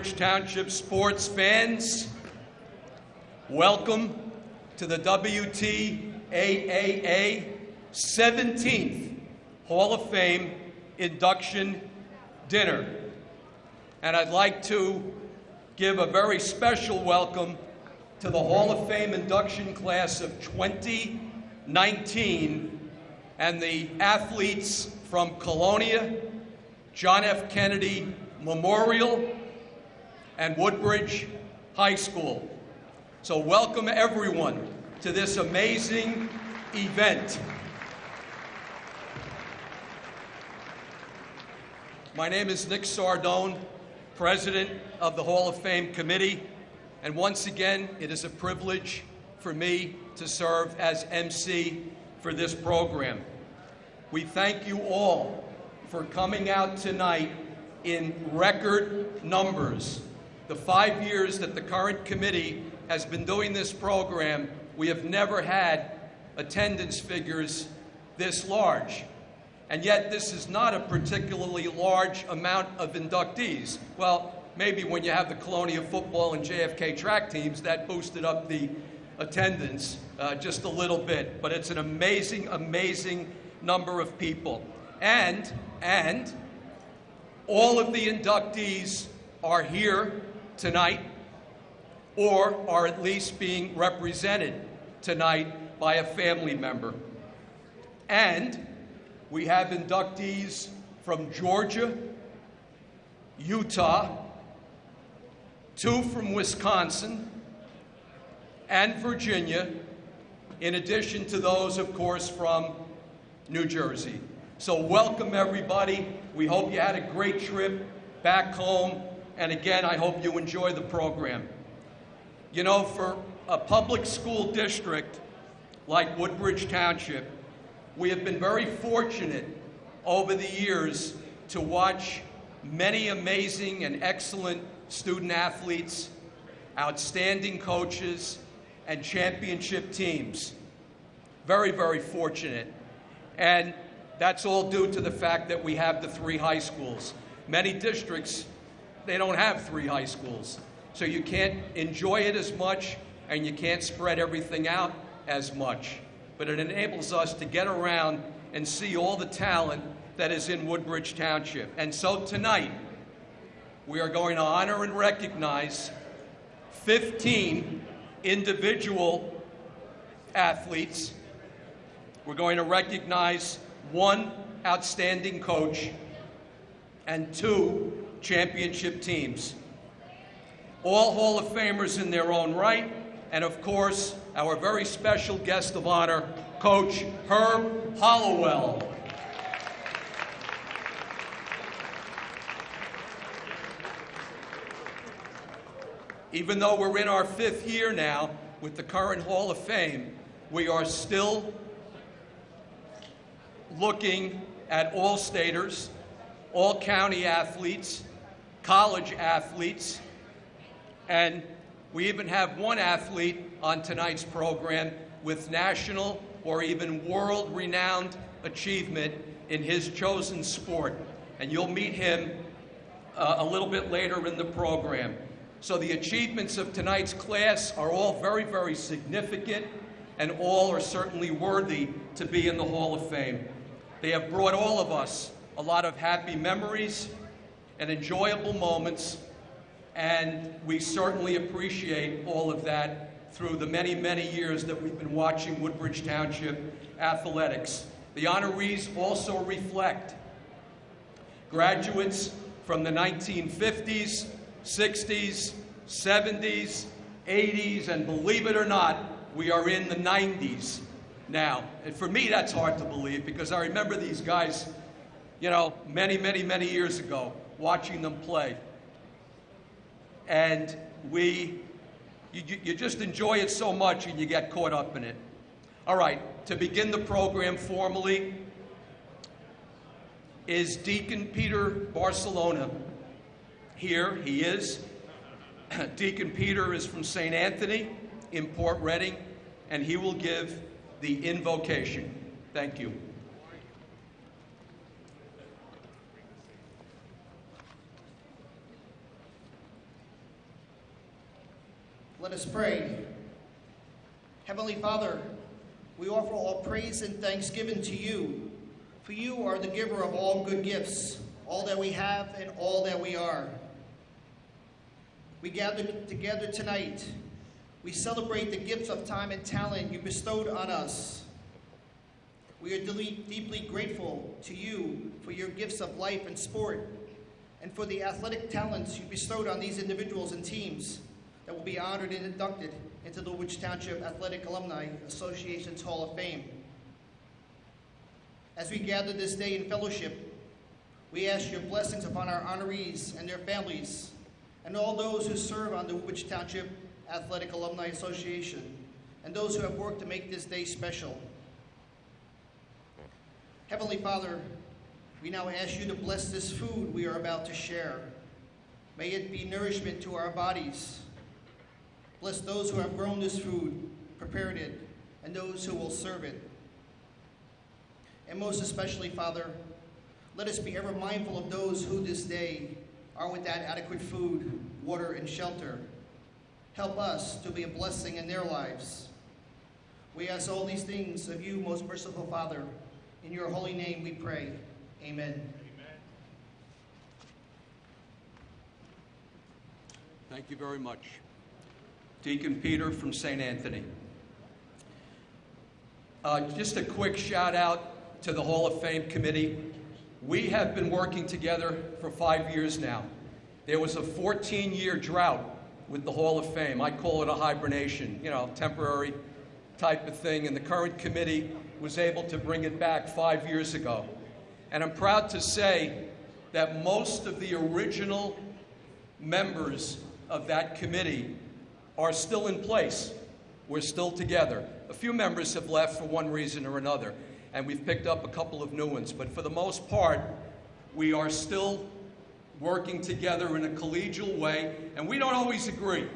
Woodbridge Township sports fans, welcome to the WTAAA 17th Hall of Fame Induction Dinner. And I'd like to give a very special welcome to the Hall of Fame induction class of 2019 and the athletes from Colonia, John F. Kennedy Memorial, and Woodbridge High School. So welcome everyone to this amazing event. My name is Nick Sardone, President of the Hall of Fame Committee, and once again, it is a privilege for me to serve as MC for this program. We thank you all for coming out tonight in record numbers. The 5 years that the current committee has been doing this program, we have never had attendance figures this large. And yet this is not a particularly large amount of inductees. Well, maybe when you have the Colonia football and JFK track teams, that boosted up the attendance just a little bit. But it's an amazing, amazing number of people. And all of the inductees are here tonight, or are at least being represented tonight by a family member. And we have inductees from Georgia, Utah, 2 from Wisconsin, and Virginia, in addition to those, of course, from New Jersey. So welcome everybody. We hope you had a great trip back home. And again, I hope you enjoy the program. You know, for a public school district like Woodbridge Township, we have been very fortunate over the years to watch many amazing and excellent student athletes, outstanding coaches, and championship teams. Very, very fortunate. And that's all due to the fact that we have the 3 high schools. Many districts, they don't have 3 high schools. So you can't enjoy it as much and you can't spread everything out as much. But it enables us to get around and see all the talent that is in Woodbridge Township. And so tonight, we are going to honor and recognize 15 individual athletes. We're going to recognize 1 outstanding coach and 2 championship teams. All Hall of Famers in their own right, and of course, our very special guest of honor, Coach Herb Halliwell. Even though we're in our 5th year now with the current Hall of Fame, we are still looking at all staters, all county athletes, college athletes, and we even have 1 athlete on tonight's program with national or even world-renowned achievement in his chosen sport. And you'll meet him a little bit later in the program. So the achievements of tonight's class are all very, very significant, and all are certainly worthy to be in the Hall of Fame. They have brought all of us a lot of happy memories and enjoyable moments, and we certainly appreciate all of that through the many, many years that we've been watching Woodbridge Township athletics. The honorees also reflect graduates from the 1950s, 60s, 70s, 80s, and believe it or not, we are in the 90s now. And for me, that's hard to believe because I remember these guys, you know, many, many, many years ago, watching them play. And you just enjoy it so much and you get caught up in it. All right, to begin the program formally is Deacon Peter Barcelona. Here he is. Deacon Peter is from St. Anthony in Port Reading, and he will give the invocation. Thank you. Let us pray. Heavenly Father, we offer all praise and thanksgiving to you, for you are the giver of all good gifts, all that we have and all that we are. We gather together tonight. We celebrate the gifts of time and talent you bestowed on us. We are deeply grateful to you for your gifts of life and sport, and for the athletic talents you bestowed on these individuals and teams that will be honored and inducted into the Woodbridge Township Athletic Alumni Association's Hall of Fame. As we gather this day in fellowship, we ask your blessings upon our honorees and their families, and all those who serve on the Woodbridge Township Athletic Alumni Association, and those who have worked to make this day special. Heavenly Father, we now ask you to bless this food we are about to share. May it be nourishment to our bodies. Bless those who have grown this food, prepared it, and those who will serve it. And most especially, Father, let us be ever mindful of those who this day are without adequate food, water, and shelter. Help us to be a blessing in their lives. We ask all these things of you, most merciful Father. In your holy name we pray. Amen. Thank you very much. Deacon Peter from St. Anthony. Just a quick shout out to the Hall of Fame committee. We have been working together for 5 years now. There was a 14-year drought with the Hall of Fame. I call it a hibernation, temporary type of thing, and the current committee was able to bring it back 5 years ago. And I'm proud to say that most of the original members of that committee are still in place. We're still together. A few members have left for one reason or another, and we've picked up a couple of new ones. But for the most part, we are still working together in a collegial way, and we don't always agree.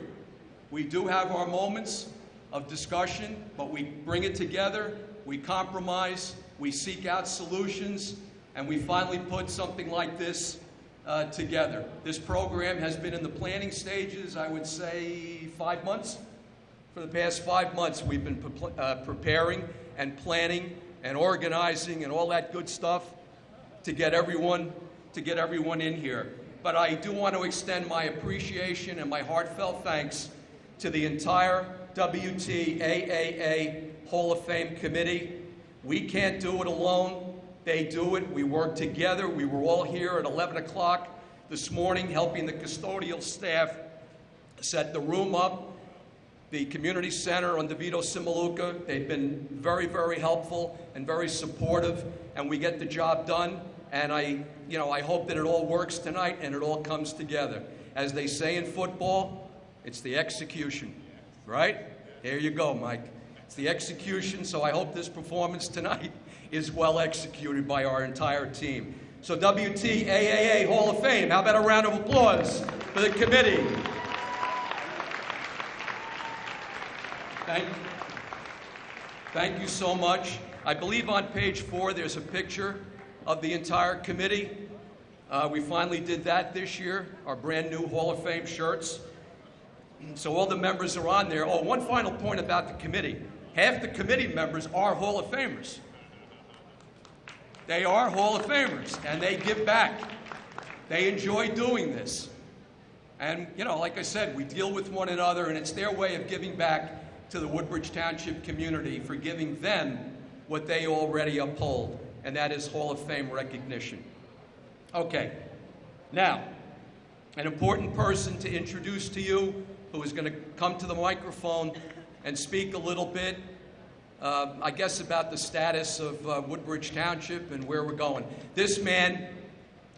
We do have our moments of discussion, but we bring it together, we compromise, we seek out solutions, and we finally put something like this together. This program has been in the planning stages, I would say 5 months. For the past 5 months, we've been preparing and planning and organizing and all that good stuff to get everyone in here. But I do want to extend my appreciation and my heartfelt thanks to the entire WTAAA Hall of Fame committee. We can't do it alone. They do it. We work together. We were all here at 11 o'clock this morning helping the custodial staff set the room up. The community center on DeVito Simaluka, they've been very, very helpful and very supportive, and we get the job done. And I hope that it all works tonight and it all comes together. As they say in football, it's the execution, right? There you go, Mike. It's the execution, so I hope this performance tonight is well executed by our entire team. So WTAAA Hall of Fame, how about a round of applause for the committee? Thank you so much. I believe on page 4 there's a picture of the entire committee. We finally did that this year, our brand new Hall of Fame shirts. So all the members are on there. Oh, one final point about the committee. Half the committee members are Hall of Famers. They are Hall of Famers, and they give back. They enjoy doing this. And, like I said, we deal with one another, and it's their way of giving back to the Woodbridge Township community for giving them what they already uphold, and that is Hall of Fame recognition. Okay, now, an important person to introduce to you who is going to come to the microphone and speak a little bit, I guess, about the status of Woodbridge Township and where we're going. This man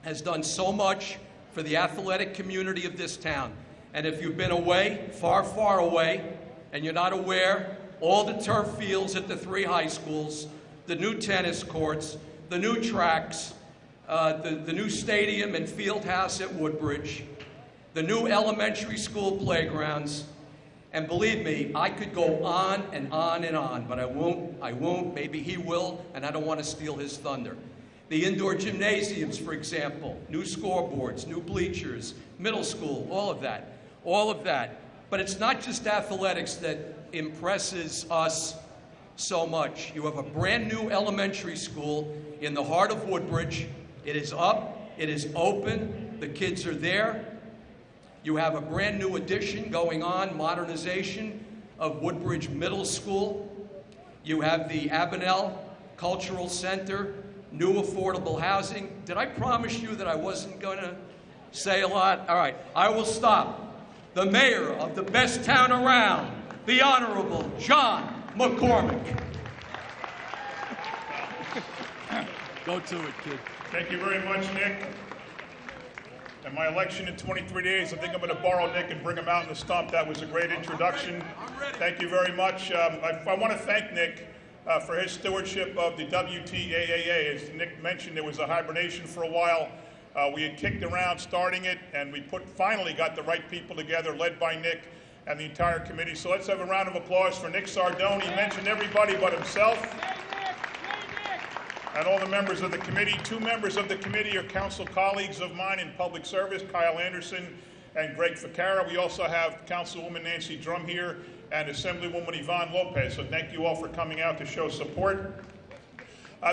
has done so much for the athletic community of this town. And if you've been away, far, far away, and you're not aware, all the turf fields at the 3 high schools, the new tennis courts, the new tracks, the new stadium and field house at Woodbridge, the new elementary school playgrounds, and believe me, I could go on and on and on, but I won't, maybe he will, and I don't want to steal his thunder. The indoor gymnasiums, for example, new scoreboards, new bleachers, middle school, all of that. But it's not just athletics that impresses us so much. You have a brand new elementary school in the heart of Woodbridge. It is up, it is open, the kids are there. You have a brand new addition going on, modernization of Woodbridge Middle School. You have the Abenel Cultural Center, new affordable housing. Did I promise you that I wasn't going to say a lot? All right, I will stop. The mayor of the best town around, the Honorable John McCormick. Go to it, kid. Thank you very much, Nick. And my election in 23 days, I think I'm going to borrow Nick and bring him out in the stump. That was a great introduction. Thank you very much. I want to thank Nick for his stewardship of the WTAAA. As Nick mentioned, there was a hibernation for a while. We had kicked around starting it, and we finally got the right people together, led by Nick and the entire committee. So let's have a round of applause for Nick Sardone. He mentioned everybody but himself. And all the members of the committee. 2 members of the committee are council colleagues of mine in public service, Kyle Anderson and Greg Ficara. We also have Councilwoman Nancy Drum here and Assemblywoman Yvonne Lopez. So thank you all for coming out to show support.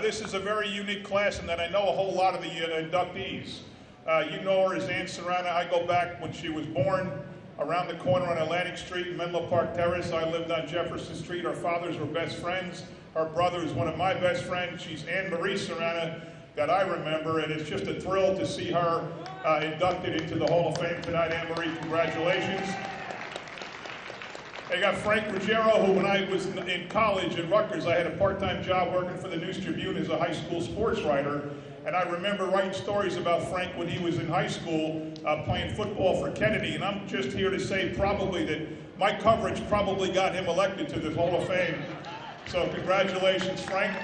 This is a very unique class in that I know a whole lot of the inductees. You know her as Ann Serrana. I go back when she was born around the corner on Atlantic Street in Menlo Park Terrace. I lived on Jefferson Street. Our fathers were best friends. Her brother is one of my best friends. She's Anne Marie Serrana that I remember, and it's just a thrill to see her inducted into the Hall of Fame tonight. Anne Marie, congratulations. I got Frank Ruggiero, who when I was in college at Rutgers, I had a part-time job working for the News Tribune as a high school sports writer. And I remember writing stories about Frank when he was in high school playing football for Kennedy. And I'm just here to say probably that my coverage probably got him elected to the Hall of Fame. So congratulations, Frank.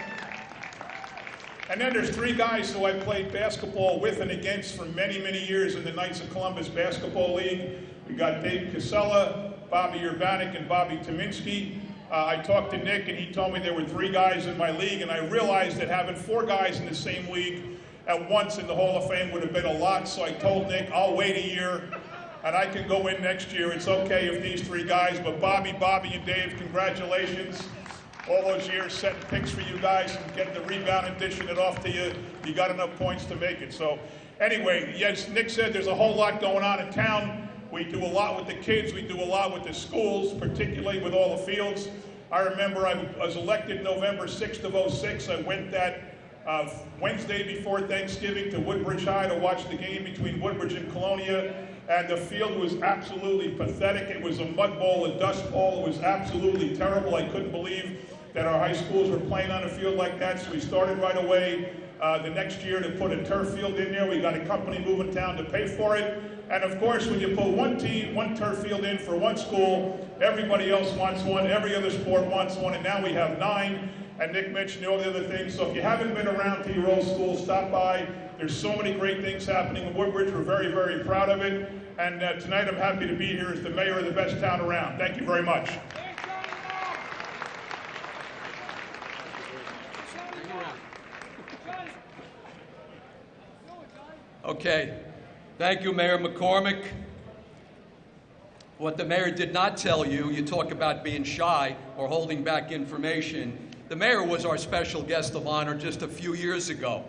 And then there's 3 guys who I played basketball with and against for many, many years in the Knights of Columbus Basketball League. We got Dave Casella, Bobby Urbanek, and Bobby Tominski. I talked to Nick, and he told me there were 3 guys in my league, and I realized that having 4 guys in the same league at once in the Hall of Fame would have been a lot, so I told Nick, I'll wait a year, and I can go in next year. It's okay if these 3 guys, but Bobby, and Dave, congratulations. All those years setting picks for you guys and getting the rebound and dishing it off to you. You got enough points to make it. So anyway, yes, Nick said there's a whole lot going on in town. We do a lot with the kids. We do a lot with the schools, particularly with all the fields. I remember I was elected November 6th of 06. I went that Wednesday before Thanksgiving to Woodbridge High to watch the game between Woodbridge and Colonia. And the field was absolutely pathetic. It was a mud bowl, a dust bowl. It was absolutely terrible. I couldn't believe that our high schools were playing on a field like that. So we started right away the next year to put a turf field in there. We got a company moving town to pay for it. And of course, when you put one turf field in for one school, everybody else wants one, every other sport wants one, and now we have 9. And Nick mentioned all the other things. So if you haven't been around to your old school, stop by. There's so many great things happening in Woodbridge. We're very, very proud of it. And tonight I'm happy to be here as the mayor of the best town around. Thank you very much. Okay. Thank you, Mayor McCormick. What the mayor did not tell you, you talk about being shy or holding back information. The mayor was our special guest of honor just a few years ago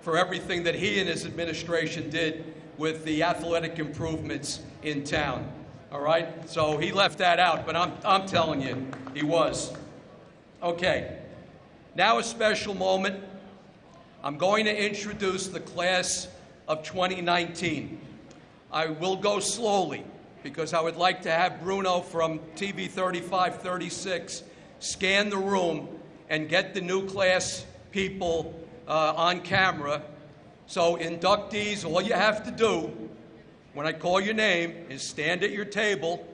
for everything that he and his administration did with the athletic improvements in town. All right? So he left that out, but I'm telling you, he was. Okay. Now a special moment. I'm going to introduce the class of 2019. I will go slowly because I would like to have Bruno from TV 3536 scan the room and get the new class people on camera. So inductees, all you have to do when I call your name is stand at your table,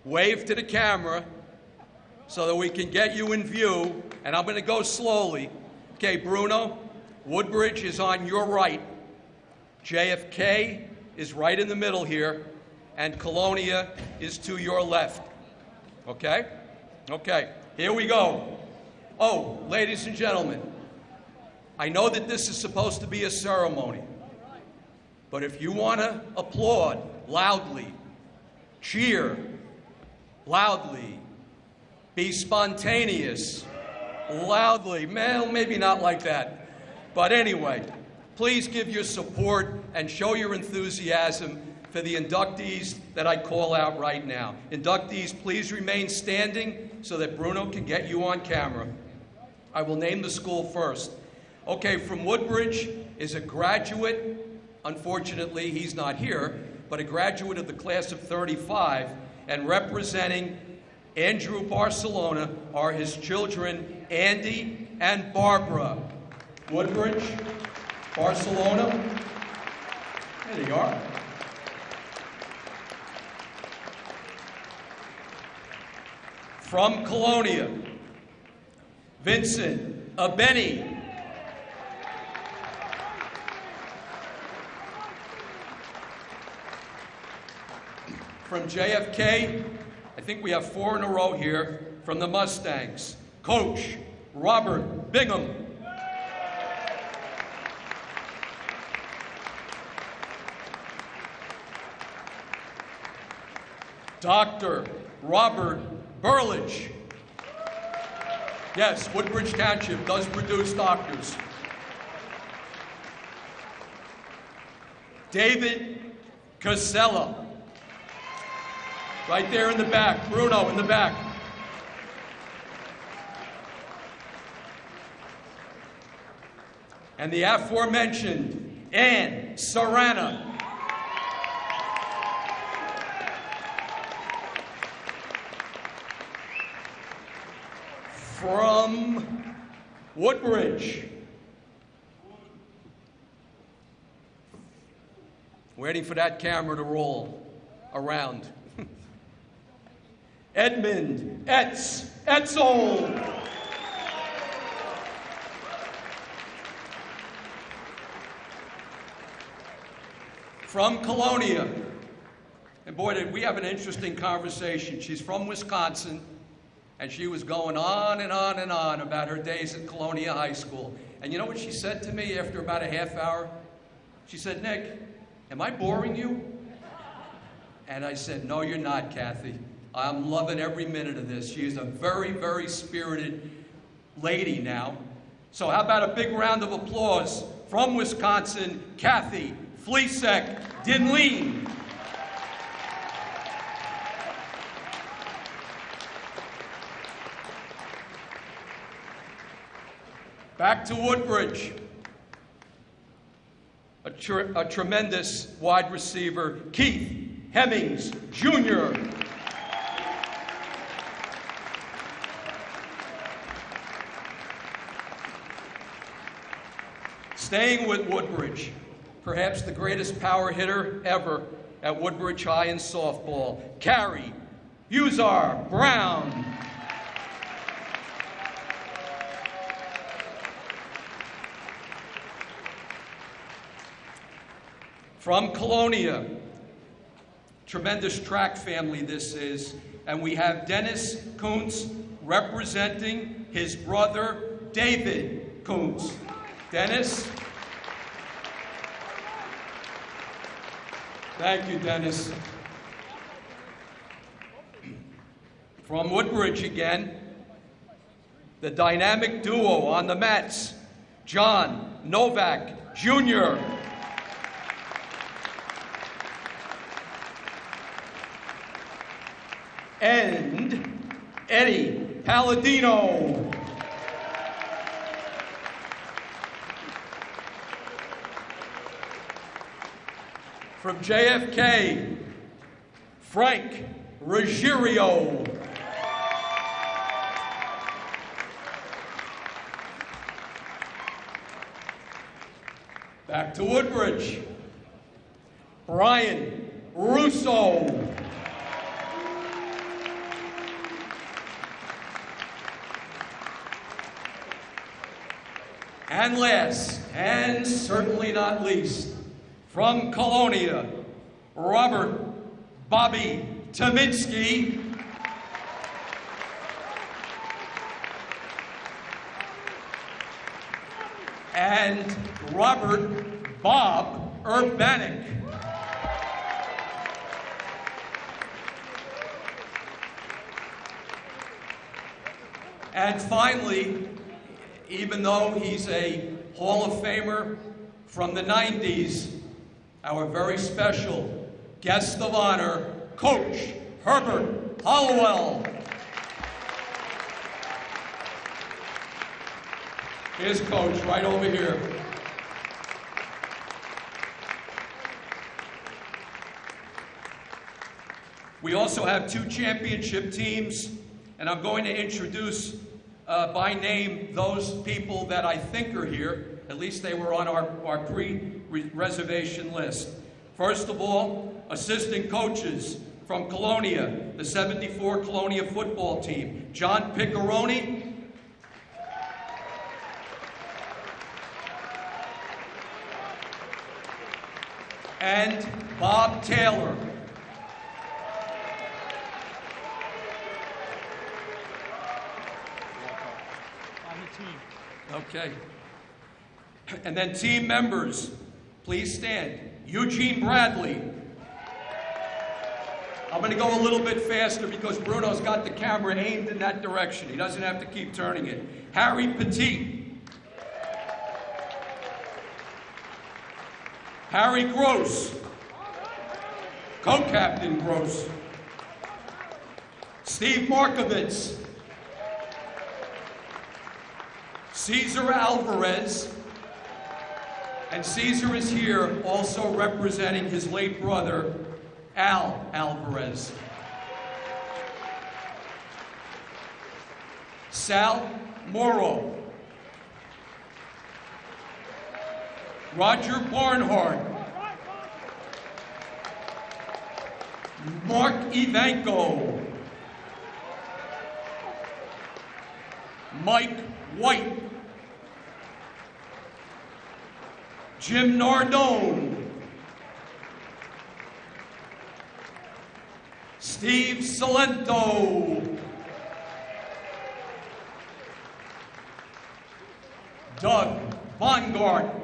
wave to the camera so that we can get you in view, and I'm going to go slowly. Okay, Bruno, Woodbridge is on your right. JFK is right in the middle here, and Colonia is to your left. Okay? Okay, here we go. Oh, ladies and gentlemen, I know that this is supposed to be a ceremony, but if you want to applaud loudly, cheer loudly, be spontaneous, loudly. Well, maybe not like that. But anyway, please give your support and show your enthusiasm for the inductees that I call out right now. Inductees, please remain standing so that Bruno can get you on camera. I will name the school first. Okay, from Woodbridge is a graduate. Unfortunately, he's not here, but a graduate of the class of 35, and representing Andrew Barcelona are his children, Andy and Barbara. Woodbridge, Barcelona, there they are. From Colonia, Vincent Abeni. From JFK, I think we have 4 in a row here, from the Mustangs, Coach Robert Bingham. Dr. Robert Burlage. Yes, Woodbridge Township does produce doctors. David Casella. Right there in the back. Bruno in the back. And the aforementioned Ann Sarana. From Woodbridge. Waiting for that camera to roll around. Edmund Etzel. From Colonia. And boy, did we have an interesting conversation. She's from Wisconsin, and she was going on and on and on about her days at Colonia High School. And you know what she said to me after about a half hour? She said, "Nick, am I boring you?" And I said, "No, you're not, Kathy. I'm loving every minute of this." She is a very, very spirited lady now. So how about a big round of applause from Wisconsin, Kathy Fleesek Dinleen. Back to Woodbridge. A tremendous wide receiver, Keith Hemmings, Jr. Staying with Woodbridge, perhaps the greatest power hitter ever at Woodbridge High in softball, Carrie Buzar Brown. From Colonia, tremendous track family this is, and we have Dennis Kuntz representing his brother, David Kuntz. Dennis? Thank you, Dennis. From Woodbridge again, the dynamic duo on the mats, John Novak, Jr. and Eddie Palladino. From JFK, Frank Ruggiero. Back to Woodbridge, Brian Russo. And last, and certainly not least, from Colonia, Robert Bobby Tominski. And Robert Bob Urbanik. And finally, even though he's a Hall of Famer from the 90s, our very special guest of honor, Coach Herbert Halliwell. Here's Coach, right over here. We also have 2 championship teams, and I'm going to introduce by name those people that I think are here. At least they were on our pre-reservation list. First of all, assistant coaches from Colonia, the 74 Colonia football team, John Piccaroni, and Bob Taylor. Okay. And then team members, please stand. Eugene Bradley. I'm going to go a little bit faster because Bruno's got the camera aimed in that direction. He doesn't have to keep turning it. Harry Petit. Harry Gross. Co-captain Gross. Steve Markovitz. Cesar Alvarez. And Cesar is here also representing his late brother, Al Alvarez. Sal Morrow. Roger Barnhart. Mark Ivanko. Mike White. Jim Nardone. Steve Salento. Doug Bongart.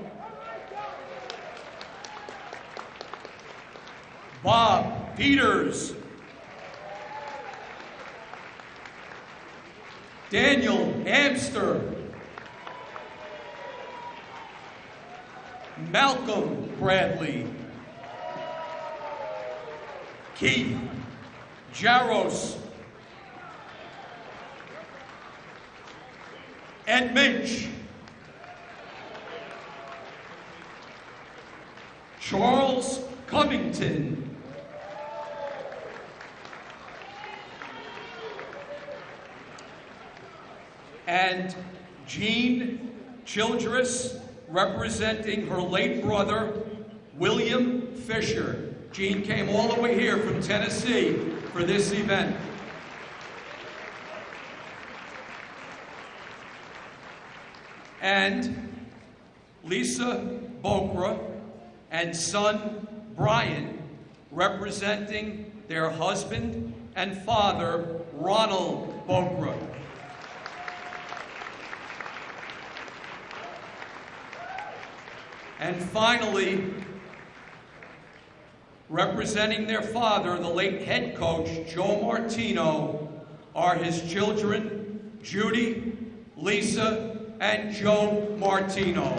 Bob Peters. Daniel Amster. Malcolm Bradley. Keith Jaros. Ed Minch. Charles Covington. And Jean Childress, representing her late brother, William Fisher. Jean came all the way here from Tennessee for this event. And Lisa Bokra and son Brian, representing their husband and father, Ronald Bokra. And finally, representing their father, the late head coach, Joe Martino, are his children, Judy, Lisa, and Joe Martino.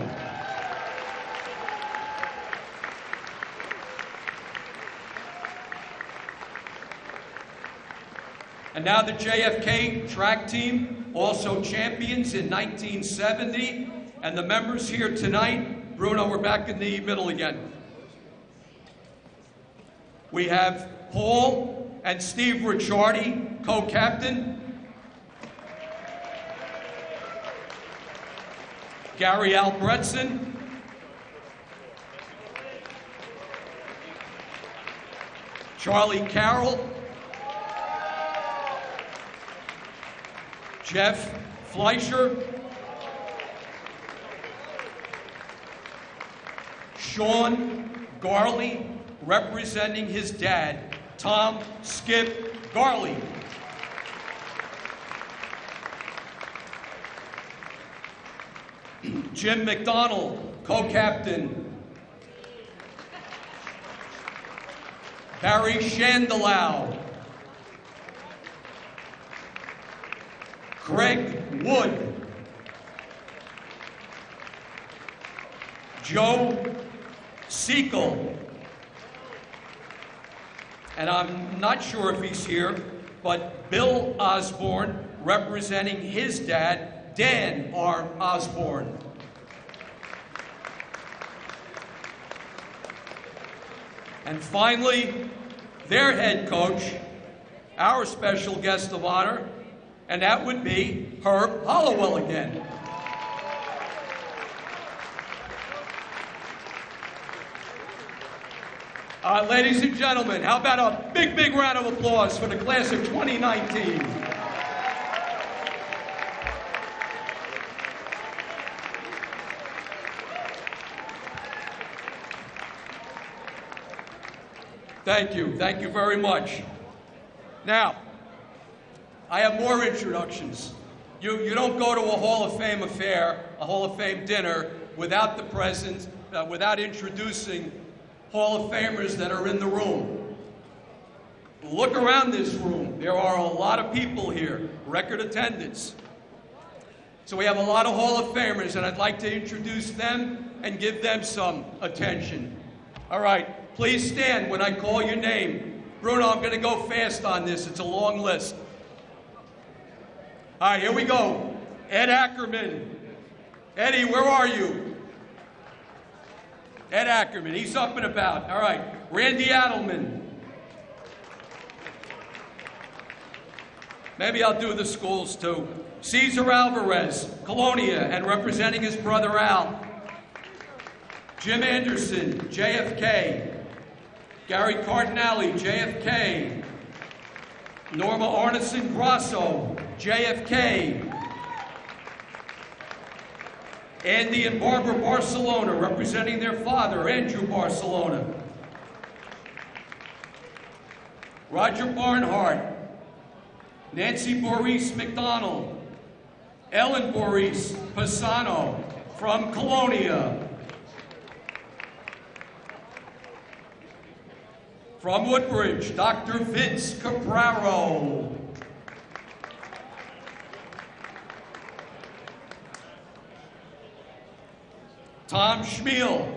And now the JFK track team, also champions in 1970, and the members here tonight. Bruno, we're back in the middle again. We have Paul and Steve Ricciardi, co-captain. Gary Albrechtson. Charlie Carroll. Jeff Fleischer. Sean Garley, representing his dad, Tom Skip Garley. Jim McDonald, co-captain. Barry Shandelau. Craig Wood, Joe Segal, and I'm not sure if he's here, but Bill Osborne, representing his dad, Dan R. Osborne. And finally, their head coach, our special guest of honor, and that would be Herb Halliwell again. Ladies and gentlemen, how about a big, big round of applause for the class of 2019. Thank you. Thank you very much. Now, I have more introductions. You don't go to a Hall of Fame affair, a Hall of Fame dinner, without the presence, without introducing Hall of Famers that are in the room. Look around this room. There are a lot of people here, record attendance. So we have a lot of Hall of Famers, and I'd like to introduce them and give them some attention. All right, please stand when I call your name. Bruno, I'm going to go fast on this. It's a long list. All right, here we go. Ed Ackerman. Eddie, where are you? Ed Ackerman, he's up and about. All right, Randy Adelman. Maybe I'll do the schools too. Cesar Alvarez, Colonia, and representing his brother Al. Jim Anderson, JFK. Gary Cardinale, JFK. Norma Arneson Grasso, JFK. Andy and Barbara Barcelona, representing their father, Andrew Barcelona. Roger Barnhart. Nancy Boris McDonald. Ellen Boris Pisano from Colonia. From Woodbridge, Dr. Vince Capraro. Tom Schmiel.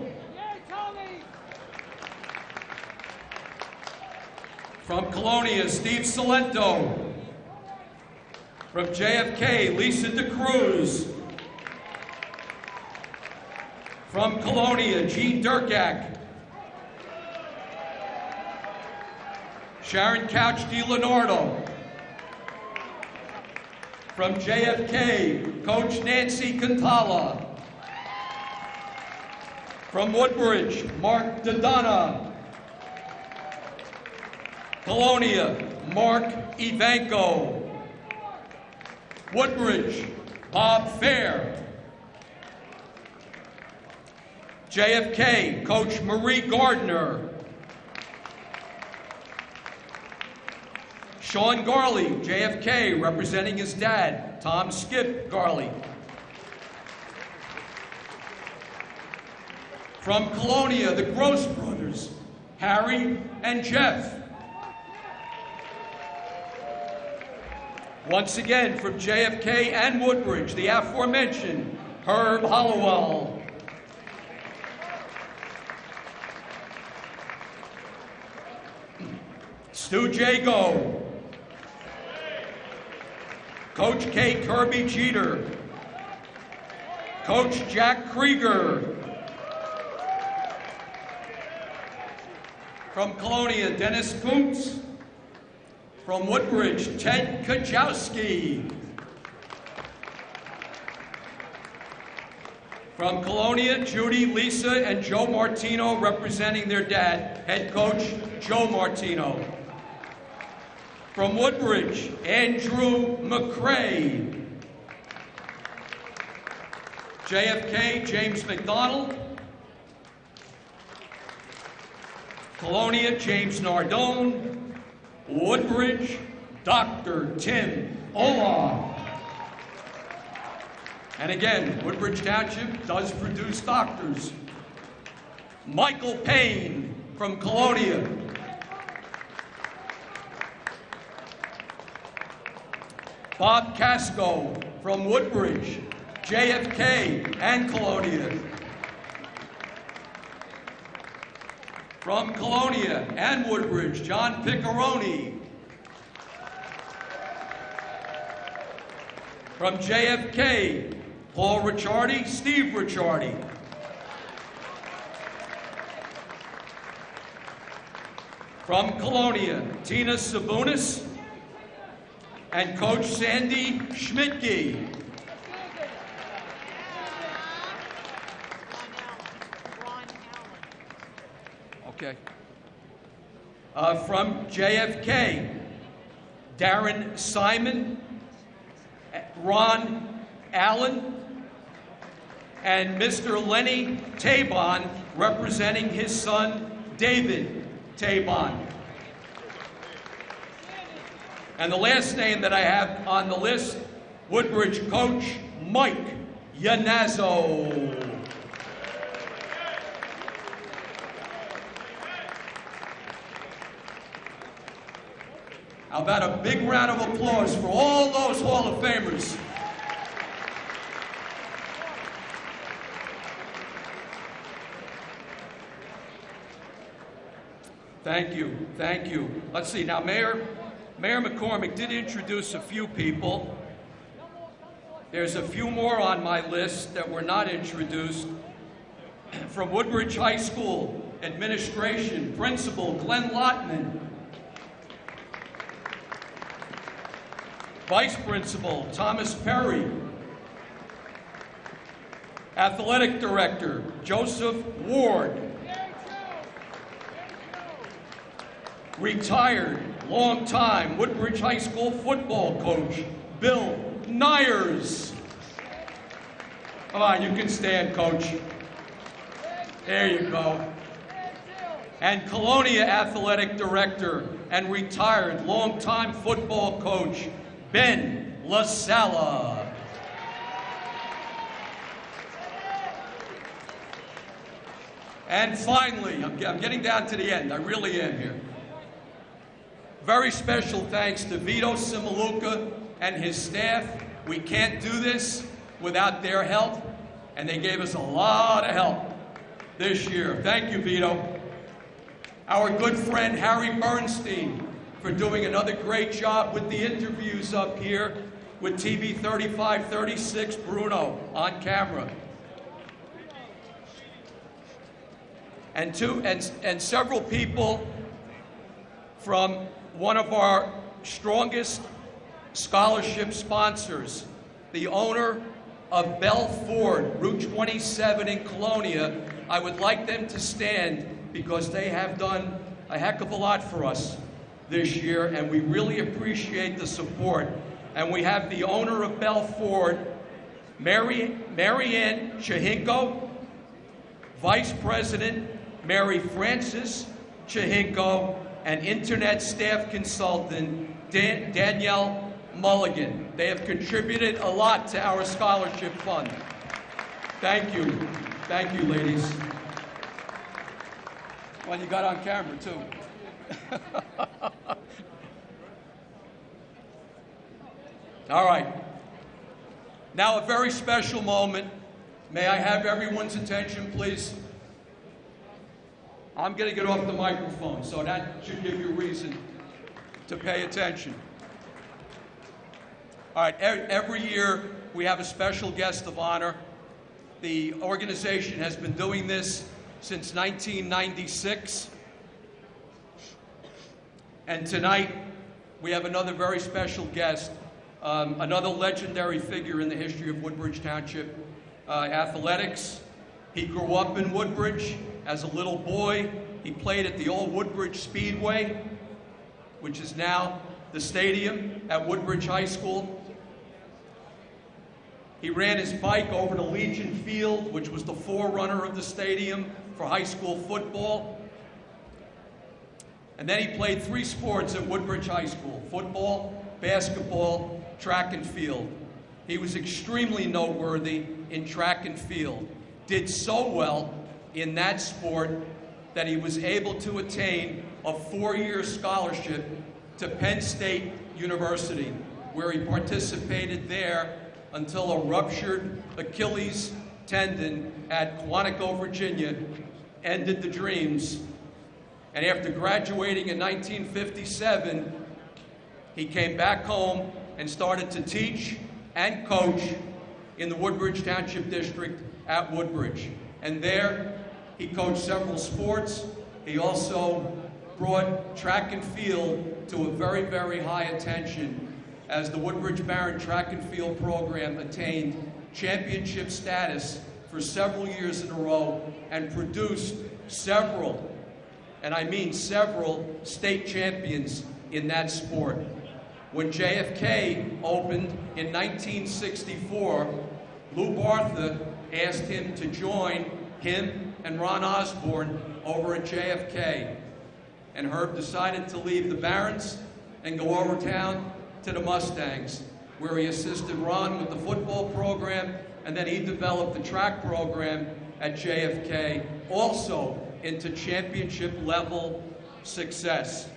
From Colonia, Steve Salento. From JFK, Lisa DeCruz. From Colonia, Gene Durkak. Sharon Couch DiLeonardo. From JFK, Coach Nancy Cantala. From Woodbridge, Mark Dodonna. Colonia, Mark Ivanko. Woodbridge, Bob Fair. JFK, Coach Marie Gardner. Sean Garley, JFK, representing his dad, Tom Skip Garley. From Colonia, the Gross brothers, Harry and Jeff. Once again, from JFK and Woodbridge, the aforementioned Herb Halliwell. Stu Jago. Coach K. Kirby Jeter. Coach Jack Krieger. From Colonia, Dennis Kuntz. From Woodbridge, Ted Kachowski. From Colonia, Judy, Lisa, and Joe Martino, representing their dad, head coach Joe Martino. From Woodbridge, Andrew McCrae. JFK, James McDonald. Colonia, James Nardone. Woodbridge, Dr. Tim Ola. And again, Woodbridge Township does produce doctors. Michael Payne from Colonia. Bob Casco from Woodbridge, JFK, and Colonia. From Colonia and Woodbridge, John Piccaroni. From JFK, Paul Ricciardi, Steve Ricciardi. From Colonia, Tina Sabunis and Coach Sandy Schmidtke. Okay. From JFK, Darren Simon, Ron Allen, and Mr. Lenny Tabon, representing his son, David Tabon. And the last name that I have on the list, Woodbridge coach Mike Yanazzo. How about a big round of applause for all those Hall of Famers? Thank you, thank you. Let's see, now Mayor McCormick did introduce a few people. There's a few more on my list that were not introduced. From Woodbridge High School, administration, principal Glenn Lotman. Vice Principal Thomas Perry. Athletic Director Joseph Ward. Retired, long-time Woodbridge High School football coach Bill Nyers. Come on, you can stand, Coach. There you go. And Colonia Athletic Director and retired, long-time football coach Ben LaSala. And finally, I'm getting down to the end. I really am here. Very special thanks to Vito Simaluka and his staff. We can't do this without their help, and they gave us a lot of help this year. Thank you, Vito. Our good friend Harry Bernstein for doing another great job with the interviews up here with TV 3536 Bruno on camera. And several people from one of our strongest scholarship sponsors, the owner of Bell Ford, Route 27 in Colonia. I would like them to stand because they have done a heck of a lot for us this year, and we really appreciate the support. And we have the owner of Bell Ford, Marianne Chahinko, Vice President Mary Frances Chahinko, and Internet Staff Consultant Danielle Mulligan. They have contributed a lot to our scholarship fund. Thank you. Thank you, ladies. Well, you got on camera, too. All right. Now, a very special moment. May I have everyone's attention, please? I'm going to get off the microphone, so that should give you a reason to pay attention. All right, every year we have a special guest of honor. The organization has been doing this since 1996. And tonight we have another very special guest, another legendary figure in the history of Woodbridge Township athletics. He grew up in Woodbridge. As a little boy, he played at the old Woodbridge Speedway, which is now the stadium at Woodbridge High School. He ran his bike over to Legion Field, which was the forerunner of the stadium for high school football. And then he played 3 sports at Woodbridge High School: football, basketball, track and field. He was extremely noteworthy in track and field. Did so well in that sport that he was able to attain a 4-year scholarship to Penn State University. where he participated there until a ruptured Achilles tendon at Quantico, Virginia, ended the dreams. And after graduating in 1957, he came back home and started to teach and coach in the Woodbridge Township District at Woodbridge. And there, he coached several sports. He also brought track and field to a very, very high attention as the Woodbridge Barron track and field program attained championship status for several years in a row and produced several, and I mean several, state champions in that sport. When JFK opened in 1964, Lou Bartha asked him to join him and Ron Osborne over at JFK. And Herb decided to leave the Barons and go over town to the Mustangs, where he assisted Ron with the football program, and then he developed the track program at JFK, also into championship level success.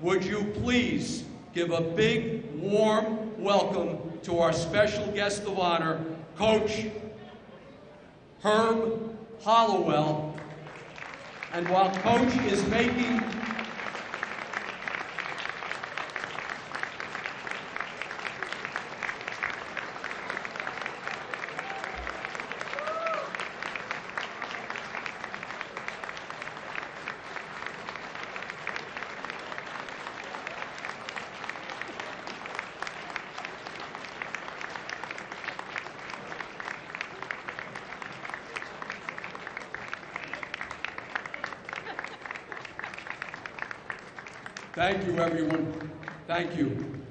Would you please give a big, warm welcome to our special guest of honor, Coach Herb Halliwell. And while Coach is making Thank you, everyone. Thank you.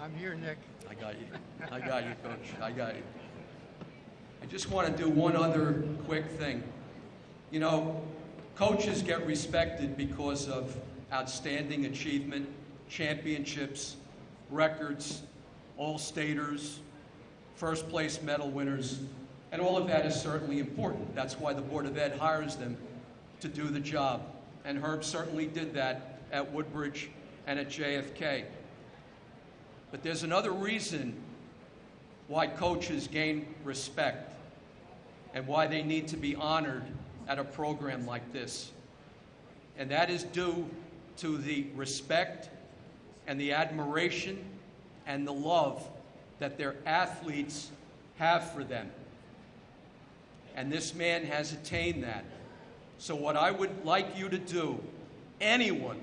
I'm here, Nick. I got you. I got you, Coach. I got you. I just want to do one other quick thing. You know, coaches get respected because of outstanding achievement, championships, records, all-staters, first-place medal winners. And all of that is certainly important. That's why the Board of Ed hires them to do the job. And Herb certainly did that at Woodbridge and at JFK. But there's another reason why coaches gain respect and why they need to be honored at a program like this. And that is due to the respect and the admiration and the love that their athletes have for them. And this man has attained that. So what I would like you to do, anyone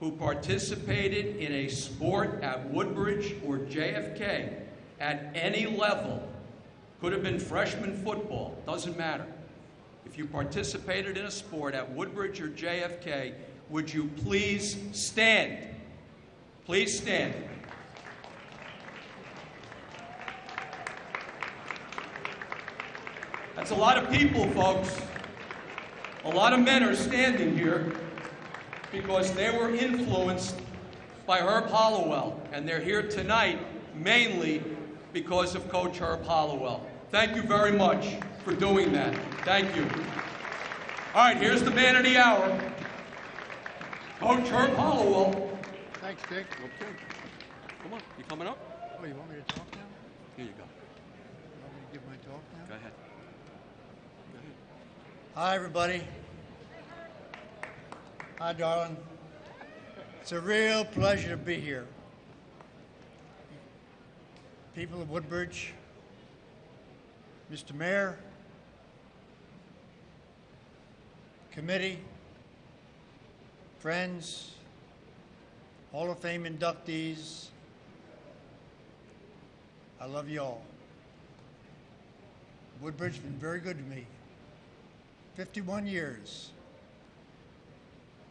who participated in a sport at Woodbridge or JFK at any level, could have been freshman football, doesn't matter. If you participated in a sport at Woodbridge or JFK, would you please stand? Please stand. That's a lot of people, folks. A lot of men are standing here because they were influenced by Herb Halliwell, and they're here tonight mainly because of Coach Herb Halliwell. Thank you very much for doing that. Thank you. All right, here's the man of the hour, Coach Herb Halliwell. Thanks, Dick. Okay. Come on, you coming up? Oh, you want me to talk now? Here you go. You want me to give my talk now? Go ahead. Hi, everybody. Hi, darling. It's a real pleasure to be here. People of Woodbridge, Mr. Mayor, committee, friends, Hall of Fame inductees, I love you all. Woodbridge has been very good to me. 51 years,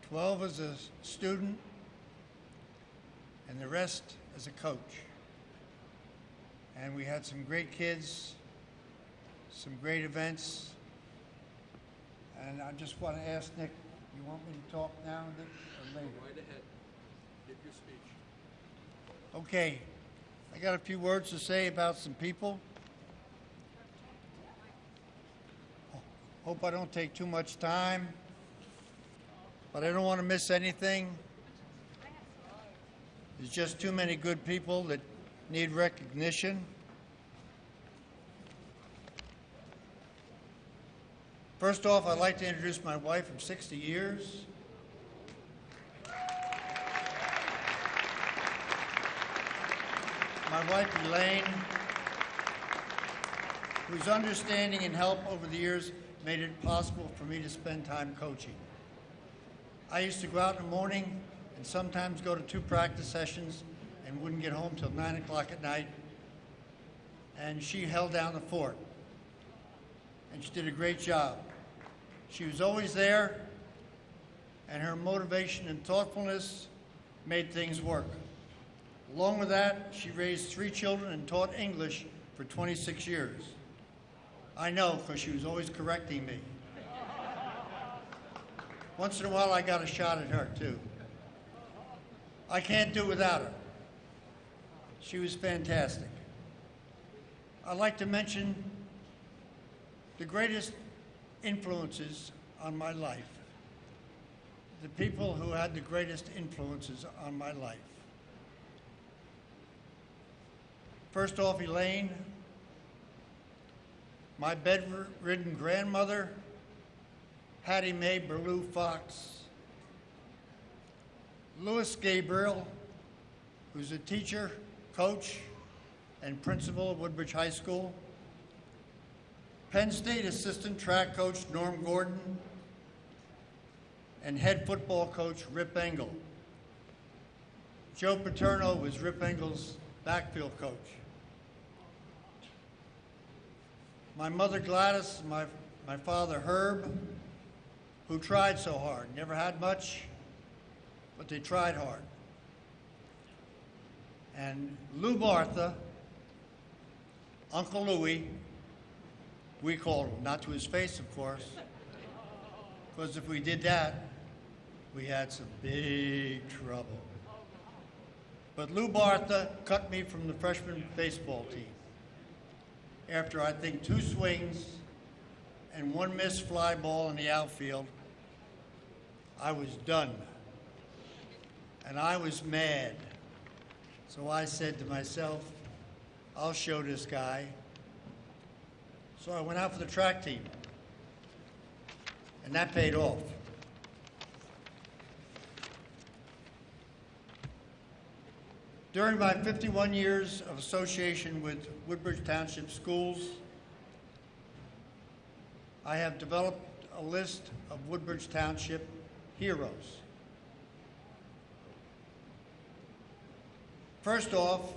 12 as a student, and the rest as a coach. And we had some great kids, some great events. And I just want to ask Nick, you want me to talk now, Nick, or later? Right ahead. Give your speech. Okay, I got a few words to say about some people. Hope I don't take too much time. but I don't want to miss anything. There's just too many good people that need recognition. First off, I'd like to introduce my wife of 60 years. My wife, Elaine, whose understanding and help over the years made it possible for me to spend time coaching. I used to go out in the morning and sometimes go to 2 practice sessions and wouldn't get home till 9 o'clock at night. And she held down the fort. And she did a great job. She was always there, and her motivation and thoughtfulness made things work. Along with that, she raised 3 children and taught English for 26 years. I know, because she was always correcting me. Once in a while, I got a shot at her, too. I can't do without her. She was fantastic. I'd like to mention the greatest influences on my life. The people who had the greatest influences on my life. First off, Elaine, my bedridden grandmother, Hattie Mae Berlew Fox, Louis Gabriel, who's a teacher, coach, and principal of Woodbridge High School, Penn State assistant track coach Norm Gordon, and head football coach Rip Engel. Joe Paterno was Rip Engel's backfield coach. My mother Gladys, my father Herb, who tried so hard, never had much, but they tried hard. And Lou Bartha, Uncle Louie, we called him, not to his face, of course, because if we did that, we had some big trouble. But Lou Bartha cut me from the freshman baseball team after, I think, 2 swings and 1 missed fly ball in the outfield. I was done, and I was mad. So I said to myself, I'll show this guy. So I went out for the track team, and that paid off. During my 51 years of association with Woodbridge Township schools, I have developed a list of Woodbridge Township heroes. First off,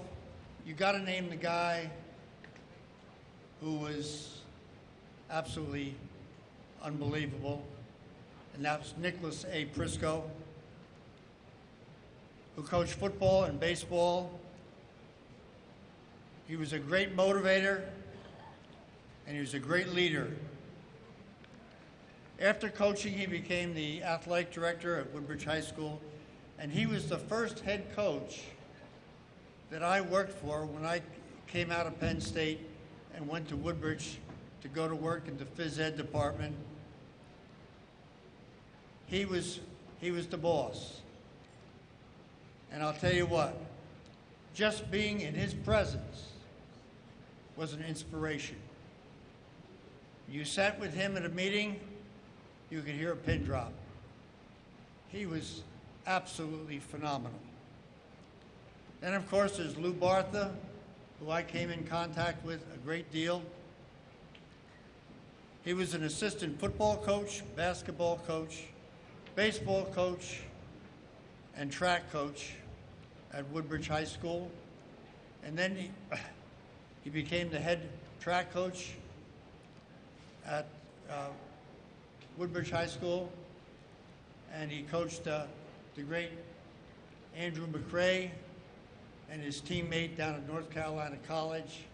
you got to name the guy who was absolutely unbelievable, and that was Nicholas A. Prisco, who coached football and baseball. He was a great motivator, and he was a great leader. After coaching, he became the athletic director at Woodbridge High School, and he was the first head coach that I worked for when I came out of Penn State and went to Woodbridge to go to work in the phys ed department. He was the boss. And I'll tell you what, just being in his presence was an inspiration. You sat with him at a meeting, you could hear a pin drop. He was absolutely phenomenal. Then, of course, there's Lou Bartha, who I came in contact with a great deal. He was an assistant football coach, basketball coach, baseball coach, and track coach at Woodbridge High School. And then he became the head track coach at Woodbridge High School. And he coached the great Andrew McRae and his teammate down at North Carolina College,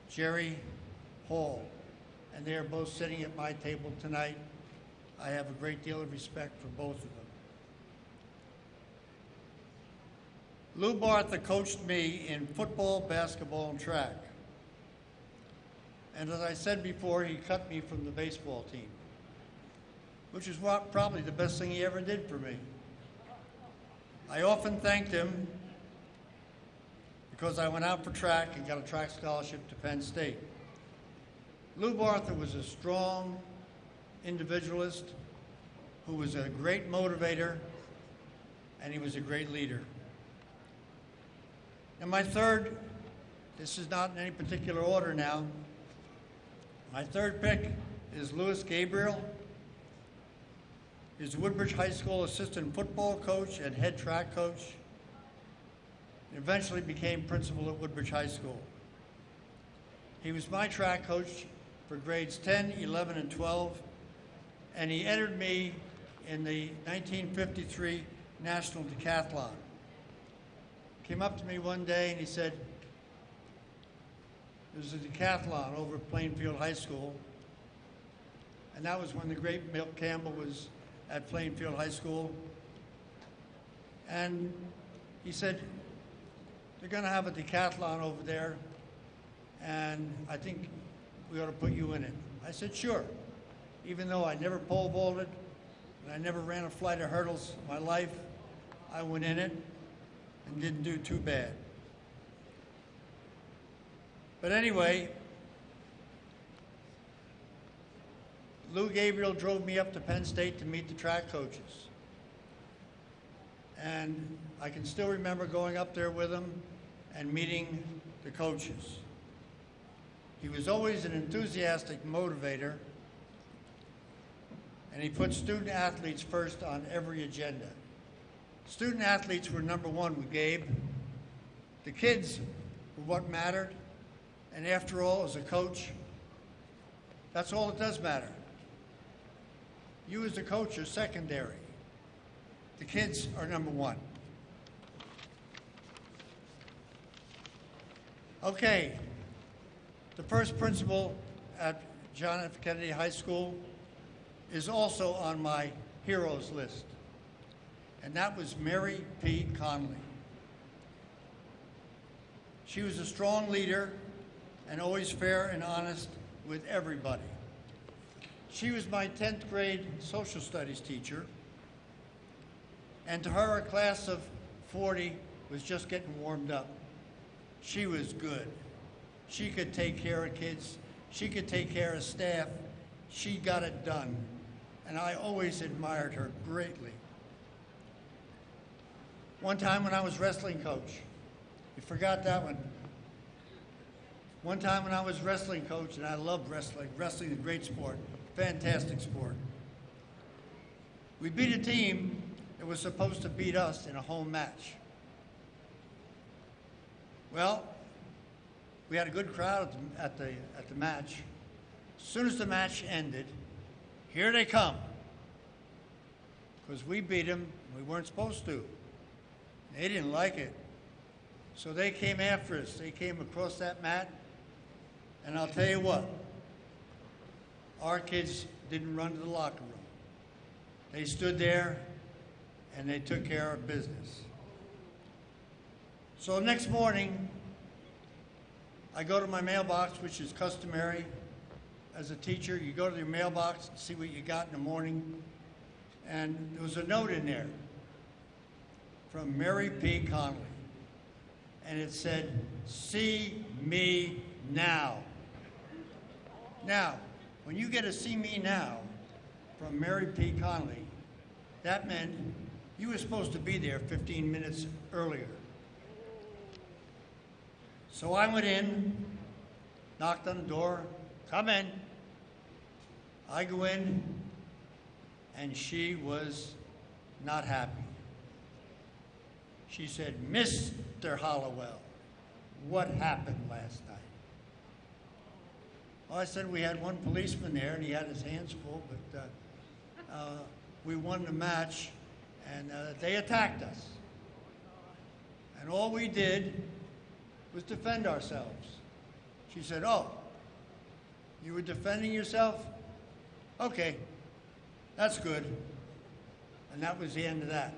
Jerry Hall. And they are both sitting at my table tonight. I have a great deal of respect for both of them. Lou Bartha coached me in football, basketball, and track. And as I said before, he cut me from the baseball team. which is probably the best thing he ever did for me. I often thanked him because I went out for track and got a track scholarship to Penn State. Lou Bartha was a strong individualist who was a great motivator, and he was a great leader. And my third, this is not in any particular order now, my third pick is Louis Gabriel. He's Woodbridge High School assistant football coach and head track coach. And eventually became principal at Woodbridge High School. He was my track coach for grades 10, 11, and 12, and he entered me in the 1953 National Decathlon. Came up to me one day and he said, "There's a decathlon over at Plainfield High School." And that was when the great Milt Campbell was at Plainfield High School. And he said, "They're going to have a decathlon over there, and I think we ought to put you in it." I said, "Sure." Even though I never pole vaulted and I never ran a flight of hurdles in my life, I went in it and didn't do too bad. But anyway, Lou Gabriel drove me up to Penn State to meet the track coaches. And I can still remember going up there with him and meeting the coaches. He was always an enthusiastic motivator, and he put student athletes first on every agenda. Student athletes were number one with Gabe. The kids were what mattered, and after all, as a coach, that's all that does matter. You as a coach are secondary. The kids are number one. Okay, the first principal at John F. Kennedy High School is also on my heroes list, and that was Mary P. Conley. She was a strong leader and always fair and honest with everybody. She was my 10th grade social studies teacher, and to her, a class of 40 was just getting warmed up. She was good. She could take care of kids. She could take care of staff. She got it done, and I always admired her greatly. One time when I was wrestling coach, you forgot that one. One time when I was wrestling coach, and I loved wrestling. Wrestling is a great sport, fantastic sport. We beat a team that was supposed to beat us in a home match. Well, we had a good crowd at the match. As soon as the match ended, here they come. Because we beat them, we weren't supposed to. They didn't like it. So they came after us. They came across that mat. And I'll tell you what, our kids didn't run to the locker room. They stood there and they took care of business. So next morning, I go to my mailbox, which is customary. As a teacher, you go to your mailbox and see what you got in the morning. And there was a note in there from Mary P. Conley. And it said, "See me now." Now, when you get a "see me now" from Mary P. Conley, that meant you were supposed to be there 15 minutes earlier. So I went in, knocked on the door, "Come in." I go in, and she was not happy. She said, "Mr. Halliwell, what happened last night?" Well, I said we had one policeman there, and he had his hands full, but we won the match, and they attacked us. And all we did was defend ourselves. She said, "Oh, you were defending yourself? Okay, that's good." And that was the end of that.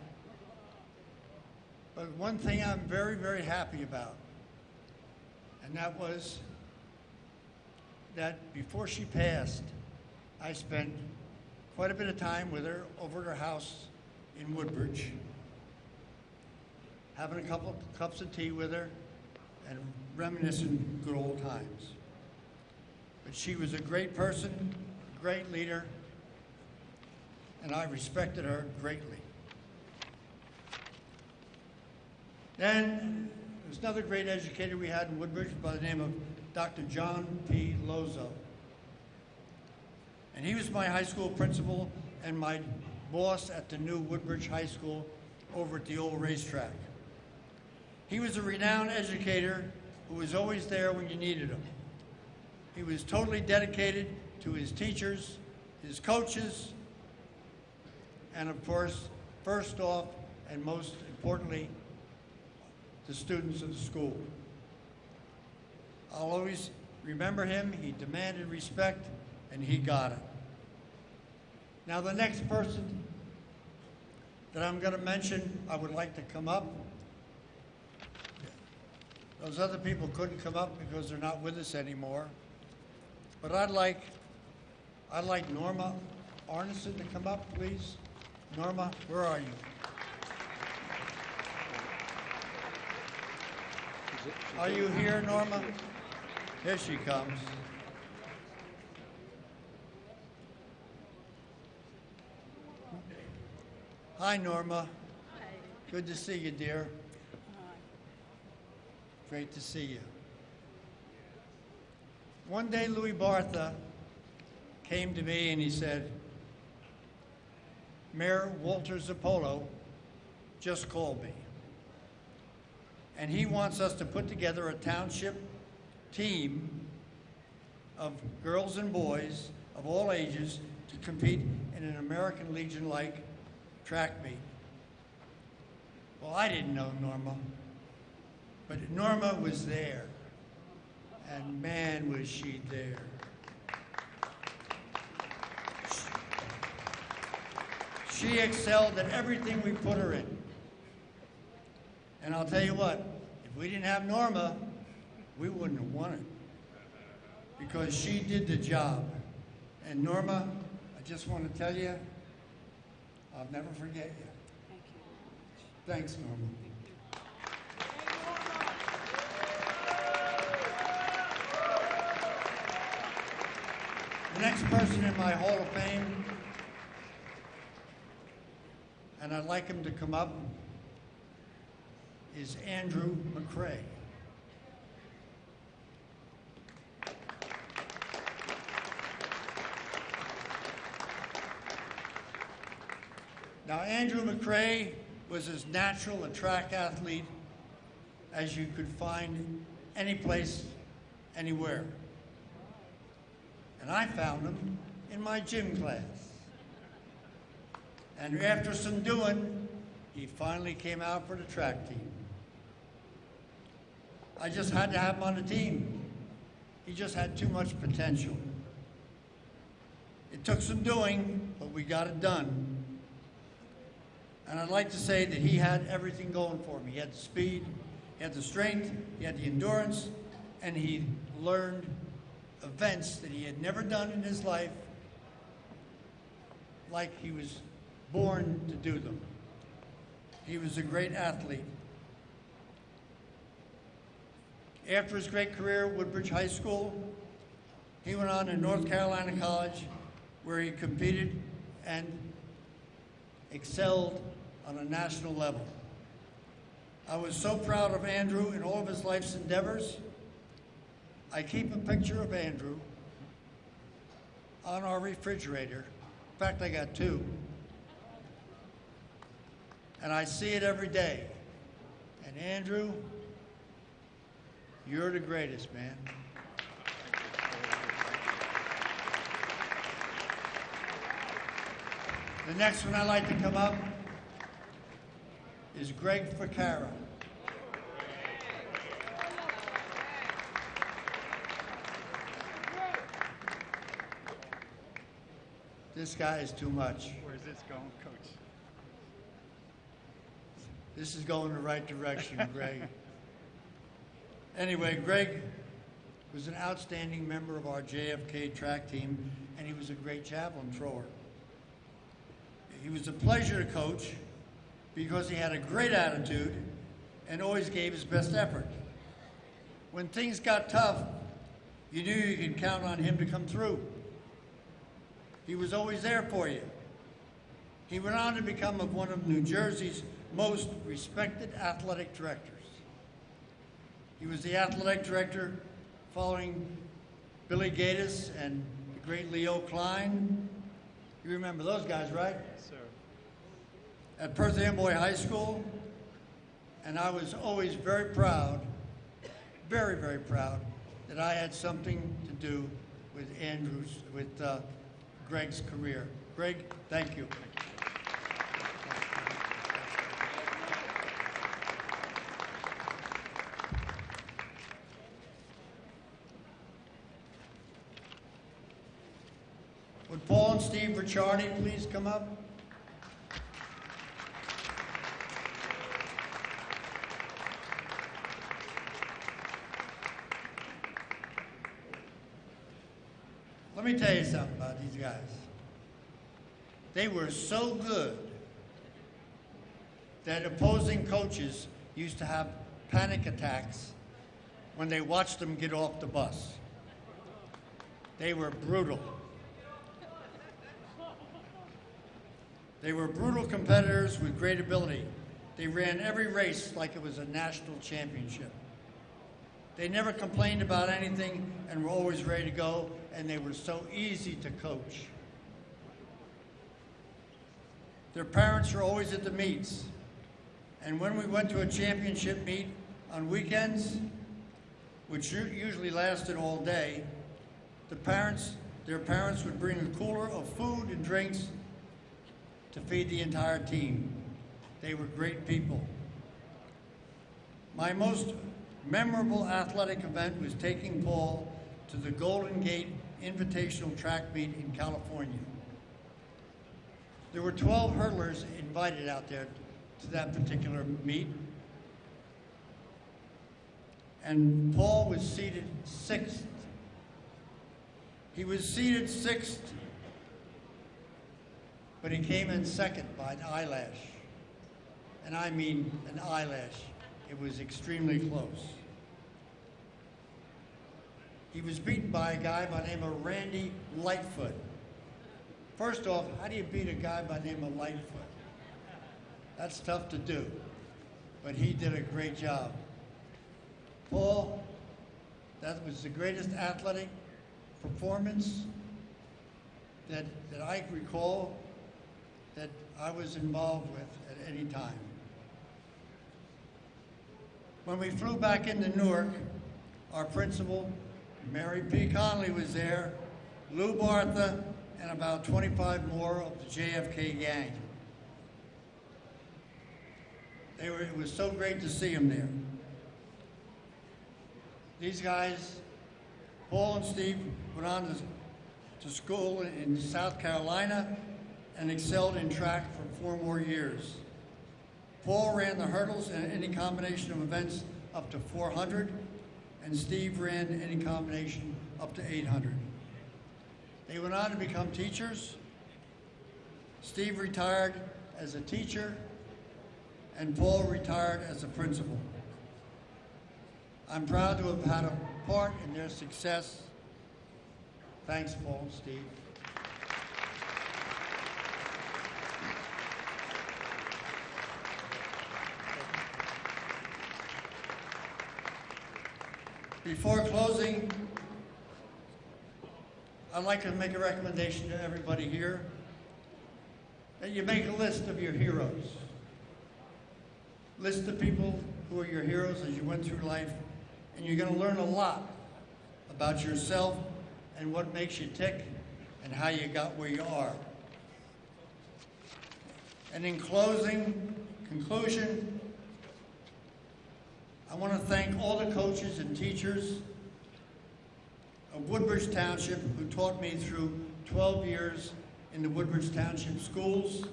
But one thing I'm very, very happy about, and that was that before she passed, I spent quite a bit of time with her over at her house in Woodbridge, having a couple of cups of tea with her and reminiscing good old times. But she was a great person, a great leader, and I respected her greatly. Then there's another great educator we had in Woodbridge by the name of Dr. John P. Lozo. And he was my high school principal and my boss at the new Woodbridge High School over at the old racetrack. He was a renowned educator who was always there when you needed him. He was totally dedicated to his teachers, his coaches, and of course, first off and most importantly, the students of the school. I'll always remember him. He demanded respect, and he got it. Now, the next person that I'm going to mention, I would like to come up. Those other people couldn't come up because they're not with us anymore. But I'd like Norma Arneson to come up, please. Norma, where are you? Are you here, Norma? Here she comes. Hi, Norma. Hi. Good to see you, dear. Hi. Great to see you. One day, Louis Bartha came to me and he said, Mayor Walter Zappolo just called me. And he wants us to put together a township team of girls and boys of all ages to compete in an American Legion-like track meet. Well, I didn't know Norma, but Norma was there, and man, was she there. She excelled at everything we put her in. And I'll tell you what, if we didn't have Norma, we wouldn't have won it. Because she did the job. And Norma, I just want to tell you, I'll never forget you. Thank you. Thanks, Norma. The next person in my Hall of Fame, and I'd like him to come up, is Andrew McCrae. Now, Andrew McCrae was as natural a track athlete as you could find any place, anywhere. And I found him in my gym class. And after some doing, he finally came out for the track team. I just had to have him on the team. He just had too much potential. It took some doing, but we got it done. And I'd like to say that he had everything going for him. He had the speed, he had the strength, he had the endurance, and he learned events that he had never done in his life, like he was born to do them. He was a great athlete. After his great career at Woodbridge High School, he went on to North Carolina College, where he competed and excelled on a national level. I was so proud of Andrew in all of his life's endeavors. I keep a picture of Andrew on our refrigerator. In fact, I got two. And I see it every day. And Andrew, you're the greatest, man. The next one I'd like to come up is Greg Ficara. This guy is too much. Where's this going, Coach? This is going the right direction, Greg. Anyway, Greg was an outstanding member of our JFK track team, and he was a great javelin thrower. He was a pleasure to coach because he had a great attitude and always gave his best effort. When things got tough, you knew you could count on him to come through. He was always there for you. He went on to become one of New Jersey's most respected athletic directors. He was the athletic director following Billy Gates and the great Leo Klein. You remember those guys, right? Yes, sir. At Perth Amboy High School, and I was always very proud, very, very proud, that I had something to do with Greg's career. Greg, thank you. Would Paul and Steve Ricciardi please come up? Let me tell you something about these guys. They were so good that opposing coaches used to have panic attacks when they watched them get off the bus. They were brutal. They were brutal competitors with great ability. They ran every race like it was a national championship. They never complained about anything and were always ready to go, and they were so easy to coach. Their parents were always at the meets, and when we went to a championship meet on weekends, which usually lasted all day, their parents would bring a cooler of food and drinks to feed the entire team. They were great people. My most memorable athletic event was taking Paul to the Golden Gate Invitational Track Meet in California. There were 12 hurdlers invited out there to that particular meet, and Paul was seated 6th. He was seated 6th, but he came in 2nd by an eyelash. And I mean an eyelash. It was extremely close. He was beaten by a guy by the name of Randy Lightfoot. First off, how do you beat a guy by the name of Lightfoot? That's tough to do, but he did a great job. Paul, that was the greatest athletic performance that I recall that I was involved with at any time. When we flew back into Newark, our principal, Mary P. Conley, was there, Lou Bartha, and about 25 more of the JFK gang. It was so great to see them there. These guys, Paul and Steve, went on to school in South Carolina and excelled in track for 4 more years. Paul ran the hurdles and any combination of events up to 400, and Steve ran any combination up to 800. They went on to become teachers. Steve retired as a teacher, and Paul retired as a principal. I'm proud to have had a part in their success. Thanks, Paul and Steve. Before closing, I'd like to make a recommendation to everybody here that you make a list of your heroes. List the people who are your heroes as you went through life, and you're going to learn a lot about yourself and what makes you tick and how you got where you are. And in conclusion, I want to thank all the coaches and teachers of Woodbridge Township who taught me through 12 years in the Woodbridge Township schools.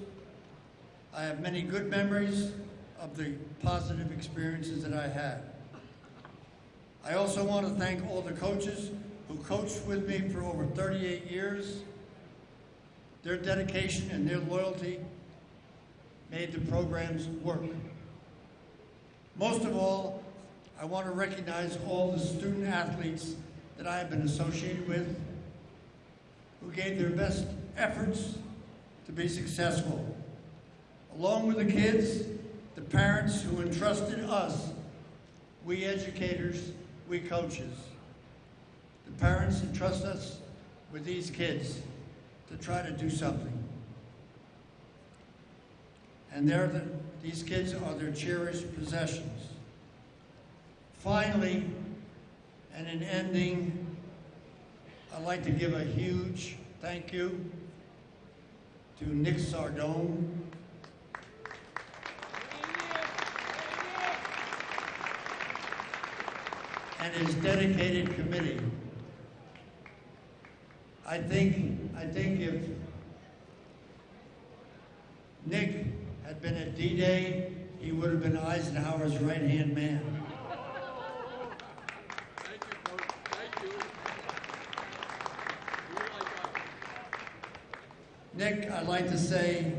I have many good memories of the positive experiences that I had. I also want to thank all the coaches who coached with me for over 38 years. Their dedication and their loyalty made the programs work. Most of all, I want to recognize all the student athletes that I have been associated with who gave their best efforts to be successful. Along with the kids, the parents who entrusted us, we educators, we coaches. The parents entrust us with these kids to try to do something. And these kids are their cherished possessions. Finally, and in ending, I'd like to give a huge thank you to Nick Sardone, and his dedicated committee. I think if Nick had been at D-Day, he would have been Eisenhower's right-hand man. Thank you, Coach. Thank you. Nick, I'd like to say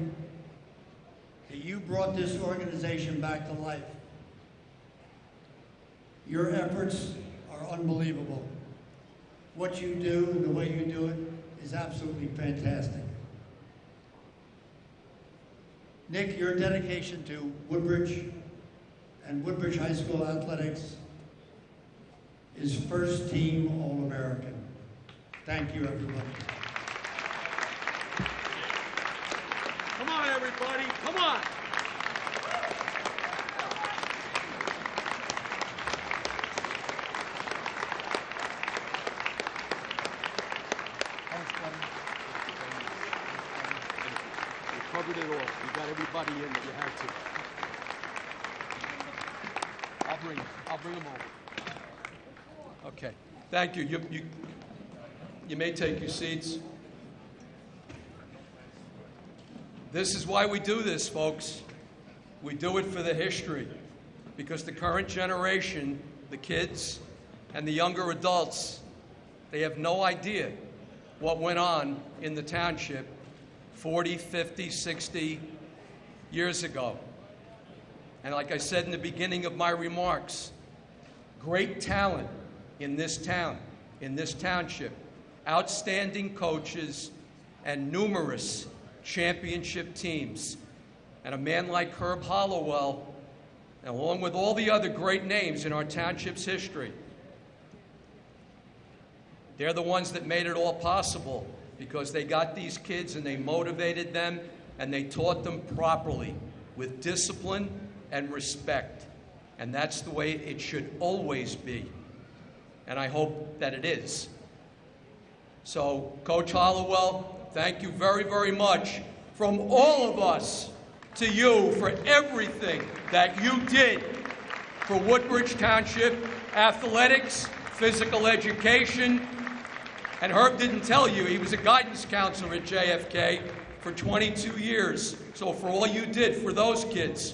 that you brought this organization back to life. Your efforts are unbelievable. What you do and the way you do it is absolutely fantastic. Nick, your dedication to Woodbridge and Woodbridge High School athletics is first team All-American. Thank you, everybody. Come on, everybody. Come on. Covered it all. You got everybody in that you had to. I'll bring them over. Okay. Thank you. You may take your seats. This is why we do this, folks. We do it for the history, because the current generation, the kids and the younger adults, they have no idea what went on in the township 40, 50, 60 years ago. And like I said in the beginning of my remarks, great talent in this town, in this township, outstanding coaches, and numerous championship teams. And a man like Herb Halliwell, along with all the other great names in our township's history, they're the ones that made it all possible, because they got these kids and they motivated them and they taught them properly with discipline and respect. And that's the way it should always be. And I hope that it is. So, Coach Halliwell, thank you very, very much from all of us to you for everything that you did for Woodbridge Township athletics, physical education. And Herb didn't tell you, he was a guidance counselor at JFK for 22 years. So for all you did for those kids,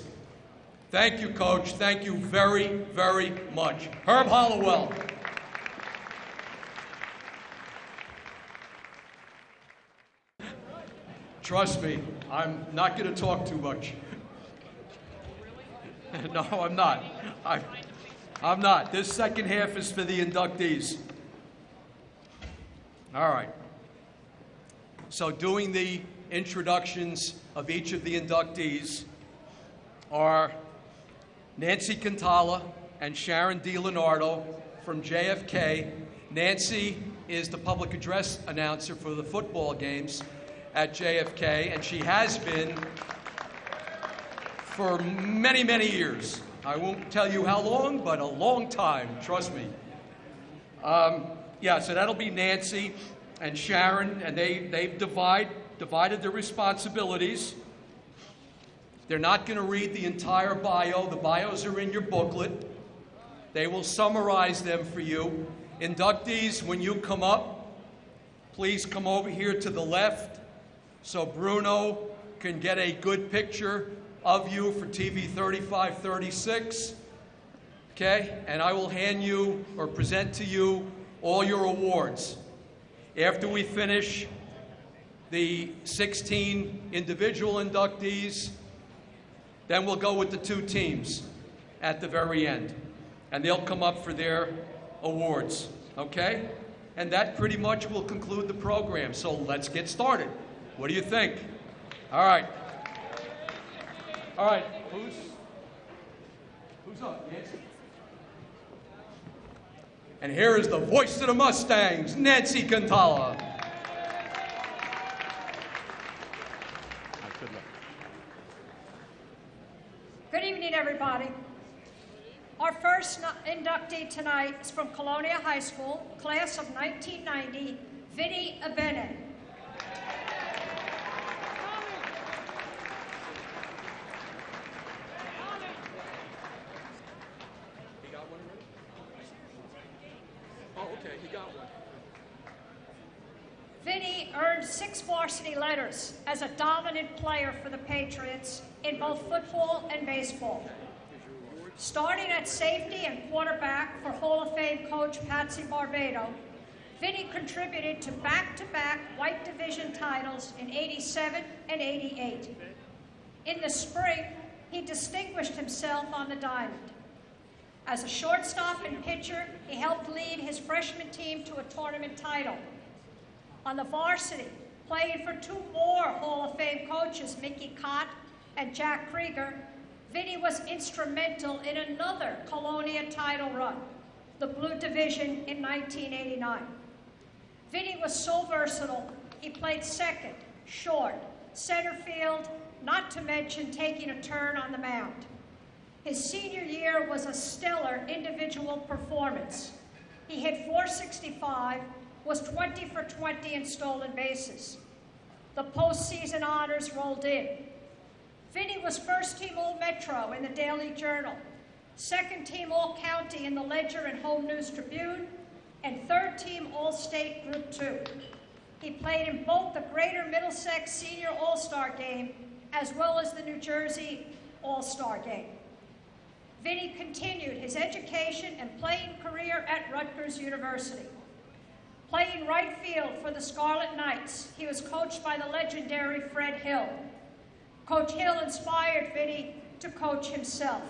thank you, Coach. Thank you very, very much. Herb Halliwell. Trust me, I'm not going to talk too much. No, I'm not. I'm not. This second half is for the inductees. All right. So doing the introductions of each of the inductees are Nancy Cantala and Sharon DiLeonardo from JFK. Nancy is the public address announcer for the football games at JFK, and she has been for many, many years. I won't tell you how long, but a long time, trust me. So that'll be Nancy and Sharon, and they've divided their responsibilities. They're not going to read the entire bio. The bios are in your booklet. They will summarize them for you. Inductees, when you come up, please come over here to the left so Bruno can get a good picture of you for TV 3536. Okay? And I will hand you or present to you all your awards. After we finish the 16 individual inductees Then we'll go with the two teams at the very end, and they'll come up for their awards, okay? And that pretty much will conclude the program, so let's get started. What do you think? All right. All right, who's up, Nancy? And here is the voice of the Mustangs, Nancy Cantala. Good evening, everybody. Our first inductee tonight is from Colonia High School, class of 1990, Vinny Abene. He got one already? Oh, okay, he got one. Vinny earned 6 varsity letters as a dominant player for the Patriots in both football and baseball. Starting at safety and quarterback for Hall of Fame coach Patsy Barbado, Vinny contributed to back-to-back White Division titles in '87 and '88. In the spring, he distinguished himself on the diamond. As a shortstop and pitcher, he helped lead his freshman team to a tournament title. On the varsity, playing for 2 more Hall of Fame coaches, Mickey Cott and Jack Krieger, Vinny was instrumental in another Colonia title run, the Blue Division in 1989. Vinny was so versatile, he played second, short, center field, not to mention taking a turn on the mound. His senior year was a stellar individual performance. He hit .465, was 20 for 20 in stolen bases. The postseason honors rolled in. Vinny was first-team All-Metro in the Daily Journal, second-team All-County in the Ledger and Home News Tribune, and third-team All-State Group 2. He played in both the Greater Middlesex Senior All-Star Game as well as the New Jersey All-Star Game. Vinny continued his education and playing career at Rutgers University. Playing right field for the Scarlet Knights, he was coached by the legendary Fred Hill. Coach Hill inspired Vinny to coach himself.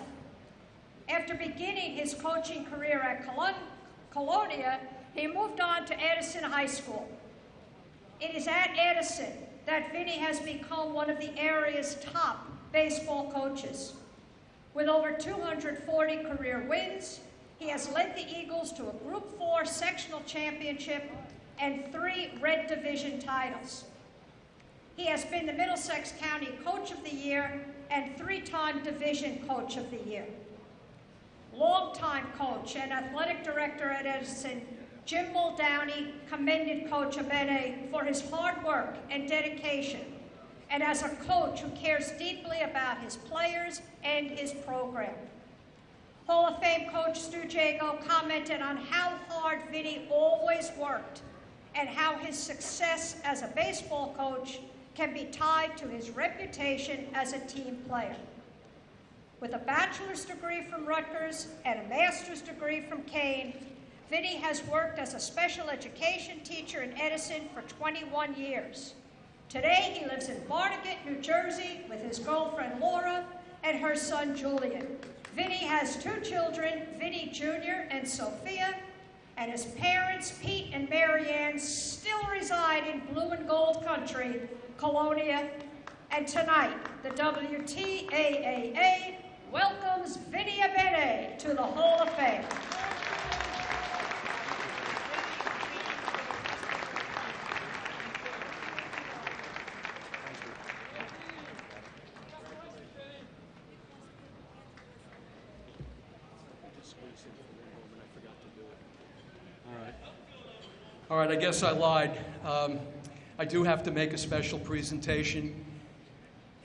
After beginning his coaching career at Colonia, he moved on to Edison High School. It is at Edison that Vinny has become one of the area's top baseball coaches. With over 240 career wins, he has led the Eagles to a Group 4 sectional championship and 3 Red Division titles. He has been the Middlesex County Coach of the Year and 3-time Division Coach of the Year. Longtime coach and athletic director at Edison, Jim Muldowney commended Coach Abene for his hard work and dedication, and as a coach who cares deeply about his players and his program. Hall of Fame coach Stu Jago commented on how hard Vinny always worked and how his success as a baseball coach can be tied to his reputation as a team player. With a bachelor's degree from Rutgers and a master's degree from Kane, Vinny has worked as a special education teacher in Edison for 21 years. Today, he lives in Barnegat, New Jersey, with his girlfriend Laura and her son Julian. Vinny has 2 children, Vinny Jr. and Sophia, and his parents, Pete and Mary Ann, still reside in blue and gold country, Colonia. And tonight, the WTAAA welcomes Vinny Abene to the Hall of Fame. All right, I guess I lied. I do have to make a special presentation.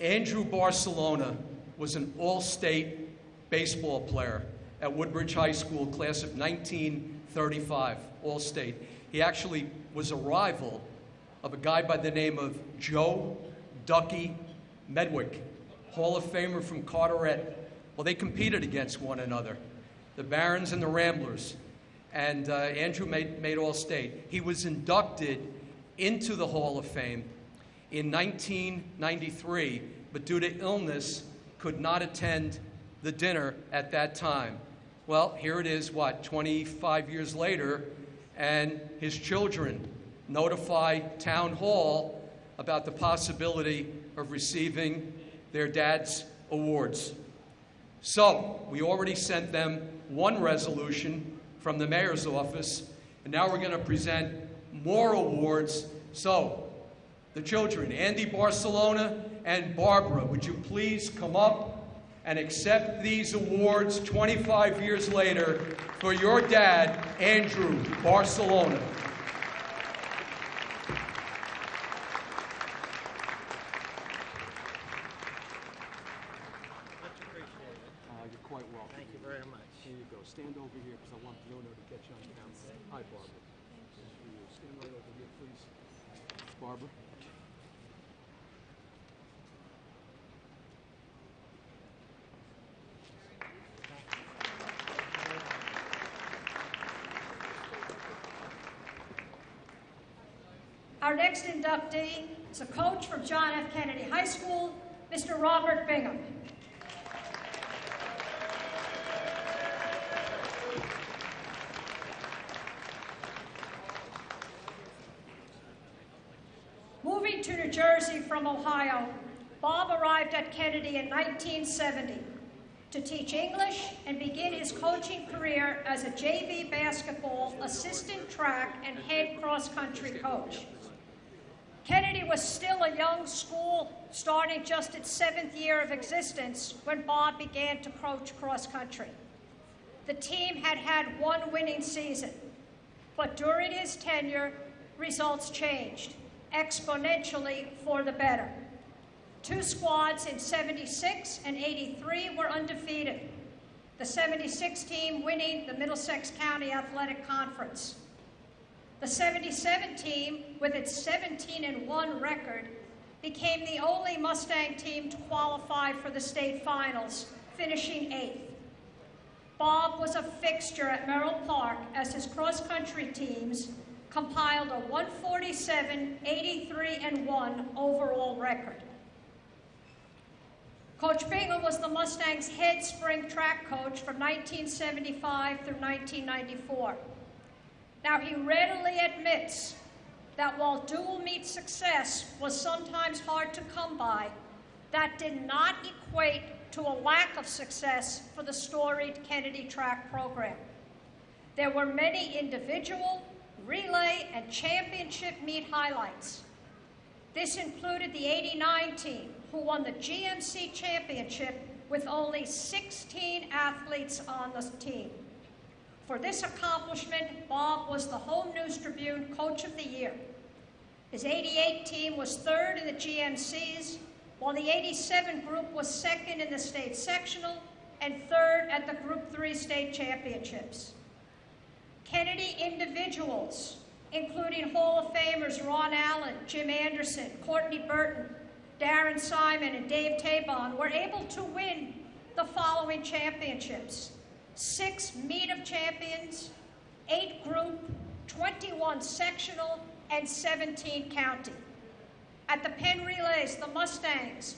Andrew Barcelona was an all-state baseball player at Woodbridge High School, class of 1935, all-state. He actually was a rival of a guy by the name of Joe Ducky Medwick, Hall of Famer from Carteret. Well, they competed against one another, the Barons and the Ramblers. And Andrew made All-State. He was inducted into the Hall of Fame in 1993, but due to illness, could not attend the dinner at that time. Well, here it is, 25 years later, and his children notify Town Hall about the possibility of receiving their dad's awards. So, we already sent them one resolution from the mayor's office, and now we're going to present more awards. So, the children, Andy Barcelona and Barbara, would you please come up and accept these awards 25 years later for your dad, Andrew Barcelona. You're quite welcome. Thank you very much. Here you go. Stand over here because I want Bruno to get you on camera. Hi, Barbara. This is for you. Stand right over here, please. Barbara. Our next inductee is a coach from John F. Kennedy High School, Mr. Robert Bingham. Moving to New Jersey from Ohio, Bob arrived at Kennedy in 1970 to teach English and begin his coaching career as a JV basketball, assistant track, and head cross-country coach. Kennedy was still a young school, starting just its 7th year of existence when Bob began to coach cross-country. The team had had one winning season, but during his tenure, results changed exponentially for the better. 2 squads in 76 and 83 were undefeated, the 76 team winning the Middlesex County Athletic Conference. The 77 team, with its 17-1 record, became the only Mustang team to qualify for the state finals, finishing 8th. Bob was a fixture at Merrill Park as his cross-country teams compiled a 147, 83-1 overall record. Coach Bingham was the Mustangs' head spring track coach from 1975 through 1994. Now, he readily admits that while dual meet success was sometimes hard to come by, that did not equate to a lack of success for the storied Kennedy track program. There were many individual, relay, and championship meet highlights. This included the 89 team, who won the GMC championship with only 16 athletes on the team. For this accomplishment, Bob was the Home News Tribune Coach of the Year. His 88 team was 3rd in the GMCs, while the 87 group was 2nd in the state sectional and 3rd at the Group 3 state championships. Kennedy individuals, including Hall of Famers Ron Allen, Jim Anderson, Courtney Burton, Darren Simon, and Dave Tabon, were able to win the following championships: 6 Meet of Champions, 8 Group, 21 Sectional, and 17 County. At the Penn Relays, the Mustangs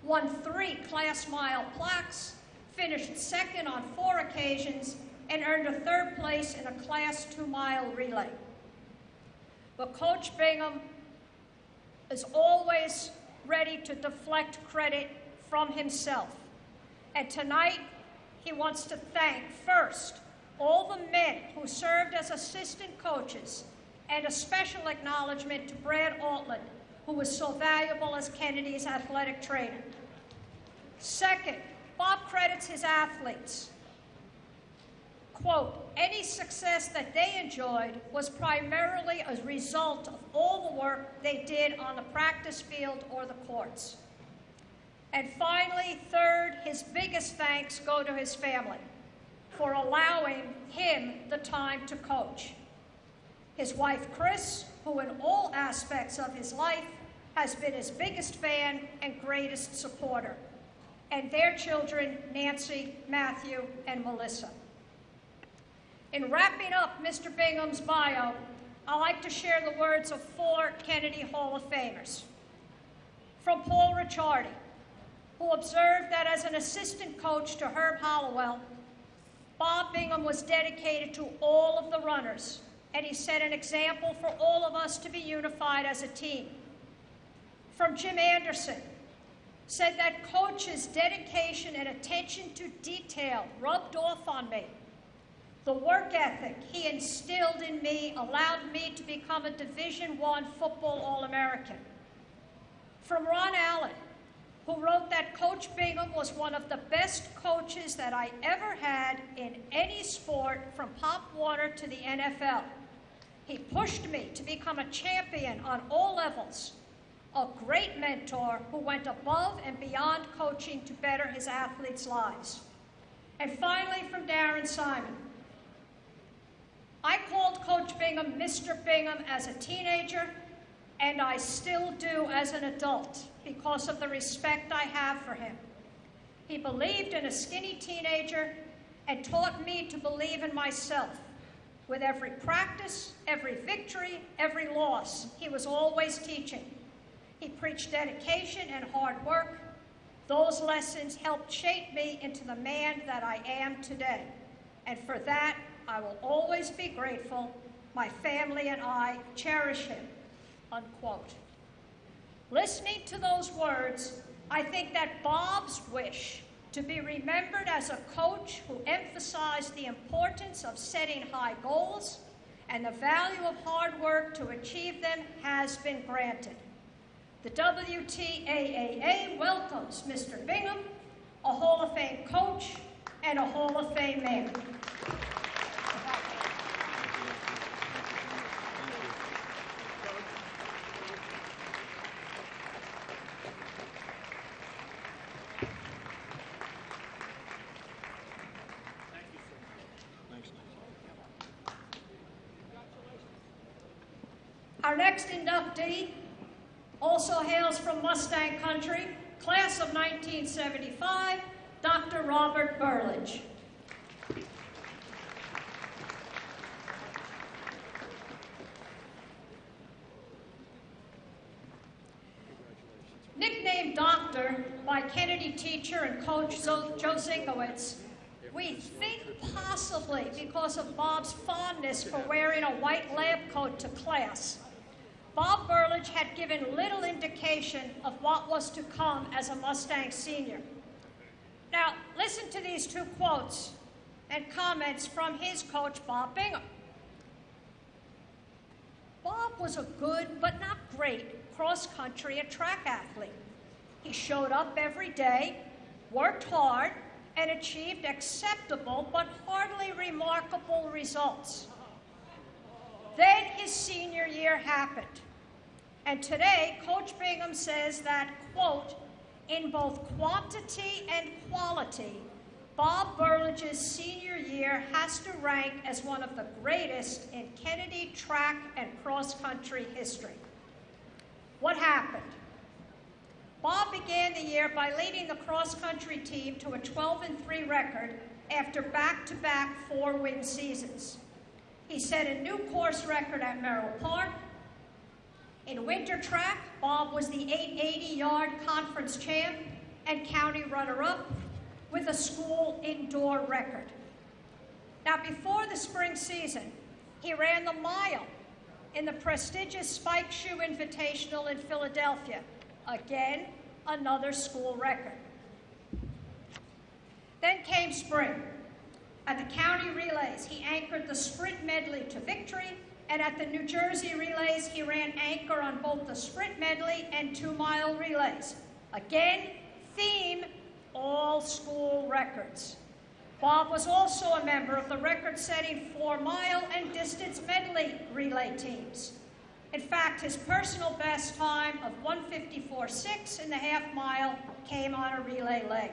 won 3 Class Mile plaques, finished 2nd on 4 occasions, and earned a 3rd place in a Class 2-mile relay. But Coach Bingham is always ready to deflect credit from himself. And tonight, he wants to thank, first, all the men who served as assistant coaches, and a special acknowledgement to Brad Altman, who was so valuable as Kennedy's athletic trainer. Second, Bob credits his athletes. Quote, any success that they enjoyed was primarily a result of all the work they did on the practice field or the courts. And finally, third, his biggest thanks go to his family for allowing him the time to coach. His wife, Chris, who in all aspects of his life has been his biggest fan and greatest supporter. And their children, Nancy, Matthew, and Melissa. In wrapping up Mr. Bingham's bio, I'd like to share the words of 4 Kennedy Hall of Famers. From Paul Ricciardi, who observed that as an assistant coach to Herb Halliwell, Bob Bingham was dedicated to all of the runners, and he set an example for all of us to be unified as a team. From Jim Anderson, said that Coach's dedication and attention to detail rubbed off on me. The work ethic he instilled in me allowed me to become a Division I football All-American. From Ron Allen, who wrote that Coach Bingham was one of the best coaches that I ever had in any sport, from Pop Warner to the NFL. He pushed me to become a champion on all levels, a great mentor who went above and beyond coaching to better his athletes' lives. And finally, from Darren Simon, I called Coach Bingham Mr. Bingham as a teenager, and I still do as an adult because of the respect I have for him. He believed in a skinny teenager and taught me to believe in myself. With every practice, every victory, every loss, he was always teaching. He preached dedication and hard work. Those lessons helped shape me into the man that I am today. And for that, I will always be grateful. My family and I cherish him, unquote. Listening to those words, I think that Bob's wish to be remembered as a coach who emphasized the importance of setting high goals and the value of hard work to achieve them has been granted. The WTAAA welcomes Mr. Bingham, a Hall of Fame coach and a Hall of Fame man. Our next inductee also hails from Mustang Country, class of 1975, Dr. Robert Burlage. Nicknamed Doctor by Kennedy teacher and coach Joe Zinkowitz, we think possibly because of Bob's fondness for wearing a white lab coat to class. Bob Burlage had given little indication of what was to come as a Mustang senior. Now, listen to these two quotes and comments from his coach, Bob Bingham. Bob was a good, but not great, cross-country and track athlete. He showed up every day, worked hard, and achieved acceptable but hardly remarkable results. Then his senior year happened. And today, Coach Bingham says that, quote, in both quantity and quality, Bob Burlage's senior year has to rank as one of the greatest in Kennedy track and cross-country history. What happened? Bob began the year by leading the cross-country team to a 12-3 record after back-to-back 4-win seasons. He set a new course record at Merrill Park. In winter track, Bob was the 880-yard conference champ and county runner-up with a school indoor record. Now, before the spring season, he ran the mile in the prestigious Spike Shoe Invitational in Philadelphia. Again, another school record. Then came spring. At the county relays, he anchored the sprint medley to victory, and at the New Jersey relays, he ran anchor on both the sprint medley and 2-mile relays. Again, theme, all school records. Bob was also a member of the record-setting 4-mile and distance medley relay teams. In fact, his personal best time of 1:54.6 in the half-mile came on a relay leg.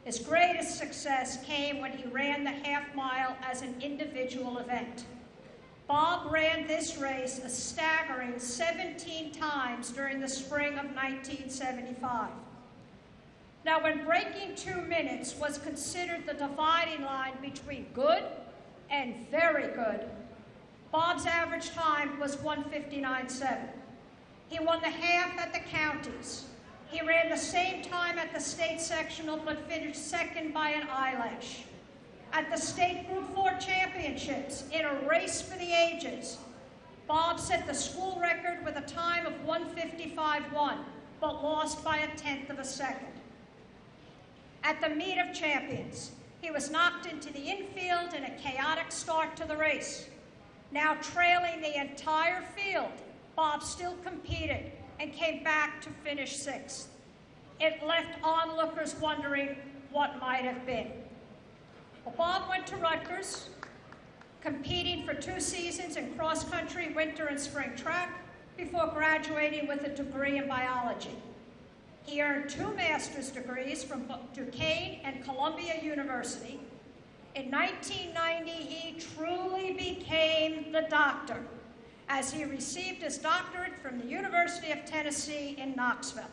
His greatest success came when he ran the half-mile as an individual event. Bob ran this race a staggering 17 times during the spring of 1975. Now, when breaking 2 minutes was considered the dividing line between good and very good, Bob's average time was 1:59.7. He won the half at the counties, He ran the same time at the state sectional but finished second by an eyelash. At the state Group 4 championships, in a race for the ages, Bob set the school record with a time of 1:55.1, but lost by 1/10 of a second. At the meet of champions, he was knocked into the infield in a chaotic start to the race. Now trailing the entire field, Bob still competed and came back to finish 6th. It left onlookers wondering what might have been. Well, Bob went to Rutgers, competing for 2 seasons in cross-country, winter and spring track, before graduating with a degree in biology. He earned 2 master's degrees from Duquesne and Columbia University. In 1990, he truly became the doctor, as he received his doctorate from the University of Tennessee in Knoxville.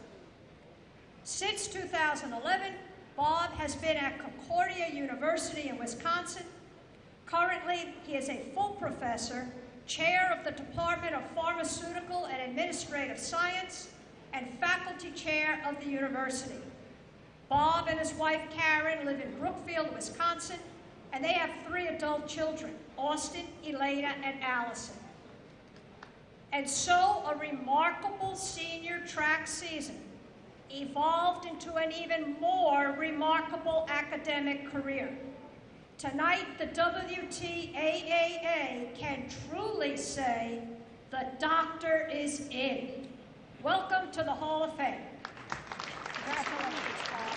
Since 2011, Bob has been at Concordia University in Wisconsin. Currently, he is a full professor, chair of the Department of Pharmaceutical and Administrative Science, and faculty chair of the university. Bob and his wife Karen live in Brookfield, Wisconsin, and they have 3 adult children, Austin, Elena, and Allison. And so a remarkable senior track season evolved into an even more remarkable academic career. Tonight, the WTAAA can truly say the doctor is in. Welcome to the Hall of Fame. Congratulations, Bob.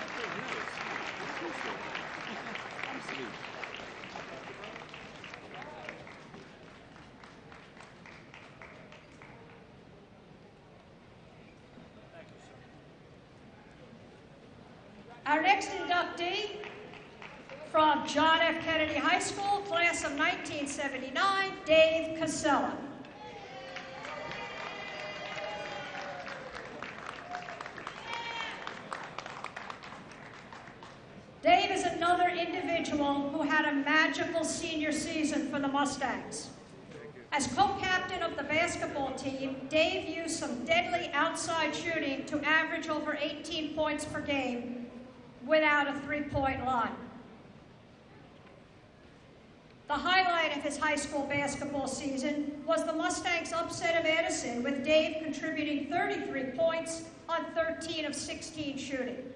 Our next inductee from John F. Kennedy High School, class of 1979, Dave Casella. Dave is another individual who had a magical senior season for the Mustangs. As co-captain of the basketball team, Dave used some deadly outside shooting to average over 18 points per game without a 3-point line. The highlight of his high school basketball season was the Mustangs' upset of Edison, with Dave contributing 33 points on 13 of 16 shooting.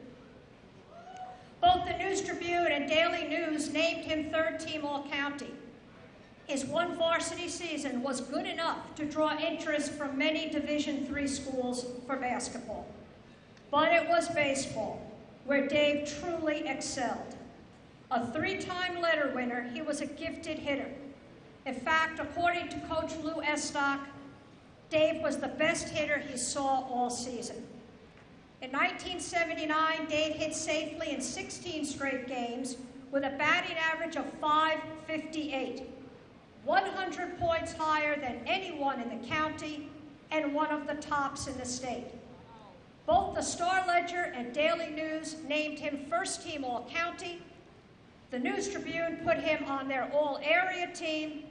Both the News Tribune and Daily News named him 3rd team All-County. His one varsity season was good enough to draw interest from many Division III schools for basketball. But it was baseball, where Dave truly excelled. A 3-time letter winner, he was a gifted hitter. In fact, according to Coach Lou Estock, Dave was the best hitter he saw all season. In 1979, Dave hit safely in 16 straight games with a batting average of .558, 100 points higher than anyone in the county and one of the tops in the state. Both the Star-Ledger and Daily News named him 1st team All-County. The News Tribune put him on their all-area team,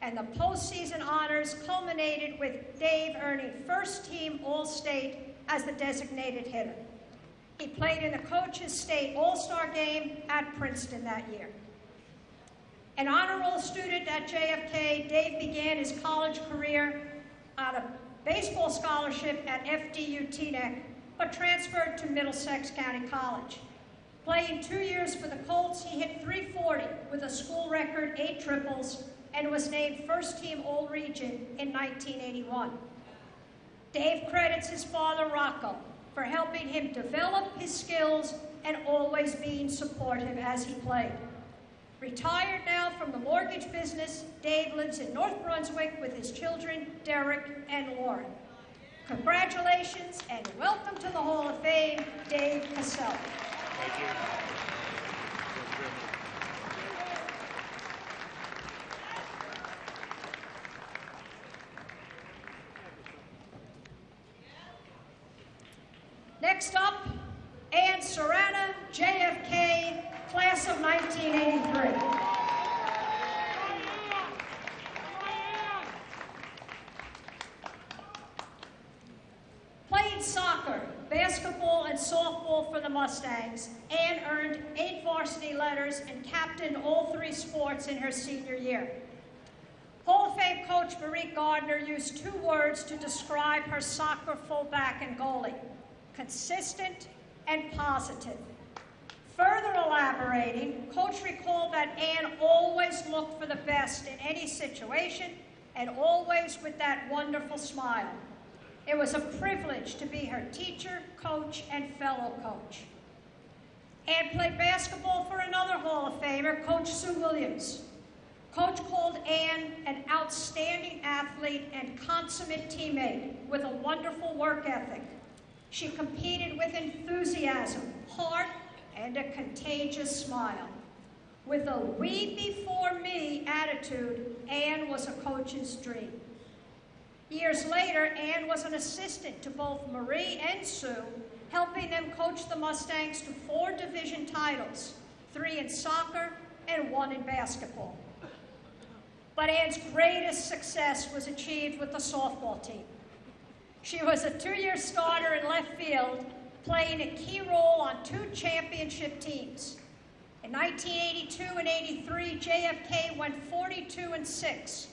and the postseason honors culminated with Dave earning 1st team All-State as the designated hitter. He played in the Coaches State All-Star game at Princeton that year. An honor roll student at JFK, Dave began his college career on a baseball scholarship at FDU Teaneck, but transferred to Middlesex County College. Playing 2 years for the Colts, he hit .340 with a school record 8 triples and was named 1st team All-Region in 1981. Dave credits his father, Rocco, for helping him develop his skills and always being supportive as he played. Retired now from the mortgage business, Dave lives in North Brunswick with his children, Derek and Lauren. Congratulations and welcome to the Hall of Fame, Dave Casella. Thank you. Next up, Ann Serrana, JFK, class of 1983. Playing played soccer, basketball, and softball for the Mustangs. Ann earned 8 varsity letters and captained all 3 sports in her senior year. Hall of Fame coach Marie Gardner used 2 words to describe her soccer fullback and goalie: consistent and positive. Further elaborating, Coach recalled that Ann always looked for the best in any situation and always with that wonderful smile. It was a privilege to be her teacher, coach, and fellow coach. Ann played basketball for another Hall of Famer, Coach Sue Williams. Coach called Ann an outstanding athlete and consummate teammate with a wonderful work ethic. She competed with enthusiasm, heart, and a contagious smile. With a we before me attitude, Ann was a coach's dream. Years later, Ann was an assistant to both Marie and Sue, helping them coach the Mustangs to 4 division titles, 3 in soccer and 1 in basketball. But Ann's greatest success was achieved with the softball team. She was a 2-year starter in left field, playing a key role on 2 championship teams. In 1982 and 83, JFK went 42-6,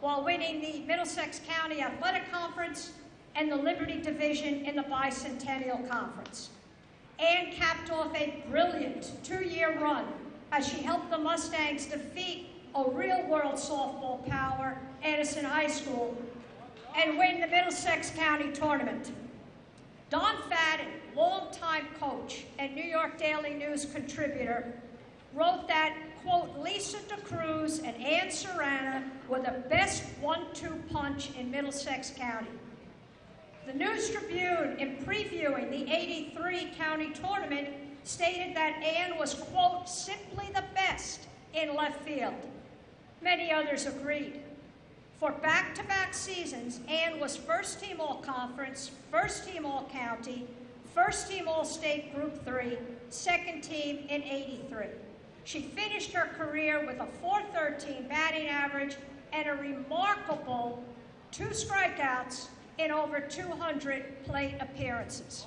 while winning the Middlesex County Athletic Conference and the Liberty Division in the Bicentennial Conference. Ann capped off a brilliant 2-year run as she helped the Mustangs defeat a real-world softball power, Edison High School, and win the Middlesex County Tournament. Don Fadden, longtime coach and New York Daily News contributor, wrote that, quote, Lisa DeCruz and Ann Serrana were the best 1-2 punch in Middlesex County. The News Tribune, in previewing the '83 county tournament, stated that Ann was, quote, simply the best in left field. Many others agreed. For back-to-back seasons, Ann was first-team All-Conference, first-team All-County, first-team All-State Group 3, second-team in '83. She finished her career with a .413 batting average and a remarkable 2 strikeouts in over 200 plate appearances.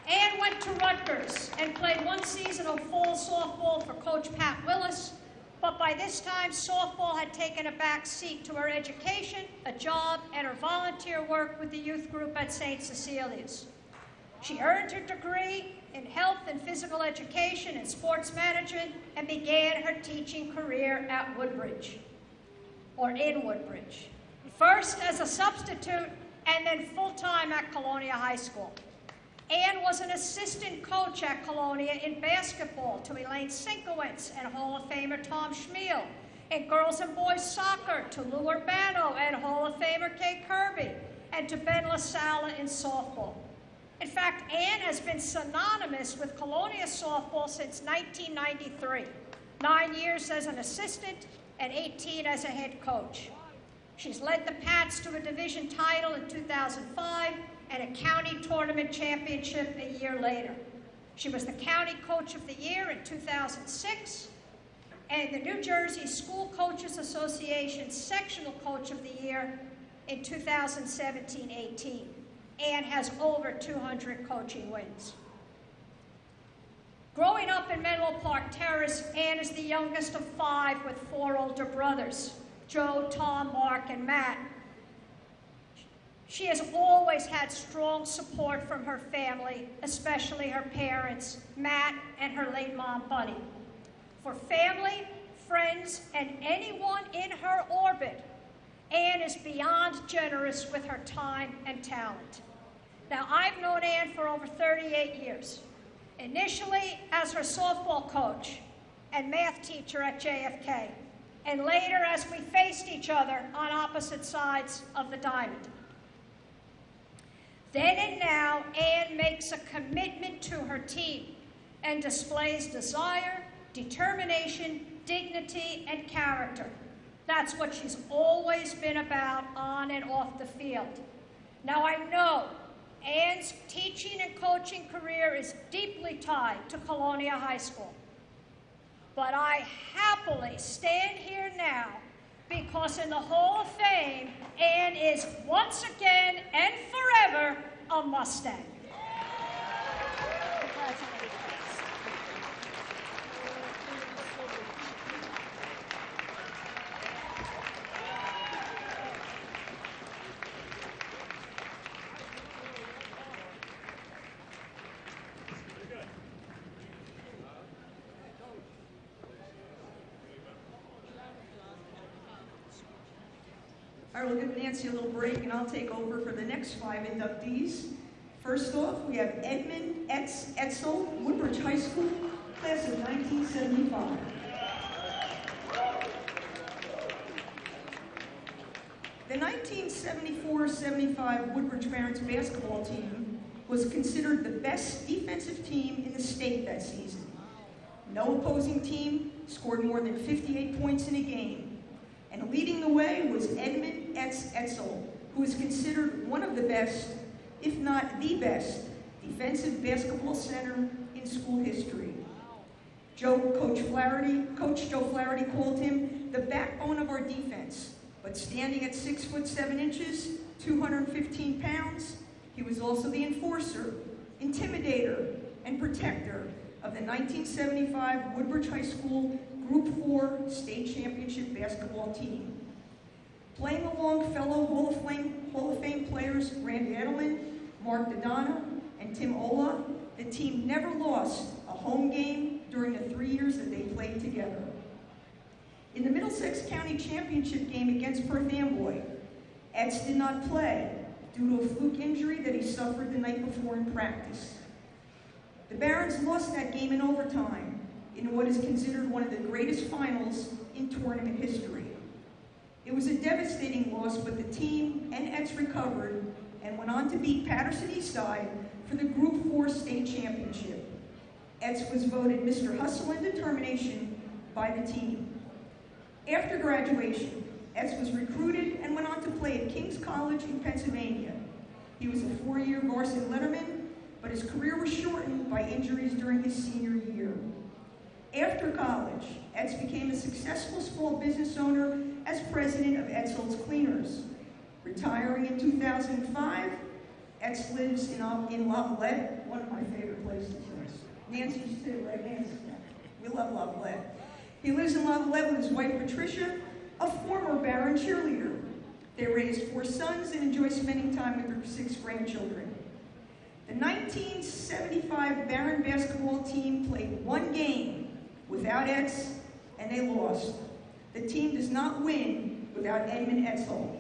Ann went to Rutgers and played 1 season of fall softball for Coach Pat Willis, but by this time, softball had taken a back seat to her education, a job, and her volunteer work with the youth group at St. Cecilia's. She earned her degree in health and physical education and sports management and began her teaching career at Woodbridge, or in Woodbridge. First as a substitute and then full-time at Colonia High School. Ann was an assistant coach at Colonia in basketball to Elaine Sinkowitz and Hall of Famer Tom Schmiel, in girls and boys soccer to Lou Urbano and Hall of Famer Kay Kirby, and to Ben LaSala in softball. In fact, Ann has been synonymous with Colonia softball since 1993, 9 years as an assistant and 18 as a head coach. She's led the Pats to a division title in 2005 and a county tournament championship a year later. She was the county coach of the year in 2006 and the New Jersey School Coaches Association sectional coach of the year in 2017-18. Ann has over 200 coaching wins. Growing up in Menlo Park Terrace, Ann is the youngest of 5 with 4 older brothers, Joe, Tom, Mark, and Matt. She has always had strong support from her family, especially her parents, Matt and her late mom, Bunny. For family, friends, and anyone in her orbit, Ann is beyond generous with her time and talent. Now, I've known Ann for over 38 years, initially as her softball coach and math teacher at JFK, and later as we faced each other on opposite sides of the diamond. Then and now, Ann makes a commitment to her team and displays desire, determination, dignity, and character. That's what she's always been about on and off the field. Now, I know Ann's teaching and coaching career is deeply tied to Colonia High School. But I happily stand here now because in the Hall of Fame, Ann is once again and forever a Mustang. All right, we'll give Nancy a little break, and I'll take over for the next 5 inductees. First off, we have Edmund Etzel, Woodbridge High School, class of 1975. The 1974-75 Woodbridge Barons basketball team was considered the best defensive team in the state that season. No opposing team scored more than 58 points in a game. And leading the way was Edmund Etzel, who is considered one of the best, if not the best, defensive basketball center in school history. Coach Joe Flaherty called him the backbone of our defense, but standing at 6'7", 215 pounds, he was also the enforcer, intimidator, and protector of the 1975 Woodbridge High School Group 4 State Championship basketball team. Playing along fellow Hall of Fame players Randy Edelman, Mark Dodonna, and Tim Ola, the team never lost a home game during the 3 years that they played together. In the Middlesex County Championship game against Perth Amboy, Etz did not play due to a fluke injury that he suffered the night before in practice. The Barons lost that game in overtime in what is considered one of the greatest finals in tournament history. It was a devastating loss, but the team and Etz recovered and went on to beat Patterson Eastside for the Group 4 State Championship. Etz was voted Mr. Hustle and Determination by the team. After graduation, Etz was recruited and went on to play at King's College in Pennsylvania. He was a 4-year varsity letterman, but his career was shortened by injuries during his senior year. After college, Etz became a successful small business owner as president of Etzel's Cleaners. Retiring in 2005, Etz lives in Lavalette, one of my favorite places. Nancy's too, right, Nancy? We love Lavalette. He lives in Lavalette with his wife, Patricia, a former Baron cheerleader. They raised 4 sons and enjoy spending time with their 6 grandchildren. The 1975 Baron basketball team played 1 game without Etz, and they lost. The team does not win without Edmund Etzel.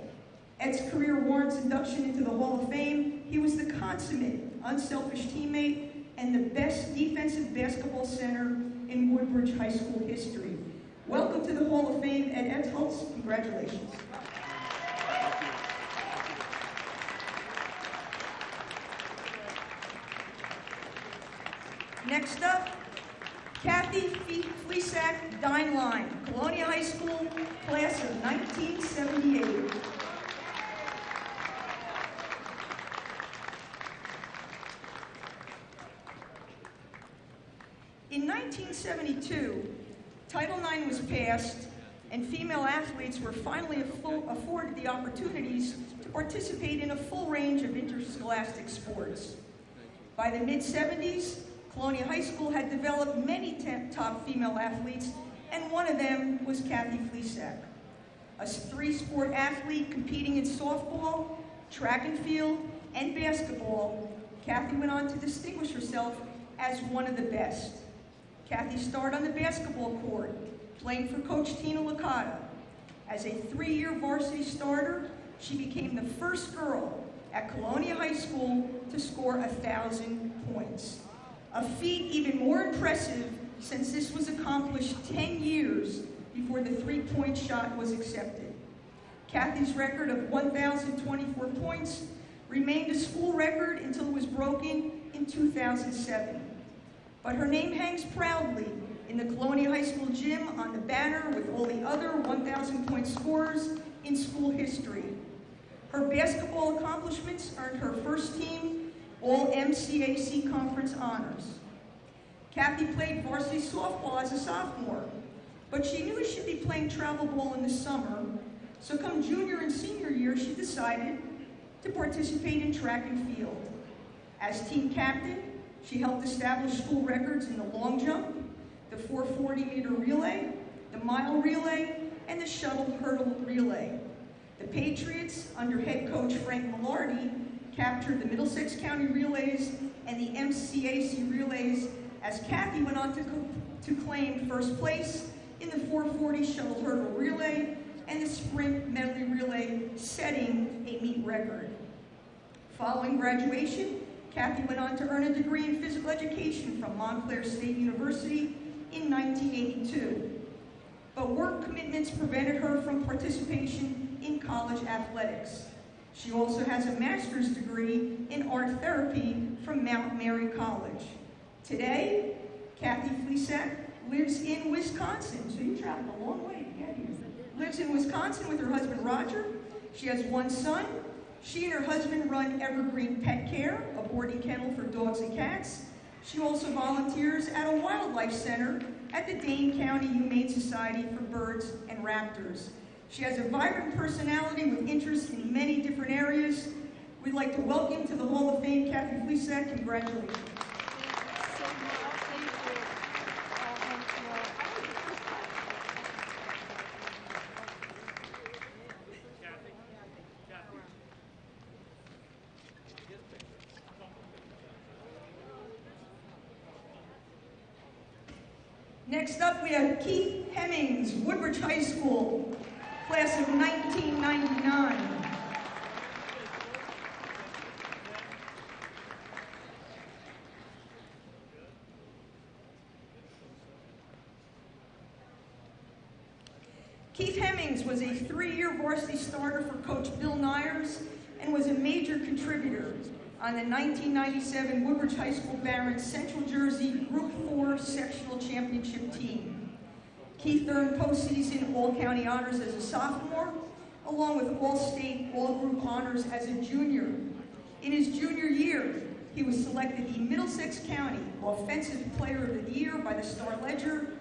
Etz's career warrants induction into the Hall of Fame. He was the consummate, unselfish teammate and the best defensive basketball center in Woodbridge High School history. Welcome to the Hall of Fame, Ed Etzel. Congratulations. Next up, Kathy Flesack Dineline, Colonia High School, class of 1978. In 1972, Title IX was passed and female athletes were finally afforded the opportunities to participate in a full range of interscholastic sports. By the mid-70s, Colonia High School had developed many top female athletes, and one of them was Kathy Flesack. A 3-sport athlete competing in softball, track and field, and basketball, Kathy went on to distinguish herself as one of the best. Kathy started on the basketball court, playing for Coach Tina Licata. As a 3-year varsity starter, she became the first girl at Colonia High School to score 1,000 points. A feat even more impressive since this was accomplished 10 years before the 3-point shot was accepted. Kathy's record of 1,024 points remained a school record until it was broken in 2007. But her name hangs proudly in the Colonia High School gym on the banner with all the other 1,000-point scorers in school history. Her basketball accomplishments earned her first team All-MCAC Conference honors. Kathy played varsity softball as a sophomore, but she knew she'd be playing travel ball in the summer, so come junior and senior year, she decided to participate in track and field. As team captain, she helped establish school records in the long jump, the 440-meter relay, the mile relay, and the shuttle hurdle relay. The Patriots, under head coach Frank Millardi, captured the Middlesex County relays and the MCAC relays, as Kathy went on to claim first place in the 440 shuttle hurdle relay and the sprint medley relay, setting a meet record. Following graduation, Kathy went on to earn a degree in physical education from Montclair State University in 1982. But work commitments prevented her from participation in college athletics. She also has a master's degree in art therapy from Mount Mary College. Today, Kathy Flesack lives in Wisconsin, so you traveled a long way to get here. Lives in Wisconsin with her husband Roger. She has one son. She and her husband run Evergreen Pet Care, a boarding kennel for dogs and cats. She also volunteers at a wildlife center at the Dane County Humane Society for birds and raptors. She has a vibrant personality with interests in many different areas. We'd like to welcome to the Hall of Fame Kathy Flesack. Congratulations. Next up, we have Keith Hemmings, Woodbridge High School, class of 1999. Keith Hemmings was a 3-year varsity starter for Coach Bill Nyers and was a major contributor on the 1997 Woodbridge High School Barons Central Jersey Group 4 Sectional Championship team. Keith earned postseason All-County honors as a sophomore, along with All-State, All-Group honors as a junior. In his junior year, he was selected the Middlesex County Offensive Player of the Year by the Star-Ledger,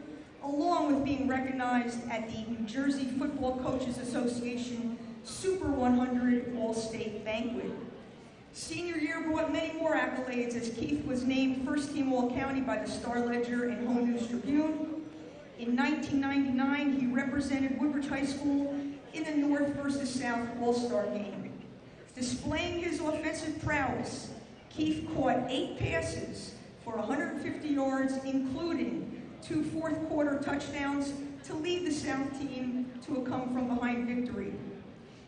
along with being recognized at the New Jersey Football Coaches Association Super 100 All-State Banquet. Senior year brought many more accolades, as Keith was named First Team All-County by the Star-Ledger and Home News Tribune. In 1999, he represented Woodbridge High School in the North versus South All-Star Game. Displaying his offensive prowess, Keith caught 8 passes for 150 yards, including 2 fourth-quarter touchdowns to lead the South team to a come-from-behind victory.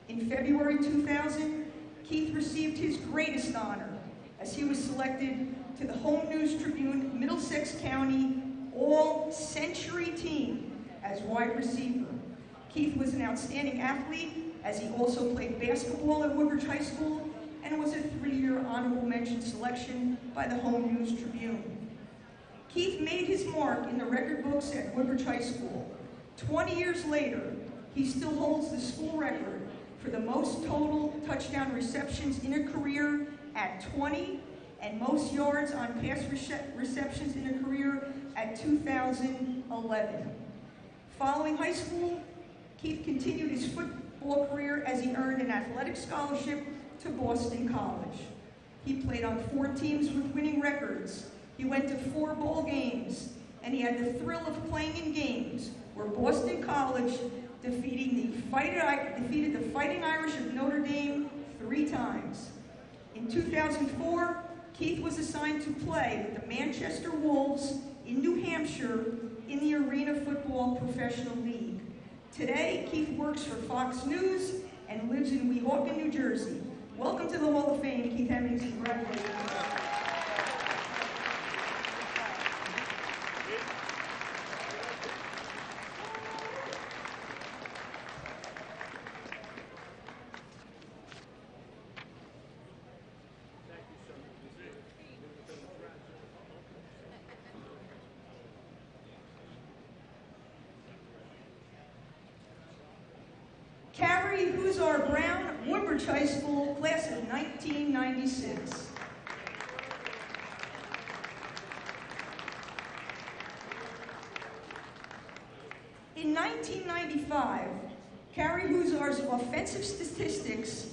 In February 2000, Keith received his greatest honor as he was selected to the Home News Tribune Middlesex County All-Century Team as wide receiver. Keith was an outstanding athlete, as he also played basketball at Woodbridge High School and was a 3-year honorable mention selection by the Home News Tribune. Keith made his mark in the record books at Woodbridge High School. 20 years later, he still holds the school record for the most total touchdown receptions in a career at 20, and most yards on pass receptions in a career at 2011. Following high school, Keith continued his football career as he earned an athletic scholarship to Boston College. He played on 4 teams with winning records. He went to 4 bowl games, and he had the thrill of playing in games where Boston College defeated the Fighting Irish of Notre Dame 3 times. In 2004, Keith was assigned to play with the Manchester Wolves in New Hampshire in the Arena Football Professional League. Today, Keith works for Fox News and lives in Weehawken, New Jersey. Welcome to the Hall of Fame, Keith Hemmings. Congratulations. Carrie Huzar Brown, Woodbridge High School, class of 1996. In 1995, Carrie Huzar's offensive statistics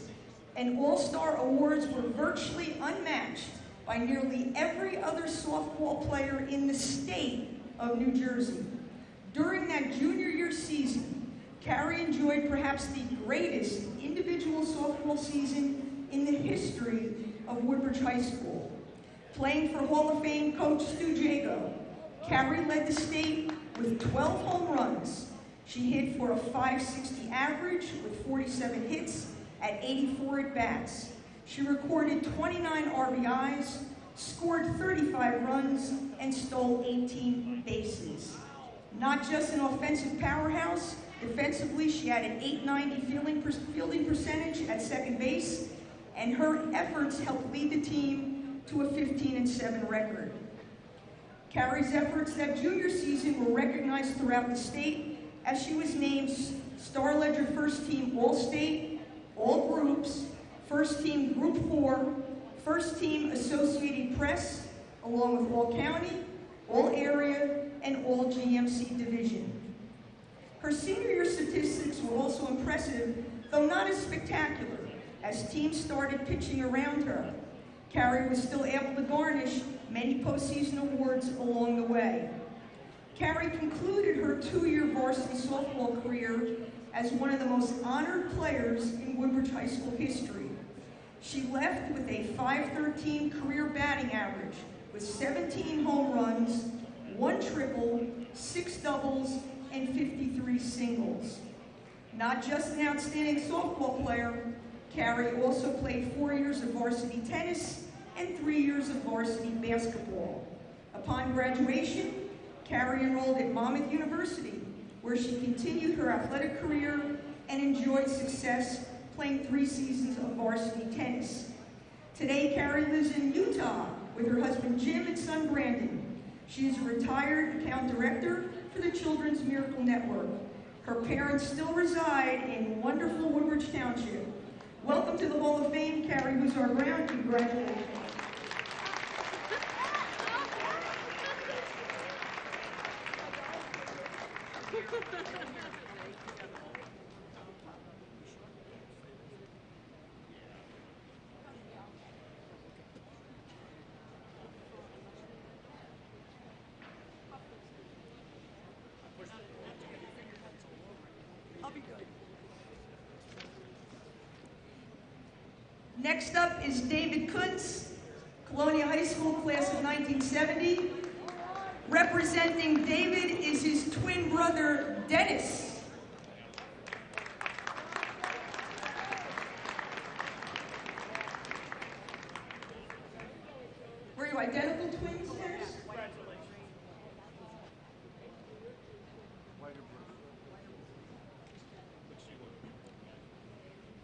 and All-Star awards were virtually unmatched by nearly every other softball player in the state of New Jersey. During that junior year season, Carrie enjoyed perhaps the greatest individual softball season in the history of Woodbridge High School. Playing for Hall of Fame coach Stu Jago, Carrie led the state with 12 home runs. She hit for a .560 average with 47 hits at 84 at-bats. She recorded 29 RBIs, scored 35 runs, and stole 18 bases. Not just an offensive powerhouse, defensively she had an .890 fielding percentage at second base, and her efforts helped lead the team to a 15-7 record. Carrie's efforts that junior season were recognized throughout the state as she was named Star Ledger First Team All-State, All Groups, First Team Group 4, First Team Associated Press, along with All County, All Area, and All GMC Division. Her senior year statistics were also impressive, though not as spectacular, as teams started pitching around her. Carrie was still able to garnish many postseason awards along the way. Carrie concluded her 2-year varsity softball career as one of the most honored players in Woodbridge High School history. She left with a .513 career batting average with 17 home runs, 1 triple, 6 doubles, and 53 singles. Not just an outstanding softball player, Carrie also played 4 years of varsity tennis and 3 years of varsity basketball. Upon graduation, Carrie enrolled at Monmouth University, where she continued her athletic career and enjoyed success playing 3 seasons of varsity tennis. Today, Carrie lives in Utah with her husband Jim and son Brandon. She is a retired account director for the Children's Miracle Network. Her parents still reside in wonderful Woodbridge Township. Welcome to the Hall of Fame, Carrie Hussar-Brown. Congratulations. Next up is David Kuntz, Colonia High School class of 1970. Representing David is his twin brother, Dennis. Were you identical twins, Dennis?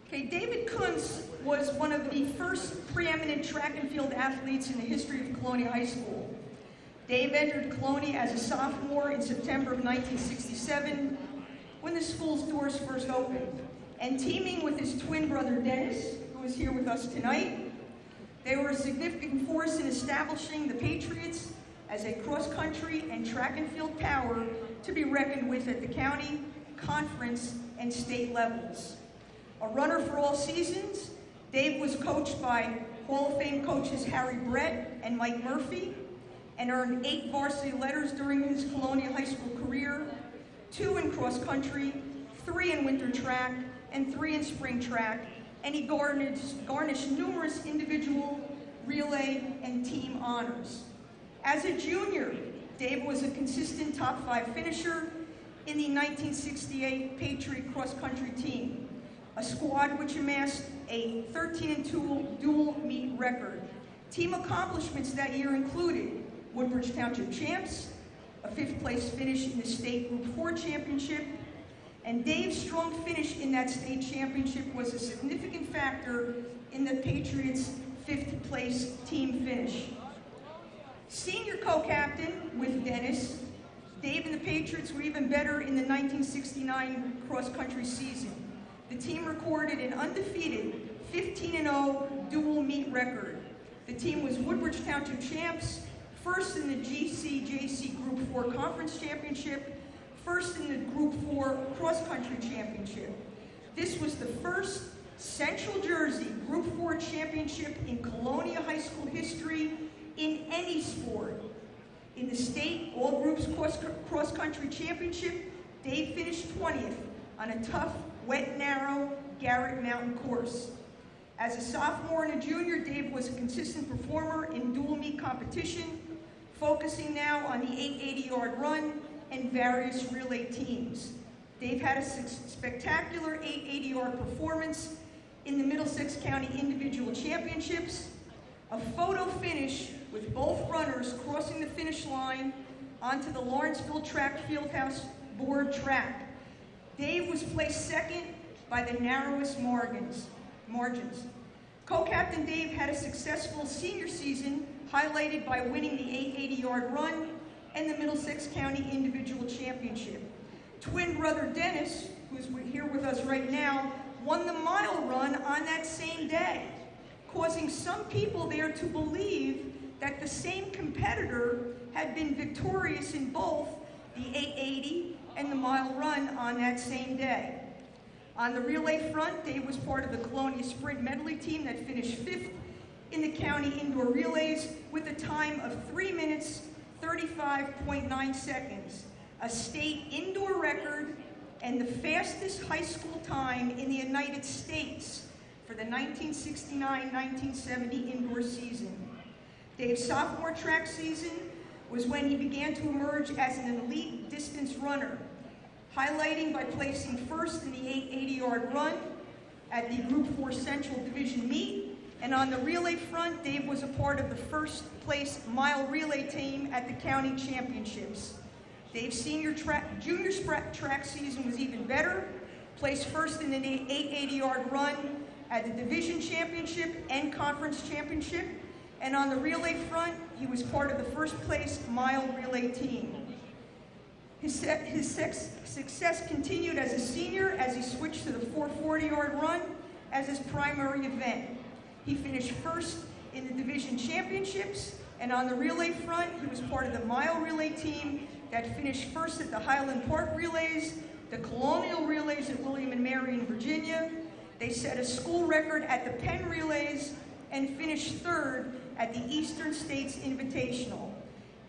Okay, David Kuntz was one of the first preeminent track and field athletes in the history of Colonia High School. Dave entered Colonia as a sophomore in September of 1967 when the school's doors first opened. And teaming with his twin brother Dennis, who is here with us tonight, they were a significant force in establishing the Patriots as a cross-country and track and field power to be reckoned with at the county, conference, and state levels. A runner for all seasons, Dave was coached by Hall of Fame coaches Harry Brett and Mike Murphy, and earned 8 varsity letters during his Colonia High School career, 2 in cross-country, 3 in winter track, and 3 in spring track, and he garnished numerous individual, relay, and team honors. As a junior, Dave was a consistent top 5 finisher in the 1968 Patriot cross-country team, a squad which amassed a 13-2 dual meet record. Team accomplishments that year included Woodbridge Township champs, a 5th place finish in the state Group 4 championship, and Dave's strong finish in that state championship was a significant factor in the Patriots' 5th place team finish. Senior co-captain with Dennis, Dave and the Patriots were even better in the 1969 cross-country season. The team recorded an undefeated 15-0 dual meet record. The team was Woodbridge Township champs, first in the GCJC Group 4 Conference Championship, first in the Group 4 Cross Country Championship. This was the first Central Jersey Group 4 championship in Colonia High School history in any sport. In the state all groups cross-country championship, Dave finished 20th on a tough, wet and narrow Garrett Mountain course. As a sophomore and a junior, Dave was a consistent performer in dual meet competition, focusing now on the 880-yard run and various relay teams. Dave had a spectacular 880-yard performance in the Middlesex County Individual Championships, a photo finish with both runners crossing the finish line onto the Lawrenceville Track Fieldhouse board track. Dave was placed second by the narrowest margins. Co-captain Dave had a successful senior season, highlighted by winning the 880-yard run and the Middlesex County Individual Championship. Twin brother Dennis, who's here with us right now, won the mile run on that same day, causing some people there to believe that the same competitor had been victorious in both the 880 and the mile run on that same day. On the relay front, Dave was part of the Colonia Sprint medley team that finished 5th in the county indoor relays with a time of 3 minutes, 35.9 seconds, a state indoor record and the fastest high school time in the United States for the 1969-1970 indoor season. Dave's sophomore track season was when he began to emerge as an elite distance runner, highlighting by placing first in the 880-yard run at the Group 4 Central Division meet, and on the relay front, Dave was a part of the first place mile relay team at the county championships. Dave's junior track season was even better, placed first in the 880-yard run at the division championship and conference championship, and on the relay front, he was part of the first place mile relay team. His success continued as a senior as he switched to the 440-yard run as his primary event. He finished first in the division championships, and on the relay front, he was part of the mile relay team that finished first at the Highland Park Relays, the Colonial Relays at William and Mary in Virginia. They set a school record at the Penn Relays and finished 3rd at the Eastern States Invitational.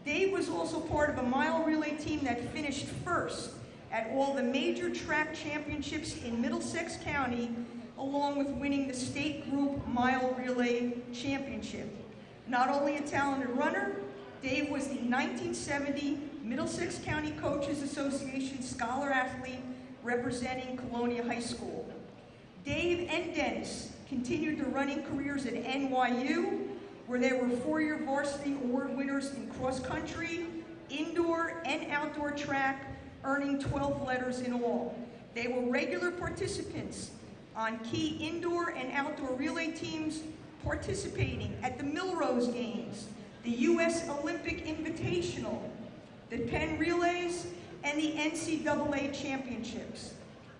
Dave was also part of a mile relay team that finished 1st at all the major track championships in Middlesex County, along with winning the state group mile relay championship. Not only a talented runner, Dave was the 1970 Middlesex County Coaches Association Scholar Athlete representing Colonia High School. Dave and Dennis continued their running careers at NYU, where they were 4-year varsity award winners in cross country, indoor, and outdoor track, earning 12 letters in all. They were regular participants on key indoor and outdoor relay teams, participating at the Millrose Games, the U.S. Olympic Invitational, the Penn Relays, and the NCAA Championships.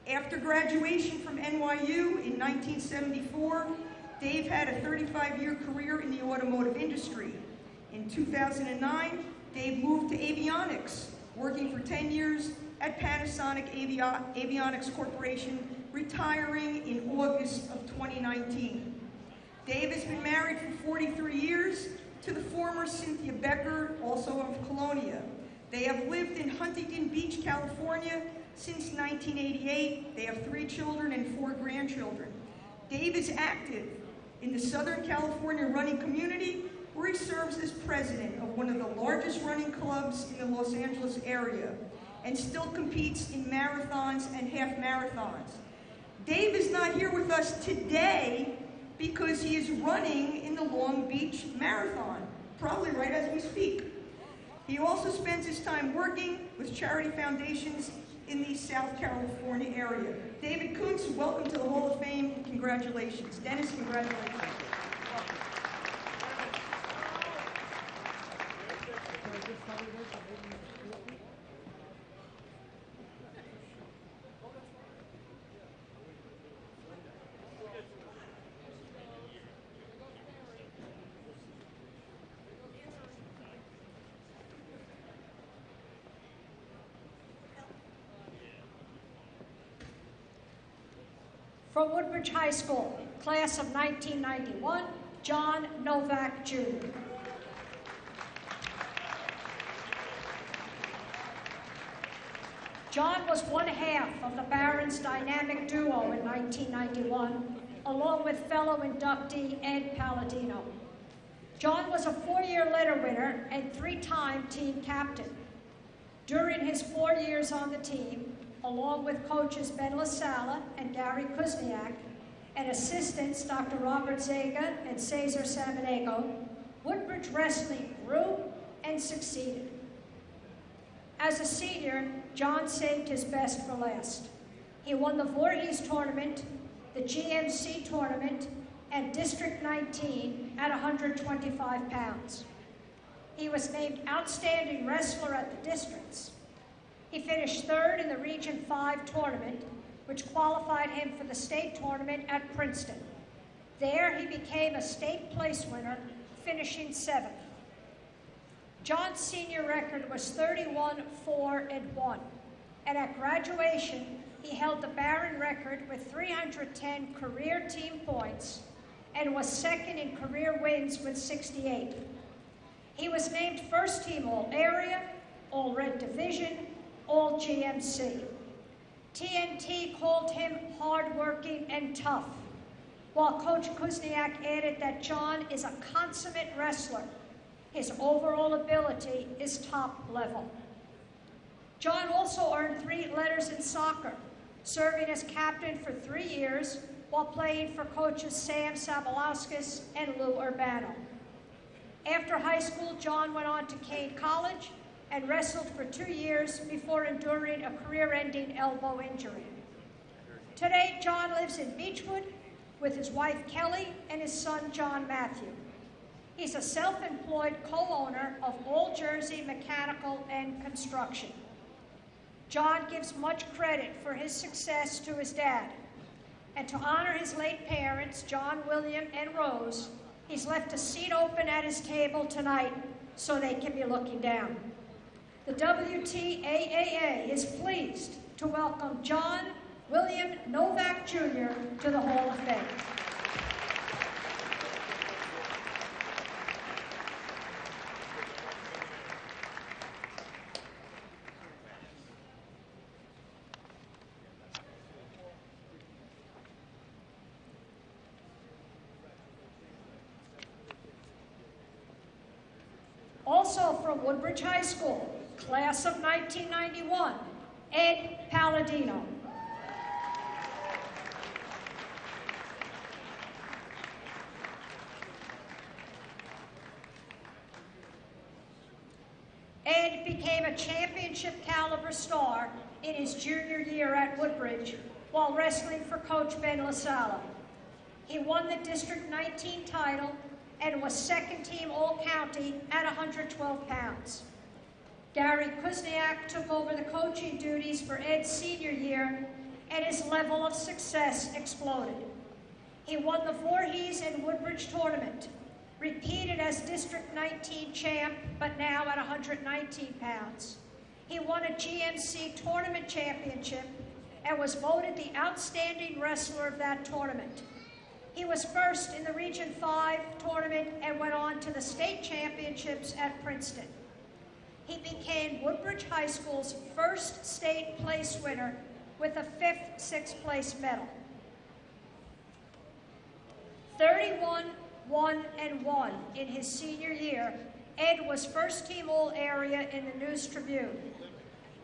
After graduation from NYU in 1974, Dave had a 35-year career in the automotive industry. In 2009, Dave moved to avionics, working for 10 years at Panasonic Avionics Corporation, retiring in August of 2019. Dave has been married for 43 years to the former Cynthia Becker, also of Colonia. They have lived in Huntington Beach, California since 1988. They have 3 children and 4 grandchildren. Dave is active in the Southern California running community, where he serves as president of one of the largest running clubs in the Los Angeles area, and still competes in marathons and half marathons. Dave is not here with us today because he is running in the Long Beach Marathon, probably right as we speak. He also spends his time working with charity foundations in the South California area. David Kuntz, welcome to the Hall of Fame. Congratulations. Dennis, congratulations. From Woodbridge High School, class of 1991, John Novak, Jr. John was one half of the Barons' dynamic duo in 1991, along with fellow inductee Ed Palladino. John was a 4-year letter winner and 3-time team captain. During his 4 years on the team, along with coaches Ben LaSala and Gary Kuzniak, and assistants Dr. Robert Zaga and Cesar Samaniego, Woodbridge Wrestling grew and succeeded. As a senior, John saved his best for last. He won the Voorhees tournament, the GMC tournament, and District 19 at 125 pounds. He was named Outstanding Wrestler at the districts. He finished 3rd in the Region 5 tournament, which qualified him for the state tournament at Princeton. There, he became a state place winner, finishing 7th. John's senior record was 31-4-1, and at graduation, he held the Baron record with 310 career team points and was 2nd in career wins with 68. He was named First Team All-Area, All-Red Division, All-GMC. TNT called him hardworking and tough, while Coach Kuzniak added that John is a consummate wrestler. His overall ability is top level. John also earned 3 letters in soccer, serving as captain for 3 years while playing for coaches Sam Sabalauskas and Lou Urbano. After high school, John went on to Kane College and wrestled for 2 years before enduring a career-ending elbow injury. Today, John lives in Beechwood with his wife Kelly and his son John Matthew. He's a self-employed co-owner of All Jersey Mechanical and Construction. John gives much credit for his success to his dad. And to honor his late parents, John, William, and Rose, he's left a seat open at his table tonight so they can be looking down. The WTAAA is pleased to welcome John William Novak, Jr. to the Hall of Fame. Also from Woodbridge High School, class of 1991, Ed Palladino. Ed became a championship caliber star in his junior year at Woodbridge while wrestling for Coach Ben LaSala. He won the District 19 title and was 2nd team All-County at 112 pounds. Gary Kuzniak took over the coaching duties for Ed's senior year, and his level of success exploded. He won the Voorhees and Woodbridge tournament, repeated as District 19 champ, but now at 119 pounds. He won a GMC tournament championship and was voted the outstanding wrestler of that tournament. He was 1st in the Region 5 tournament and went on to the state championships at Princeton. He became Woodbridge High School's 1st state place winner with a 5th 6th place medal. 31-1-1 in his senior year, Ed was 1st team All-Area in the News Tribune.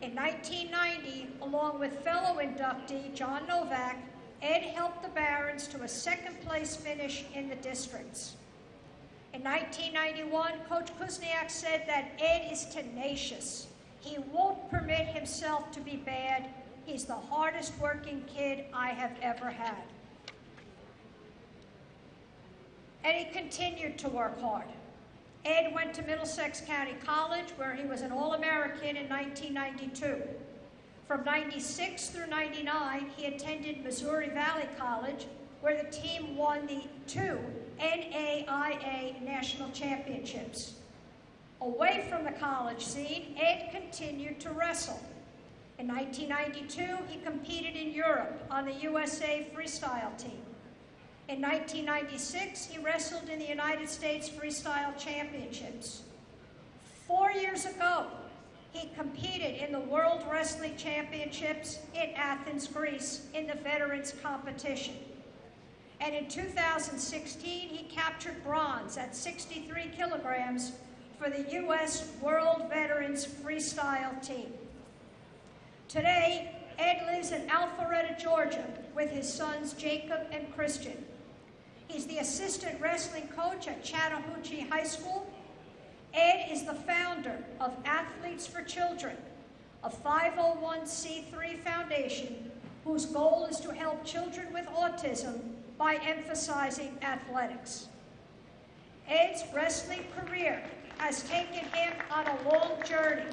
In 1990, along with fellow inductee John Novak, Ed helped the Barons to a 2nd place finish in the districts. In 1991, Coach Kuzniak said that Ed is tenacious. He won't permit himself to be bad. He's the hardest working kid I have ever had. And he continued to work hard. Ed went to Middlesex County College, where he was an All-American in 1992. From 96 through 99, he attended Missouri Valley College, where the team won the 2 NAIA National Championships. Away from the college scene, Ed continued to wrestle. In 1992, he competed in Europe on the USA freestyle team. In 1996, he wrestled in the United States Freestyle Championships. 4 years ago, he competed in the World Wrestling Championships in Athens, Greece, in the Veterans Competition. And in 2016, he captured bronze at 63 kilograms for the U.S. World Veterans Freestyle Team. Today, Ed lives in Alpharetta, Georgia, with his sons Jacob and Christian. He's the assistant wrestling coach at Chattahoochee High School. Ed is the founder of Athletes for Children, a 501c3 foundation whose goal is to help children with autism by emphasizing athletics. Ed's wrestling career has taken him on a long journey,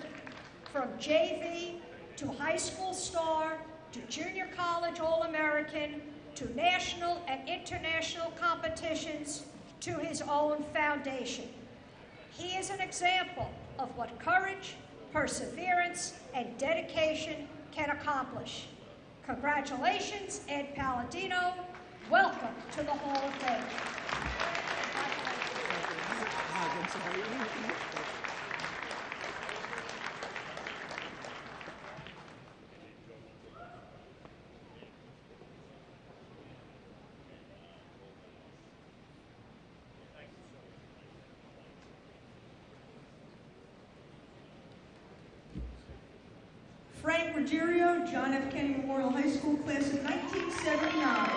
from JV to high school star to junior college All-American to national and international competitions to his own foundation. He is an example of what courage, perseverance, and dedication can accomplish. Congratulations, Ed Palladino. Welcome to the Hall of Fame. Frank Ruggiero, John F. Kennedy Memorial High School, class of 1979.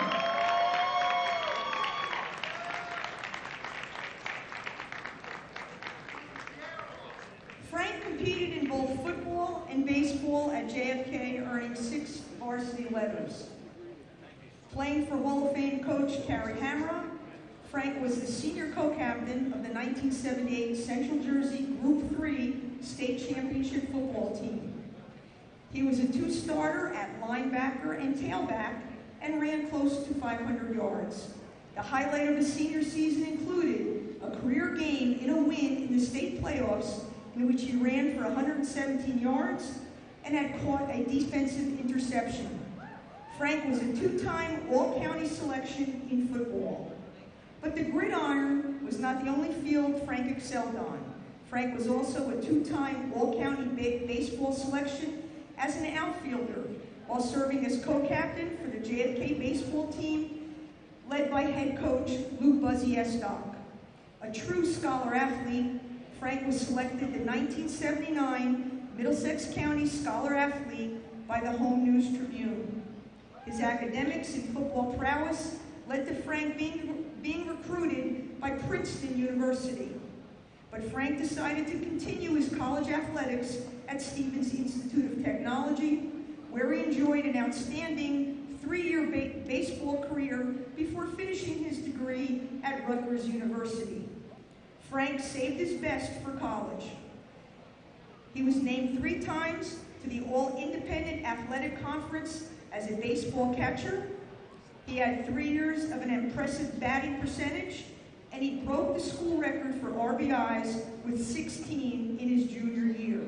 Frank competed in both football and baseball at JFK, earning 6 varsity letters. Playing for Hall of Fame coach Terry Hamra, Frank was the senior co-captain of the 1978 Central Jersey Group 3 State Championship football team. He was a two-starter at linebacker and tailback and ran close to 500 yards. The highlight of his senior season included a career game in a win in the state playoffs in which he ran for 117 yards and had caught a defensive interception. Frank was a two-time All-County selection in football. But the gridiron was not the only field Frank excelled on. Frank was also a two-time All-County baseball selection as an outfielder, while serving as co-captain for the JFK baseball team, led by head coach Lou Buzzy Estock. A true scholar athlete, Frank was selected the 1979 Middlesex County Scholar Athlete by the Home News Tribune. His academics and football prowess led to Frank being recruited by Princeton University. But Frank decided to continue his college athletics at Stevens Institute of Technology, where he enjoyed an outstanding 3-year baseball career before finishing his degree at Rutgers University. Frank saved his best for college. He was named 3 times to the All-Independent Athletic Conference as a baseball catcher. He had 3 years of an impressive batting percentage, and he broke the school record for RBIs with 16 in his junior year.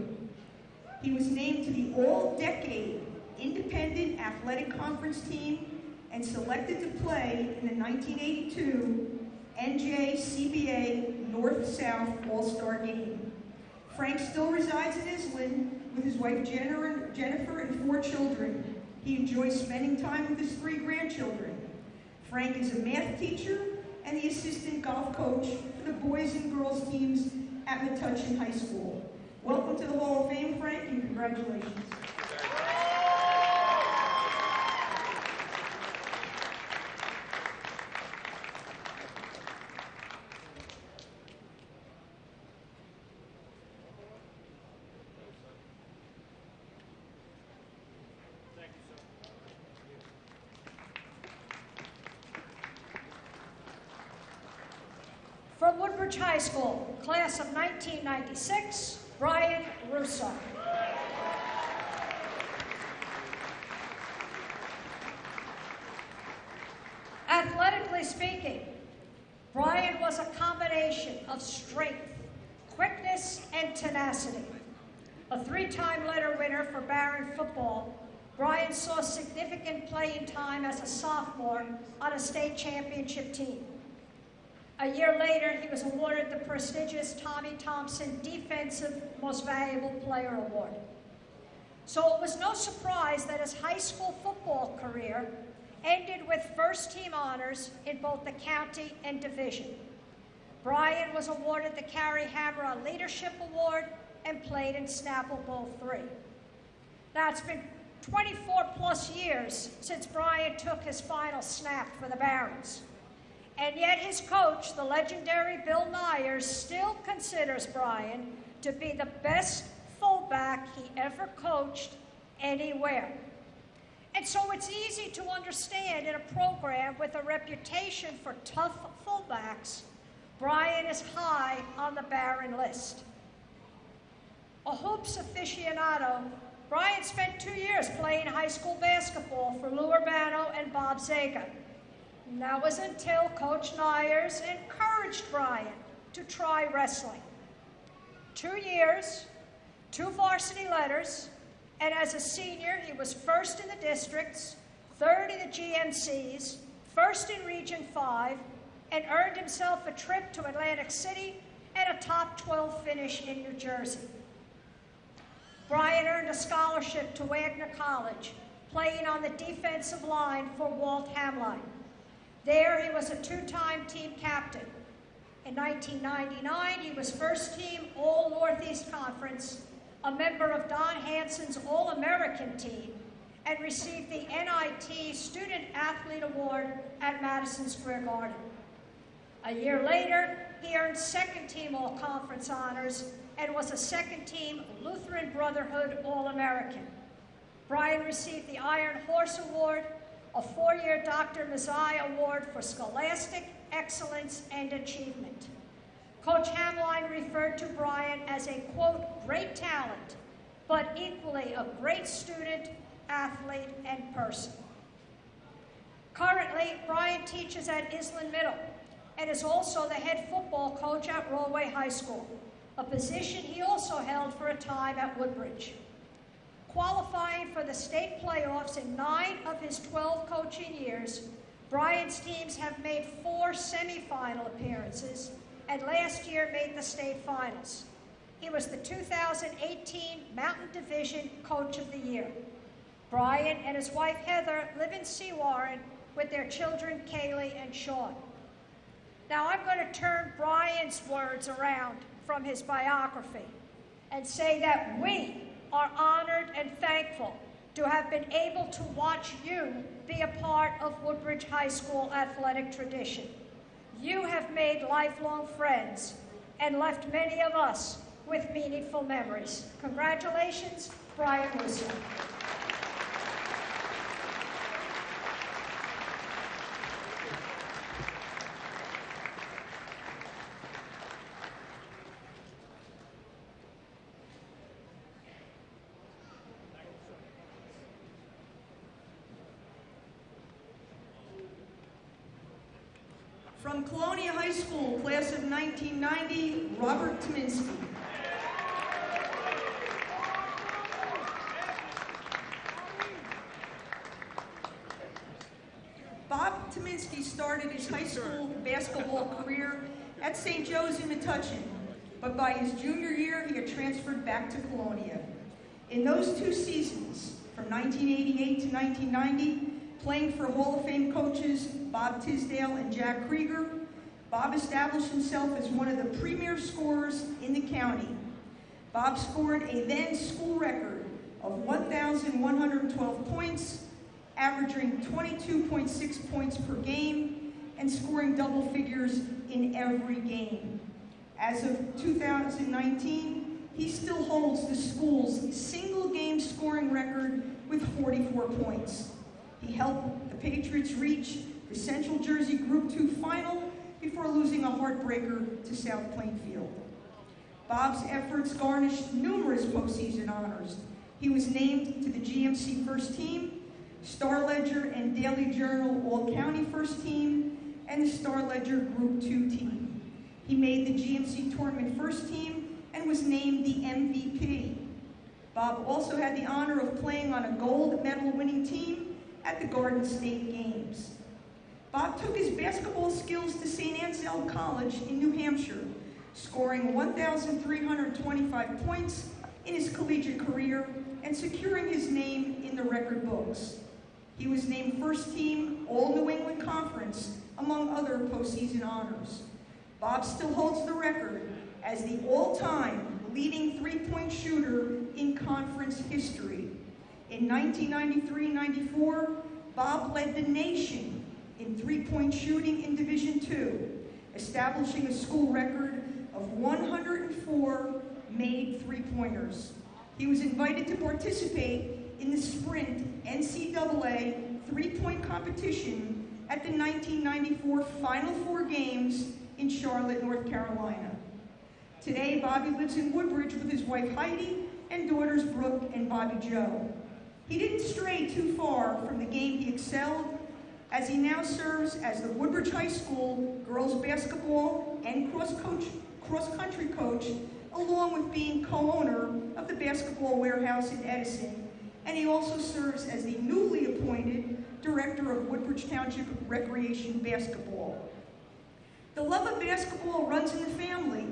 He was named to the All-Decade Independent Athletic Conference team and selected to play in the 1982 NJCBA North-South All-Star Game. Frank still resides in Islin with his wife Jennifer and 4 children. He enjoys spending time with his 3 grandchildren. Frank is a math teacher and the assistant golf coach for the boys and girls teams at Metuchen High School. Welcome to the Hall of Fame, Frank, and congratulations. From Woodbridge High School, class of 1996, Brian Russo. Athletically speaking, Brian was a combination of strength, quickness, and tenacity. A three-time letter winner for Barron football, Brian saw significant playing time as a sophomore on a state championship team. A year later, he was awarded the prestigious Tommy Thompson Defensive Most Valuable Player Award. So it was no surprise that his high school football career ended with first-team honors in both the county and division. Brian was awarded the Carrie Hammer Leadership Award and played in Snapple Bowl 3. Now, it's been 24 plus years since Brian took his final snap for the Barons. And yet his coach, the legendary Bill Myers, still considers Brian to be the best fullback he ever coached anywhere. And so it's easy to understand in a program with a reputation for tough fullbacks, Brian is high on the Baron list. A hoops aficionado, Brian spent 2 years playing high school basketball for Lou Urbano and Bob Zaga. And that was until Coach Myers encouraged Brian to try wrestling. 2 years, 2 varsity letters, and as a senior, he was first in the districts, third in the GMCs, first in Region 5, and earned himself a trip to Atlantic City and a top 12 finish in New Jersey. Brian earned a scholarship to Wagner College, playing on the defensive line for Walt Hamline. There, he was a 2-time team captain. In 1999, he was first team All-Northeast Conference, a member of Don Hanson's All-American team, and received the NIT Student Athlete Award at Madison Square Garden. A year later, he earned second-team All-Conference honors and was a second-team Lutheran Brotherhood All-American. Brian received the Iron Horse Award, a 4-year Dr. Mazai Award for Scholastic Excellence and Achievement. Coach Hamline referred to Brian as a, quote, great talent, but equally a great student, athlete, and person. Currently, Brian teaches at Island Middle and is also the head football coach at Rollway High School, a position he also held for a time at Woodbridge. Qualifying for the state playoffs in 9 of his 12 coaching years, Brian's teams have made 4 semifinal appearances and last year made the state finals. He was the 2018 Mountain Division Coach of the Year. Brian and his wife Heather live in Seawarren with their children Kaylee and Sean. Now I'm going to turn Brian's words around from his biography and say that we are honored and thankful to have been able to watch you be a part of Woodbridge High School athletic tradition. You have made lifelong friends and left many of us with meaningful memories. Congratulations, Brian Russo. From Colonia High School, class of 1990, Robert Tominski. Bob Tominski started his high school basketball career at St. Joe's in Metuchen, but by his junior year, he had transferred back to Colonia. In those 2 seasons, from 1988 to 1990, playing for Hall of Fame coaches Bob Tisdale and Jack Krieger, Bob established himself as one of the premier scorers in the county. Bob scored a then school record of 1,112 points, averaging 22.6 points per game, and scoring double figures in every game. As of 2019, he still holds the school's single-game scoring record with 44 points. He helped the Patriots reach the Central Jersey Group 2 final before losing a heartbreaker to South Plainfield. Bob's efforts garnished numerous postseason honors. He was named to the GMC First Team, Star Ledger and Daily Journal All-County First Team, and the Star Ledger Group 2 team. He made the GMC Tournament First Team and was named the MVP. Bob also had the honor of playing on a gold medal winning team at the Garden State Games. Bob took his basketball skills to St. Anselm College in New Hampshire, scoring 1,325 points in his collegiate career and securing his name in the record books. He was named first team All-New England Conference, among other postseason honors. Bob still holds the record as the all-time leading three-point shooter in conference history. In 1993-94, Bob led the nation in three-point shooting in Division II, establishing a school record of 104 made three-pointers. He was invited to participate in the Sprint NCAA three-point competition at the 1994 Final Four games in Charlotte, North Carolina. Today, Bobby lives in Woodbridge with his wife Heidi and daughters Brooke and Bobby Joe. He didn't stray too far from the game he excelled, as he now serves as the Woodbridge High School girls basketball and cross-country coach, along with being co-owner of the Basketball Warehouse in Edison, and he also serves as the newly appointed director of Woodbridge Township Recreation Basketball. The love of basketball runs in the family.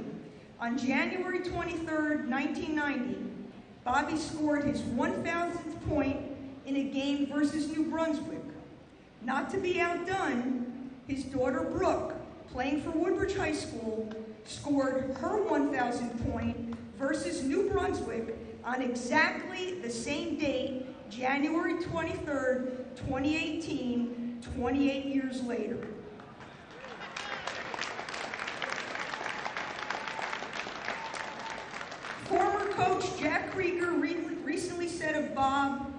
On January 23rd, 1990, Bobby scored his 1,000th point in a game versus New Brunswick. Not to be outdone, his daughter Brooke, playing for Woodbridge High School, scored her 1,000th point versus New Brunswick on exactly the same date, January 23rd, 2018, 28 years later. Former coach Jack Krieger recently said of Bob,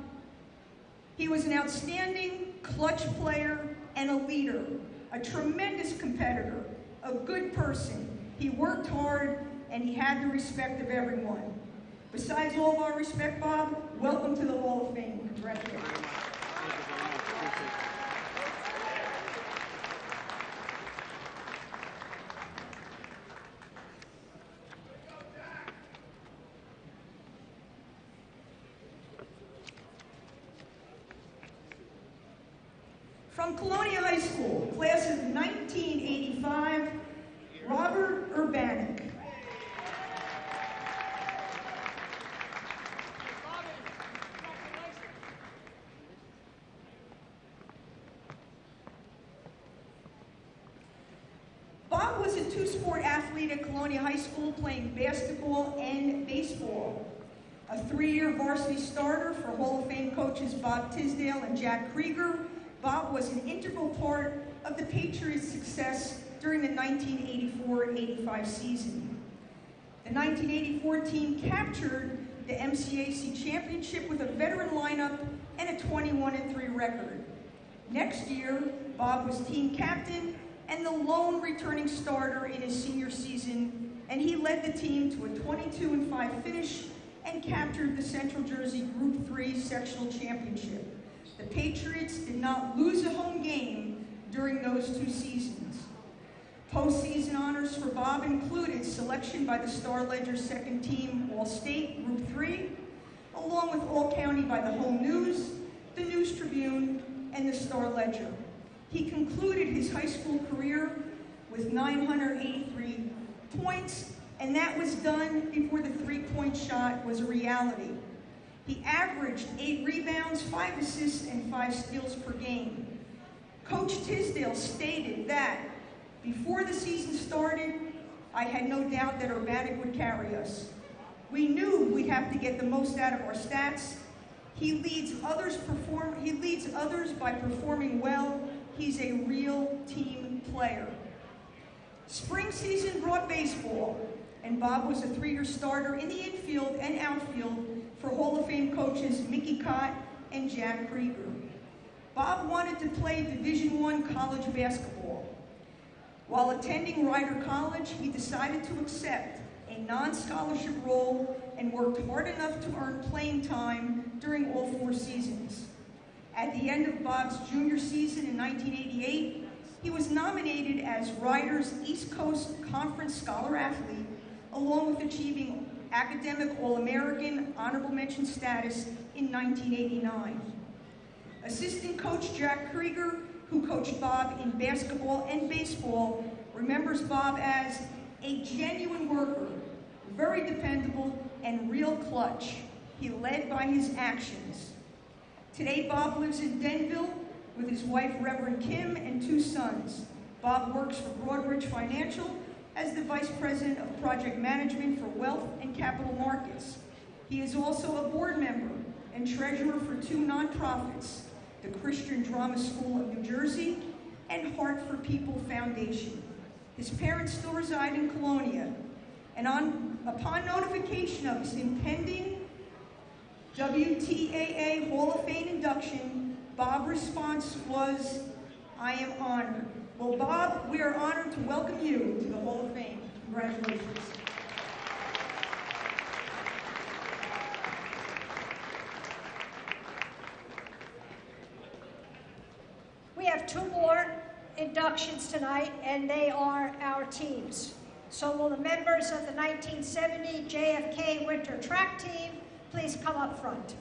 he was an outstanding clutch player and a leader, a tremendous competitor, a good person. He worked hard and he had the respect of everyone. Besides all of our respect, Bob, welcome to the Hall of Fame. Congratulations. From Colonia High School, class of 1985, Robert Urbanek. Bob was a two-sport athlete at Colonia High School, playing basketball and baseball. A three-year varsity starter for Hall of Fame coaches Bob Tisdale and Jack Krieger, Bob was an integral part of the Patriots' success during the 1984-85 season. The 1984 team captured the MCAC championship with a veteran lineup and a 21-3 record. Next year, Bob was team captain and the lone returning starter in his senior season, and he led the team to a 22-5 finish and captured the Central Jersey Group 3 sectional championship. The Patriots did not lose a home game during those two seasons. Postseason honors for Bob included selection by the Star-Ledger second team All-State Group 3, along with All-County by the Home News, the News Tribune, and the Star-Ledger. He concluded his high school career with 983 points, and that was done before the three-point shot was a reality. He averaged 8 rebounds, 5 assists, and 5 steals per game. Coach Tisdale stated that, before the season started, I had no doubt that Urbanek would carry us. We knew we'd have to get the most out of our stats. He leads others by performing well. He's a real team player. Spring season brought baseball, and Bob was a 3-year starter in the infield and outfield for Hall of Fame coaches Mickey Cott and Jack Krieger. Bob wanted to play Division I college basketball. While attending Rider College, he decided to accept a non-scholarship role and worked hard enough to earn playing time during all 4 seasons. At the end of Bob's junior season in 1988, he was nominated as Rider's East Coast Conference Scholar Athlete, along with achieving academic All-American, honorable mention status in 1989. Assistant coach Jack Krieger, who coached Bob in basketball and baseball, remembers Bob as a genuine worker, very dependable, and real clutch. He led by his actions. Today, Bob lives in Denville with his wife, Reverend Kim, and 2 sons. Bob works for Woodbridge Financial as the Vice President of Project Management for Wealth and Capital Markets. He is also a board member and treasurer for 2 nonprofits, the Christian Drama School of New Jersey and Heart for People Foundation. His parents still reside in Colonia, and upon notification of his impending WTAA Hall of Fame induction, Bob's response was, "I am honored." Well, Bob, we are honored to welcome you to the Hall of Fame. Congratulations. We have 2 more inductions tonight, and they are our teams. So will the members of the 1970 JFK Winter Track Team please come up front.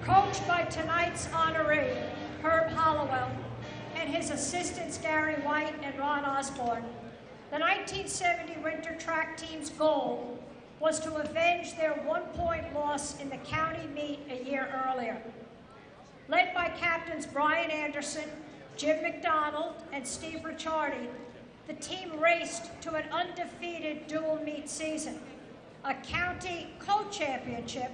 Coached by tonight's honoree, Herb Halliwell, and his assistants Gary White and Ron Osborne, the 1970 Winter Track Team's goal was to avenge their 1-point loss in the county meet a year earlier. Led by captains Brian Anderson, Jim McDonald, and Steve Ricciardi, the team raced to an undefeated dual meet season, a county co-championship,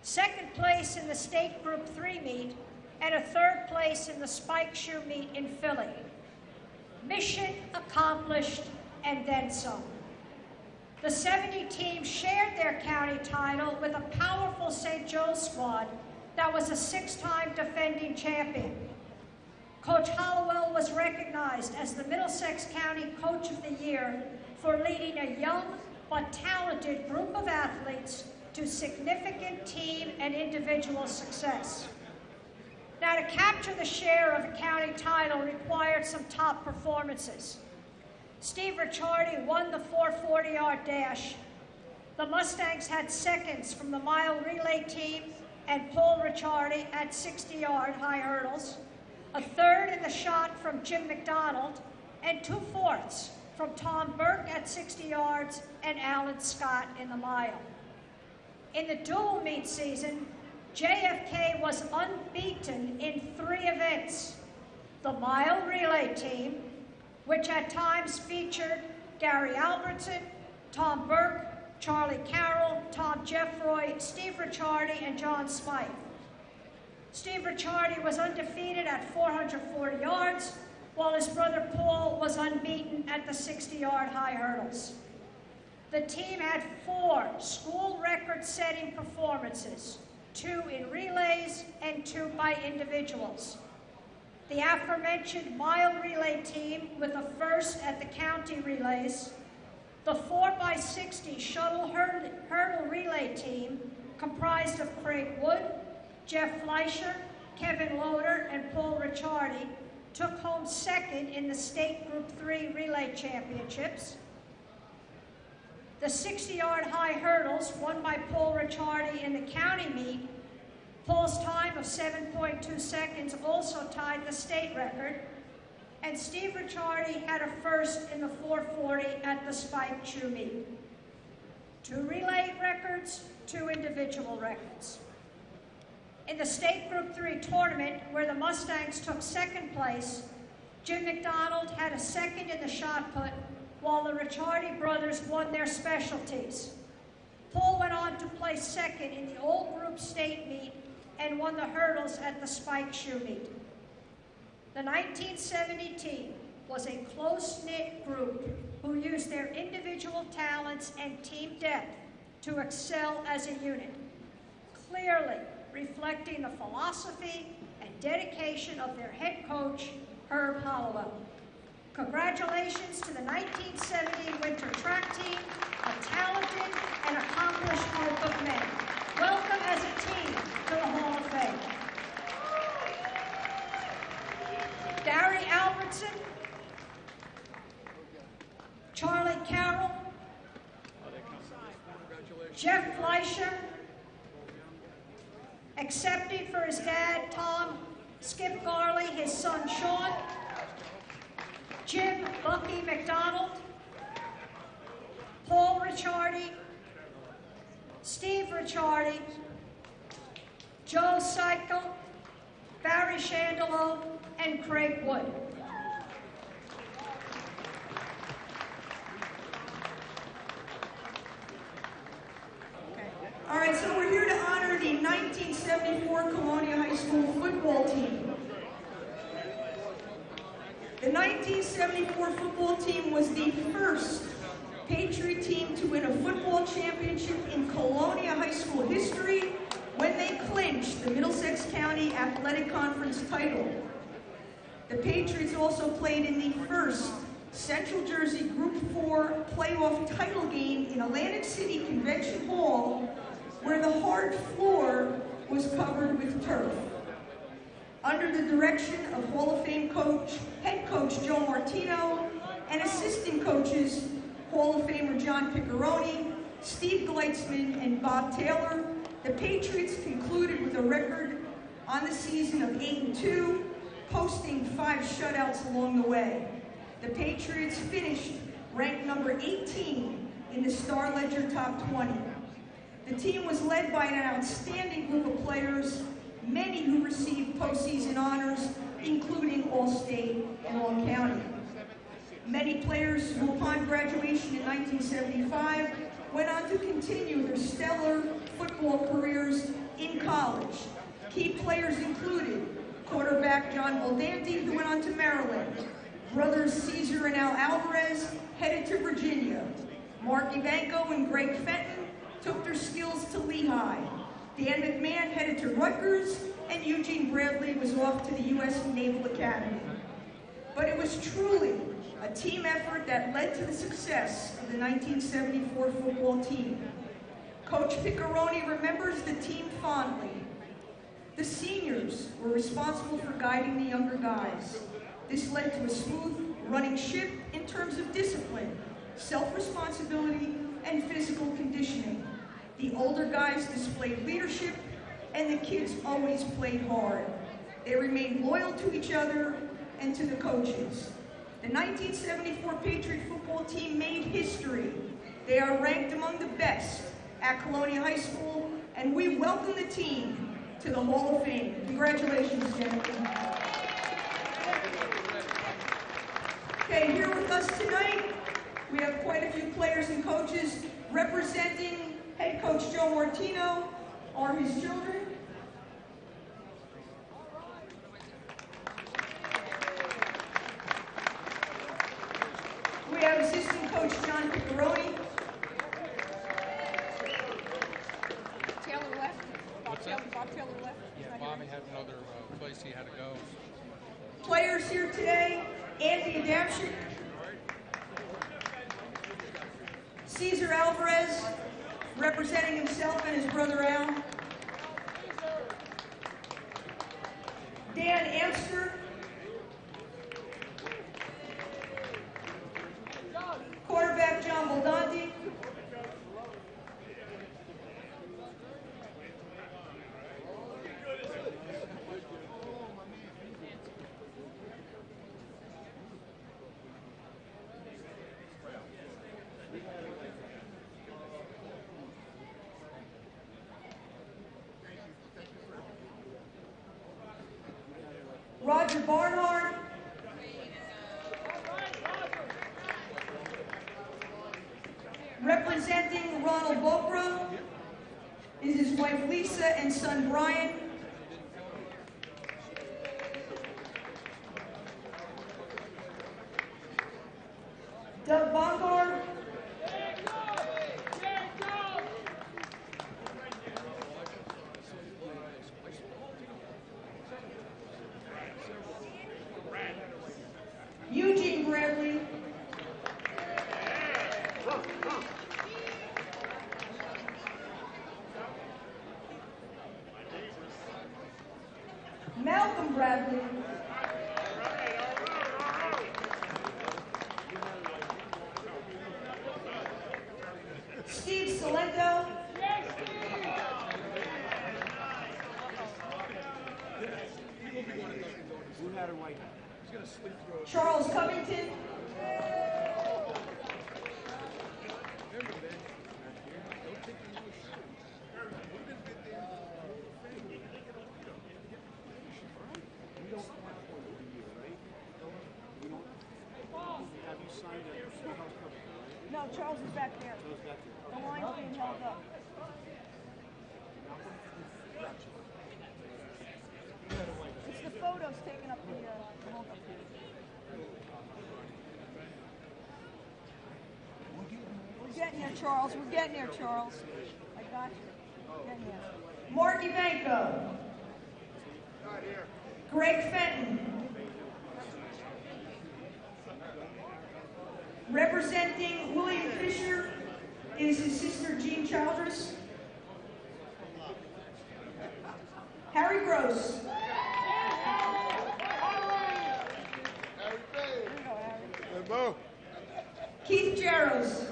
2nd place in the state Group 3 meet, and a 3rd place in the Spike Shoe meet in Philly. Mission accomplished, and then some. The 70 team shared their county title with a powerful St. Joe's squad that was a 6-time defending champion. Coach Halliwell was recognized as the Middlesex County Coach of the Year for leading a young but talented group of athletes to significant team and individual success. Now, to capture the share of a county title required some top performances. Steve Ricciardi won the 440-yard dash. The Mustangs had seconds from the mile relay team, and Paul Ricciardi at 60-yard high hurdles, a 3rd in the shot from Jim McDonald, and 2 fourths from Tom Burke at 60 yards and Alan Scott in the mile. In the dual meet season, JFK was unbeaten in 3 events. The mile relay team, which at times featured Gary Albertson, Tom Burke, Charlie Carroll, Tom Jeffroy, Steve Ricciardi, and John Smythe. Steve Ricciardi was undefeated at 440 yards, while his brother Paul was unbeaten at the 60-yard high hurdles. The team had 4 school record-setting performances, 2 in relays and 2 by individuals. The aforementioned mile relay team with a 1st at the county relays, the 4x60 shuttle hurdle relay team comprised of Craig Wood, Jeff Fleischer, Kevin Loader, and Paul Ricciardi took home 2nd in the state Group 3 relay championships. The 60-yard high hurdles, won by Paul Ricciardi in the county meet, Paul's time of 7.2 seconds also tied the state record, and Steve Ricciardi had a first in the 440 at the Spike Shoe Meet. 2 relay records, 2 individual records. In the State Group 3 tournament, where the Mustangs took second place, Jim McDonald had a second in the shot put, while the Ricciardi brothers won their specialties. Paul went on to place second in the Old Group State Meet and won the hurdles at the Spike Shoe Meet. The 1970 team was a close-knit group who used their individual talents and team depth to excel as a unit, clearly reflecting the philosophy and dedication of their head coach, Herb Halliwell. Congratulations to the 1970 winter track team, a talented and accomplished group of men. Welcome as a team to the Hall of Fame. Gary Albertson, Charlie Carroll, Jeff Fleischer, accepting for his dad, Tom Skip Garley, his son, Sean, Jim Bucky McDonald, Paul Ricciardi, Steve Ricciardi, Joe Seiko, Barry Chandelo, and Craig Wood. All right, so we're here to honor the 1974 Colonia High School football team. The 1974 football team was the first Patriot team to win a football championship in Colonia High School history when they clinched the Middlesex County Athletic Conference title. The Patriots also played in the first Central Jersey Group 4 playoff title game in Atlantic City Convention Hall, where the hard floor was covered with turf. Under the direction of Hall of Fame head coach Joe Martino, and assistant coaches Hall of Famer John Piccaroni, Steve Gleitzman, and Bob Taylor, the Patriots concluded with a record on the season of 8-2, posting 5 shutouts along the way. The Patriots finished ranked number 18 in the Star Ledger Top 20. The team was led by an outstanding group of players, many who received postseason honors, including All-State and All-County. Many players who, upon graduation in 1975, went on to continue their stellar football careers in college. Key players included quarterback John Boldanti, who went on to Maryland. Brothers Caesar and Al Alvarez headed to Virginia. Mark Ivanko and Greg Fenton took their skills to Lehigh. Dan McMahon headed to Rutgers, and Eugene Bradley was off to the U.S. Naval Academy. But it was truly a team effort that led to the success of the 1974 football team. Coach Piccaroni remembers the team fondly. The seniors were responsible for guiding the younger guys. This led to a smooth running ship in terms of discipline, self-responsibility, and physical conditioning. The older guys displayed leadership, and the kids always played hard. They remained loyal to each other and to the coaches. The 1974 Patriot football team made history. They are ranked among the best at Colonia High School, and we welcome the team to the Hall of Fame. Congratulations, gentlemen. Okay, here with us tonight, we have quite a few players and coaches. Representing head coach Joe Martino are his children. We have assistant coach John Piccaroni. Taylor left. What's that? Bob Taylor left. Yeah, Bobby had another place he had to go. Players here today, Andy Adamczyk, Cesar Alvarez, representing himself and his brother Al, Dan Amster, quarterback John Boldanti, Roger Barnhart, representing Ronald Bokra is his wife Lisa and son Brian. Doug Bongar, Eugene Bradley, Malcolm Bradley, Steve Salento, Charles Covington, no, Charles is back there. The line's being held up. It's the photos taken up the hold up. We're getting there, Charles. We're getting there, Charles. I got you. We're getting there. Mark Evanko. Greg Fenton. Representing William Fisher is his sister Jean Childress. Harry Gross. Keith Jarrows.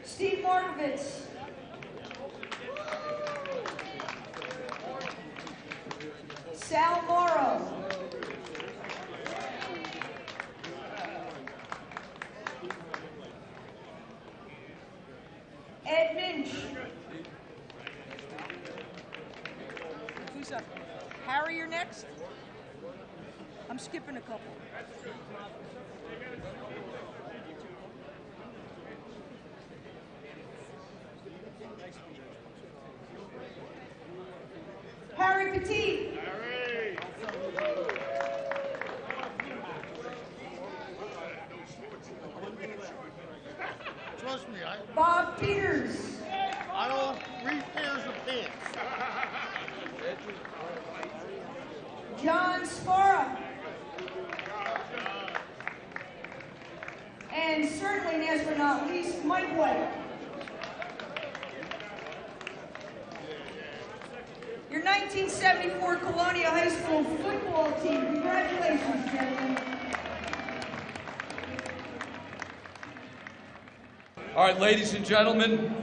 Steve Markovitz. Sal Morrow. Ed Minch. Who's up? Harry, you're next? I'm skipping a couple. Harry Petit. Harry. Trust me, Bob Peters. I don't read pairs of pants. John Spara. And certainly, last but not least, Mike White. Your 1974 Colonia High School football team. Congratulations, gentlemen. All right, ladies and gentlemen,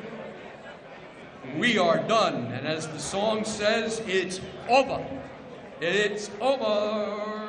we are done. And as the song says, it's over. It's over.